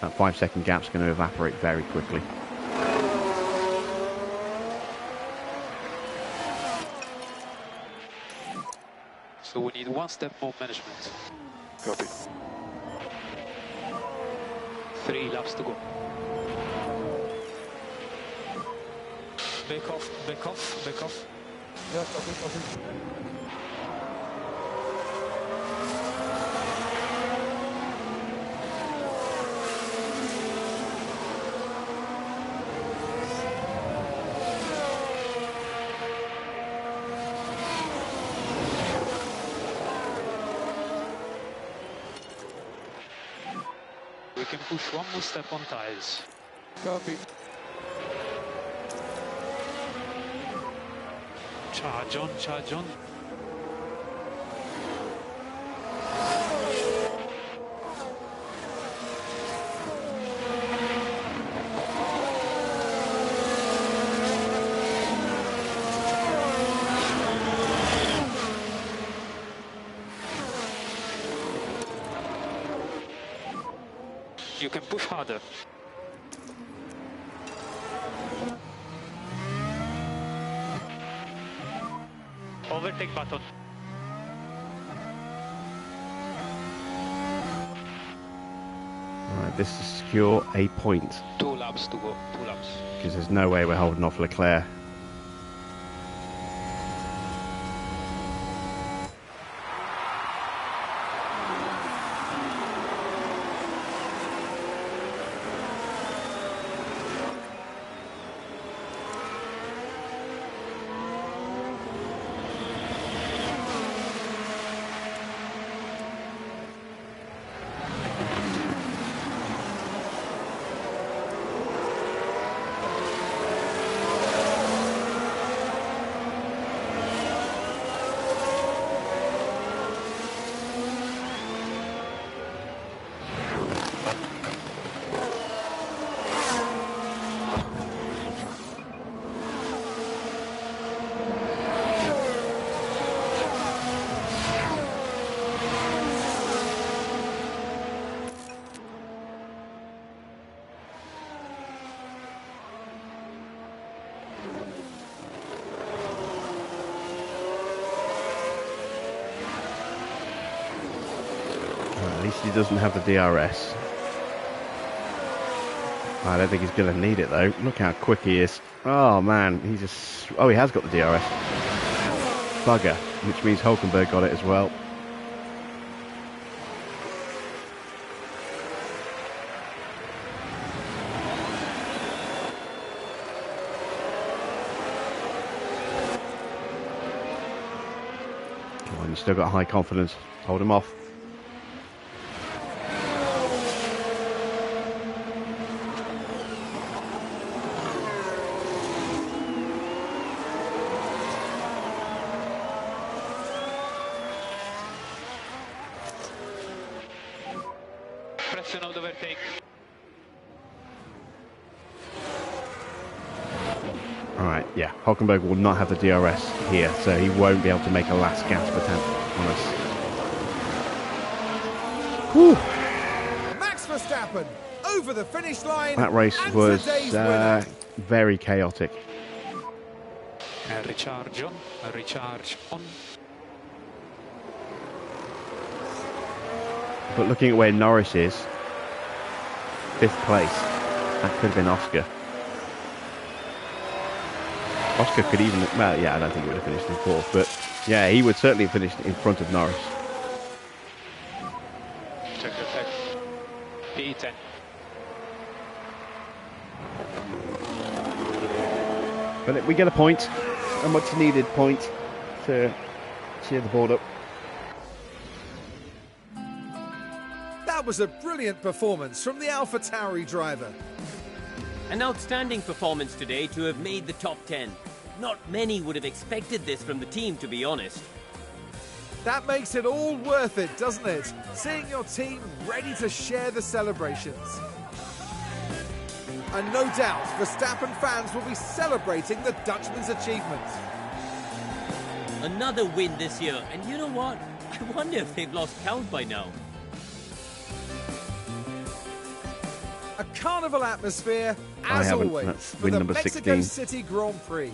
That 5 second gap's going to evaporate very quickly. So we need 1 step more management. Copy. 3 laps to go. Back off, back off, back off. Yeah, copy. We can push 1 more step on tires. Copy. Charge on, charge on. You can push harder. Overtake button. Right, this is secure a point. 2 laps to go, 2 laps. Because there's no way we're holding off Leclerc. Piastri doesn't have the DRS. I don't think he's going to need it though. Look how quick he is. Oh man, he just... Oh, he has got the DRS. Bugger, which means Hulkenberg got it as well. Come on, you've still got high confidence. Hold him off. Pressure of the overtake. Alright, yeah, Hulkenberg will not have the DRS here, so he won't be able to make a last gasp attempt on us. Whew. Max Verstappen over the finish line. That race was very chaotic. Recharge on, recharge on. But looking at where Norris is, 5th place, that could have been Oscar. Oscar could even, well, yeah, I don't think he would have finished in 4th, but yeah, he would certainly have finished in front of Norris. Check your tech. P10. But we get a point, a much needed point to cheer the board up. That was a brilliant performance from the Alpha Tauri driver. An outstanding performance today to have made the top 10. Not many would have expected this from the team, to be honest. That makes it all worth it, doesn't it? Seeing your team ready to share the celebrations. And no doubt, Verstappen fans will be celebrating the Dutchman's achievement. Another win this year, and you know what? I wonder if they've lost count by now. A carnival atmosphere, as always, That's for win the number Mexico 16. City Grand Prix.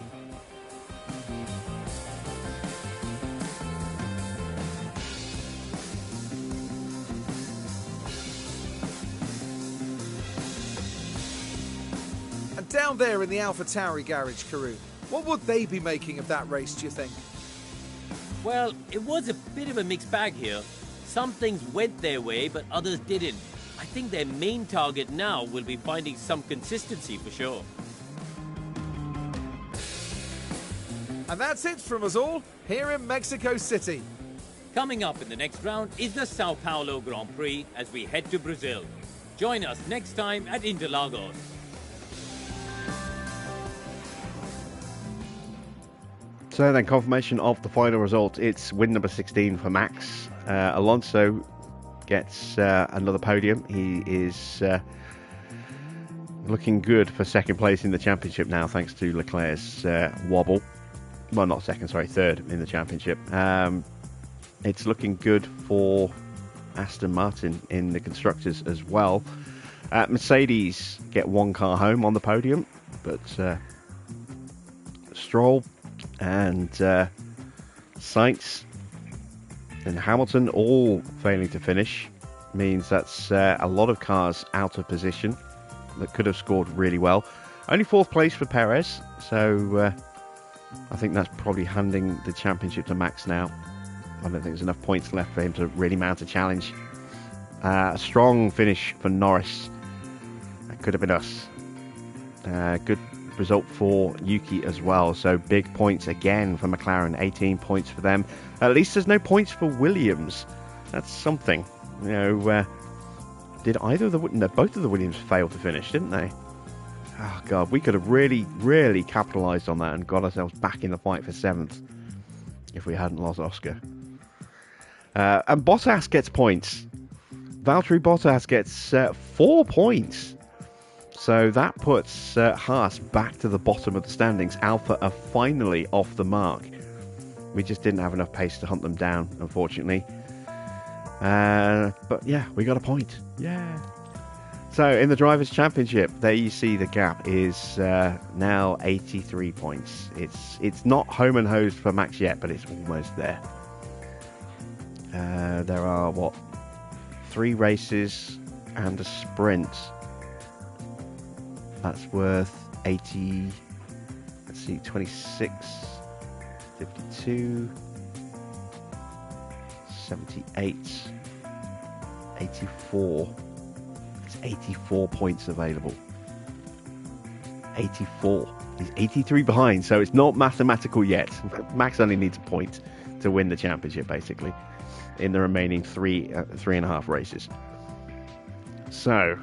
And down there in the Alpha Tauri garage, Karun, what would they be making of that race, do you think? Well, it was a bit of a mixed bag here. Some things went their way, but others didn't. I think their main target now will be finding some consistency for sure. And that's it from us all here in Mexico City. Coming up in the next round is the Sao Paulo Grand Prix as we head to Brazil. Join us next time at Interlagos. So then, confirmation of the final result. It's win number 16 for Max. Alonso gets another podium. He is looking good for second place in the championship now, thanks to Leclerc's wobble. Well, not second, sorry, third in the championship. It's looking good for Aston Martin in the constructors as well. Mercedes get one car home on the podium, but Stroll and Sainz and Hamilton all failing to finish means that's a lot of cars out of position that could have scored really well. Only 4th place for Perez, so I think that's probably handing the championship to Max now. I don't think there's enough points left for him to really mount a challenge. A strong finish for Norris. That could have been us. Good result for Yuki as well, so big points again for McLaren. 18 points for them. At least there's no points for Williams. That's something. You know, did either of the... No, both of the Williams failed to finish, didn't they? Oh god, we could have really capitalised on that and got ourselves back in the fight for 7th if we hadn't lost Oscar. And Bottas gets points. Valtteri Bottas gets 4 points. So that puts Haas back to the bottom of the standings. Alpha are finally off the mark. We just didn't have enough pace to hunt them down, unfortunately. But yeah, we got a point. Yeah. So in the Drivers' Championship, there you see the gap is now 83 points. It's not home and hosed for Max yet, but it's almost there. There are, what, 3 races and a sprint. That's worth 80. Let's see, 26, 52, 78, 84. There's 84 points available. 84. He's 83 behind, so it's not mathematical yet. Max only needs a point to win the championship, basically, in the remaining 3.5 races. So,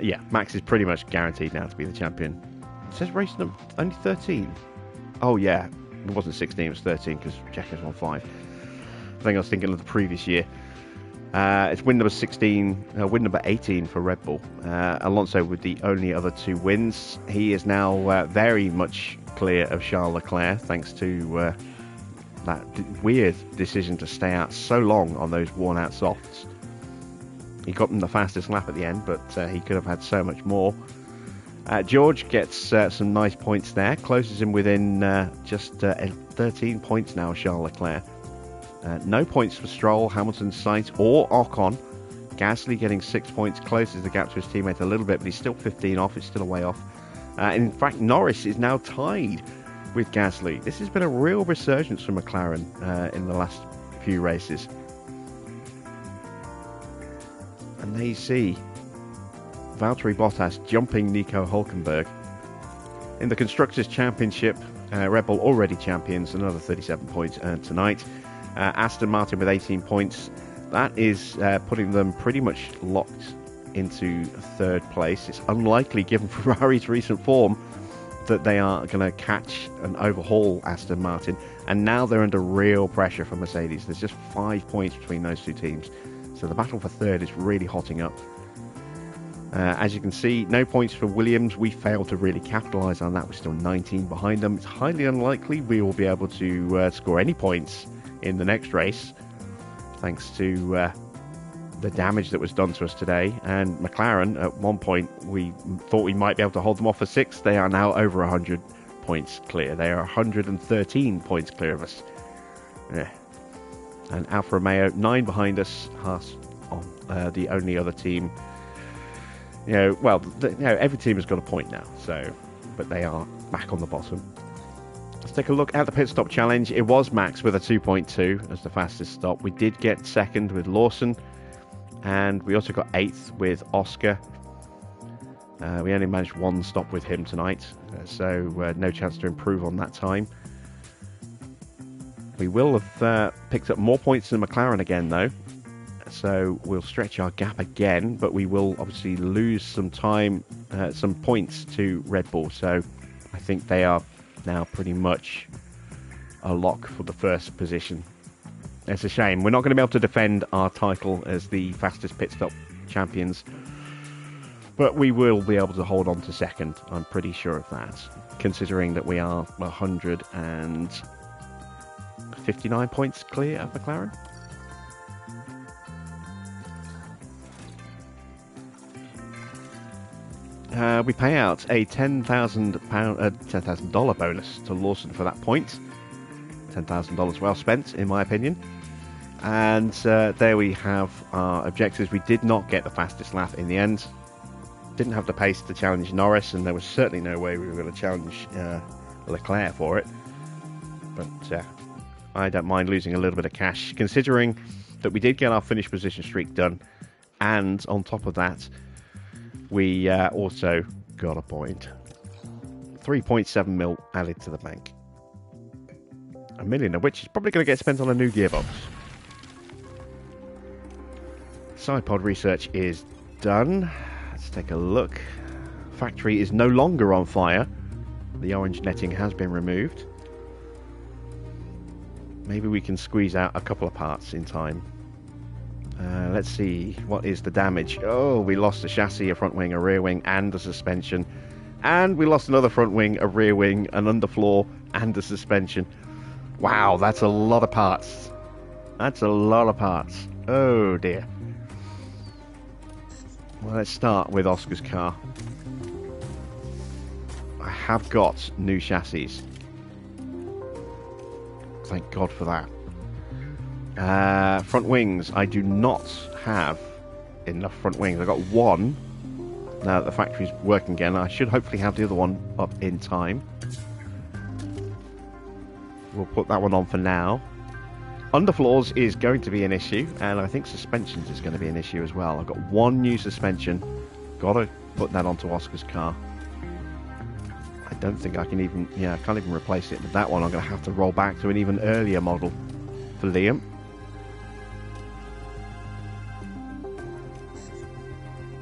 yeah, Max is pretty much guaranteed now to be the champion. It says race number only 13. Oh, yeah, it wasn't 16, it was 13 because Jacko's won 5. I think I was thinking of the previous year. It's win number 16, win number 18 for Red Bull. Alonso with the only other 2 wins. He is now very much clear of Charles Leclerc, thanks to that weird decision to stay out so long on those worn-out softs. He got them the fastest lap at the end, but he could have had so much more. George gets some nice points there, closes him within just 13 points now, Charles Leclerc. No points for Stroll, Hamilton, Sainz or Ocon. Gasly getting 6 points, closes the gap to his teammate a little bit, but he's still 15 off, it's still a way off. In fact, Norris is now tied with Gasly. This has been a real resurgence for McLaren in the last few races. And there you see Valtteri Bottas jumping Nico Hülkenberg. In the Constructors' Championship, Red Bull already champions, another 37 points earned tonight. Aston Martin with 18 points. That is putting them pretty much locked into 3rd place. It's unlikely, given Ferrari's recent form, that they are going to catch and overhaul Aston Martin. And now they're under real pressure from Mercedes. There's just 5 points between those 2 teams. So the battle for 3rd is really hotting up. As you can see, no points for Williams. We failed to really capitalise on that. We're still 19 behind them. It's highly unlikely we will be able to score any points in the next race, thanks to the damage that was done to us today. And McLaren, at one point, we thought we might be able to hold them off for 6th. They are now over 100 points clear. They are 113 points clear of us. Yeah. And Alfa Romeo, 9 behind us. Haas on the only other team. Every team has got a point now. So, but they are back on the bottom. Let's take a look at the pit stop challenge. It was Max with a 2.2 as the fastest stop. We did get 2nd with Lawson, and we also got 8th with Oscar. We only managed 1 stop with him tonight, so no chance to improve on that time. We will have picked up more points than McLaren again, though, so we'll stretch our gap again, but we will obviously lose some time, some points to Red Bull, so I think they are now pretty much a lock for the 1st position. It's a shame. We're not going to be able to defend our title as the fastest pit stop champions, but we will be able to hold on to 2nd. I'm pretty sure of that, considering that we are 159 points clear of McLaren. We pay out a $10,000 bonus to Lawson for that point. $10,000 well spent, in my opinion. And there we have our objectives. We did not get the fastest lap in the end. Didn't have the pace to challenge Norris, and there was certainly no way we were going to challenge Leclerc for it. But I don't mind losing a little bit of cash, considering that we did get our finish position streak done, and on top of that, we also got a point. 3.7 mil added to the bank. $1 million of which is probably going to get spent on a new gearbox. Sidepod research is done. Let's take a look. Factory is no longer on fire. The orange netting has been removed. Maybe we can squeeze out a couple of parts in time. Let's see, what is the damage? Oh, we lost a chassis, a front wing, a rear wing, and a suspension. And we lost another front wing, a rear wing, an underfloor, and a suspension. Wow, that's a lot of parts. That's a lot of parts. Oh, dear. Well, let's start with Oscar's car. I have got new chassis. Thank God for that. Front wings, I do not have in the front wings. I've got one. Now that the factory's working again, I should hopefully have the other one up in time. We'll put that one on for now. Underfloors is going to be an issue, and I think suspensions is going to be an issue as well. I've got one new suspension. Got to put that onto Oscar's car. I don't think I can even... Yeah, I can't even replace it with that one. I'm going to have to roll back to an even earlier model for Liam.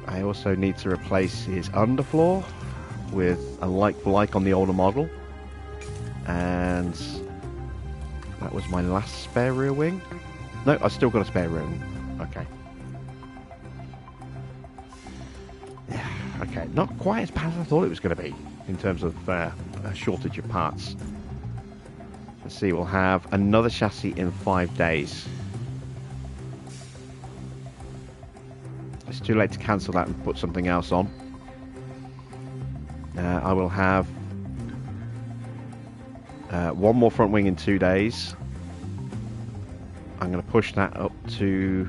I also need to replace his underfloor with a like-for-like on the older model. And that was my last spare rear wing. No, I've still got a spare rear wing. Okay. Yeah, okay. Not quite as bad as I thought it was going to be in terms of a shortage of parts. Let's see, we'll have another chassis in 5 days. It's too late to cancel that and put something else on. I will have one more front wing in 2 days. I'm going to push that up to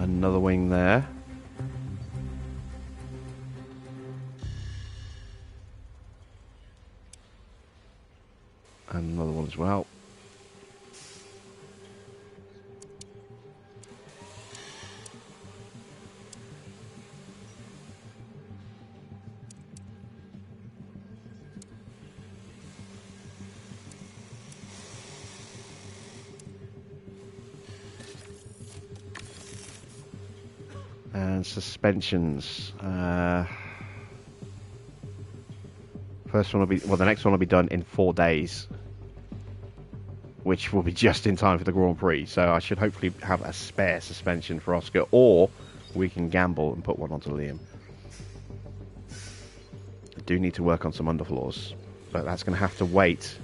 another wing there. And another one as well. And suspensions. First one will be, well, the next one will be done in 4 days, which will be just in time for the Grand Prix. So I should hopefully have a spare suspension for Oscar, or we can gamble and put one onto Liam. I do need to work on some underfloors, but that's going to have to wait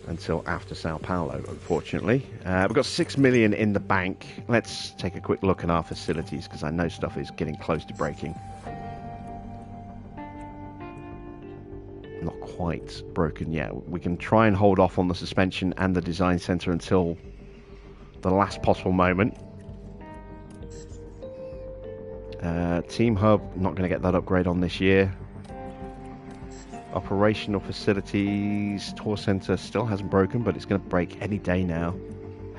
until after Sao Paulo, unfortunately. We've got 6 million in the bank. Let's take a quick look at our facilities, because I know stuff is getting close to breaking. Not quite broken yet. We can try and hold off on the suspension and the design center until the last possible moment. Team Hub, not going to get that upgrade on this year. Operational facilities, tour center still hasn't broken, but it's going to break any day now.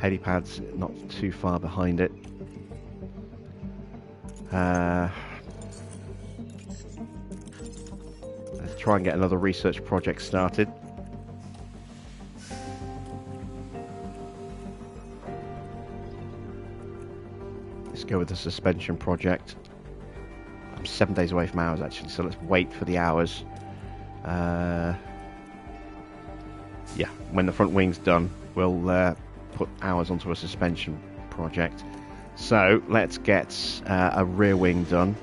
Helipad's not too far behind it. Let's try and get another research project started. Let's go with the suspension project. I'm 7 days away from hours actually, so let's wait for the hours. Yeah, when the front wing's done, we'll put hours onto a suspension project. So let's get a rear wing done.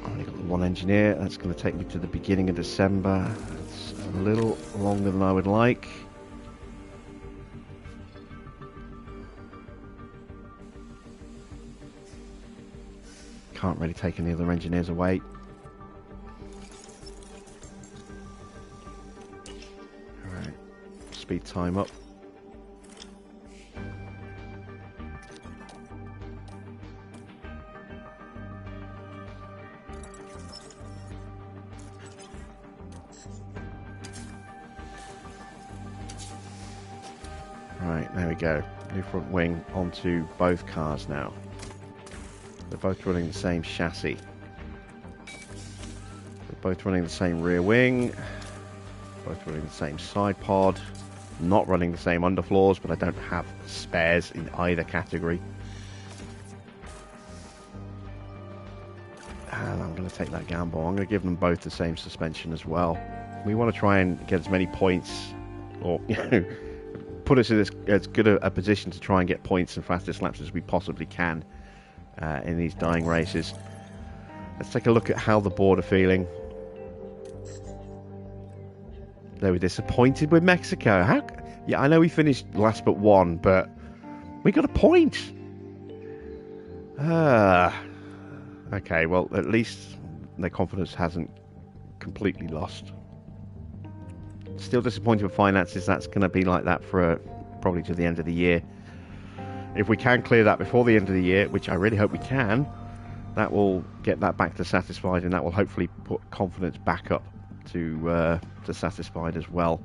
I've only got one engineer. That's going to take me to the beginning of December. That's a little longer than I would like. Can't really take any other engineers away. Alright, speed time up. Right, there we go. New front wing onto both cars now. They're both running the same chassis. They're both running the same rear wing. Both running the same side pod. Not running the same underfloors, but I don't have spares in either category. And I'm going to take that gamble. I'm going to give them both the same suspension as well. We want to try and get as many points, or put us in as good a position to try and get points and fastest laps as we possibly can. In these dying races. Let's take a look at how the board are feeling. They were disappointed with Mexico. Yeah, I know we finished last but one, but we got a point. Okay, well, at least their confidence hasn't completely lost. Still disappointed with finances. That's going to be like that for probably to the end of the year. If we can clear that before the end of the year, which I really hope we can, that will get that back to satisfied, and that will hopefully put confidence back up to satisfied as well.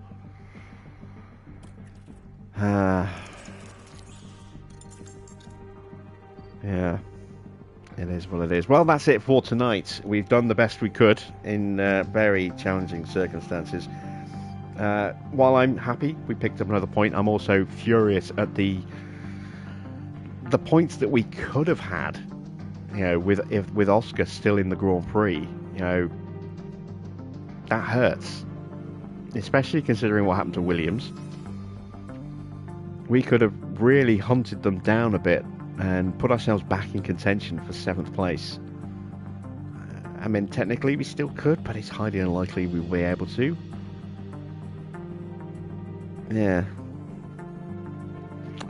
Yeah, it is what it is. Well, that's it for tonight. We've done the best we could in very challenging circumstances. While I'm happy we picked up another point, I'm also furious at the points that we could have had. You know, with Oscar still in the Grand Prix, you know, that hurts. Especially considering what happened to Williams. We could have really hunted them down a bit and put ourselves back in contention for 7th place. I mean, technically we still could, but it's highly unlikely we will be able to. Yeah.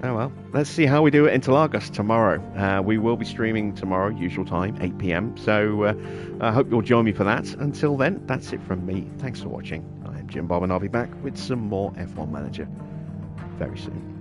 Oh well. Let's see how we do at Interlagos tomorrow. We will be streaming tomorrow, usual time, 8 PM. So I hope you'll join me for that. Until then, that's it from me. Thanks for watching. I'm Jim Bob, and I'll be back with some more F1 Manager very soon.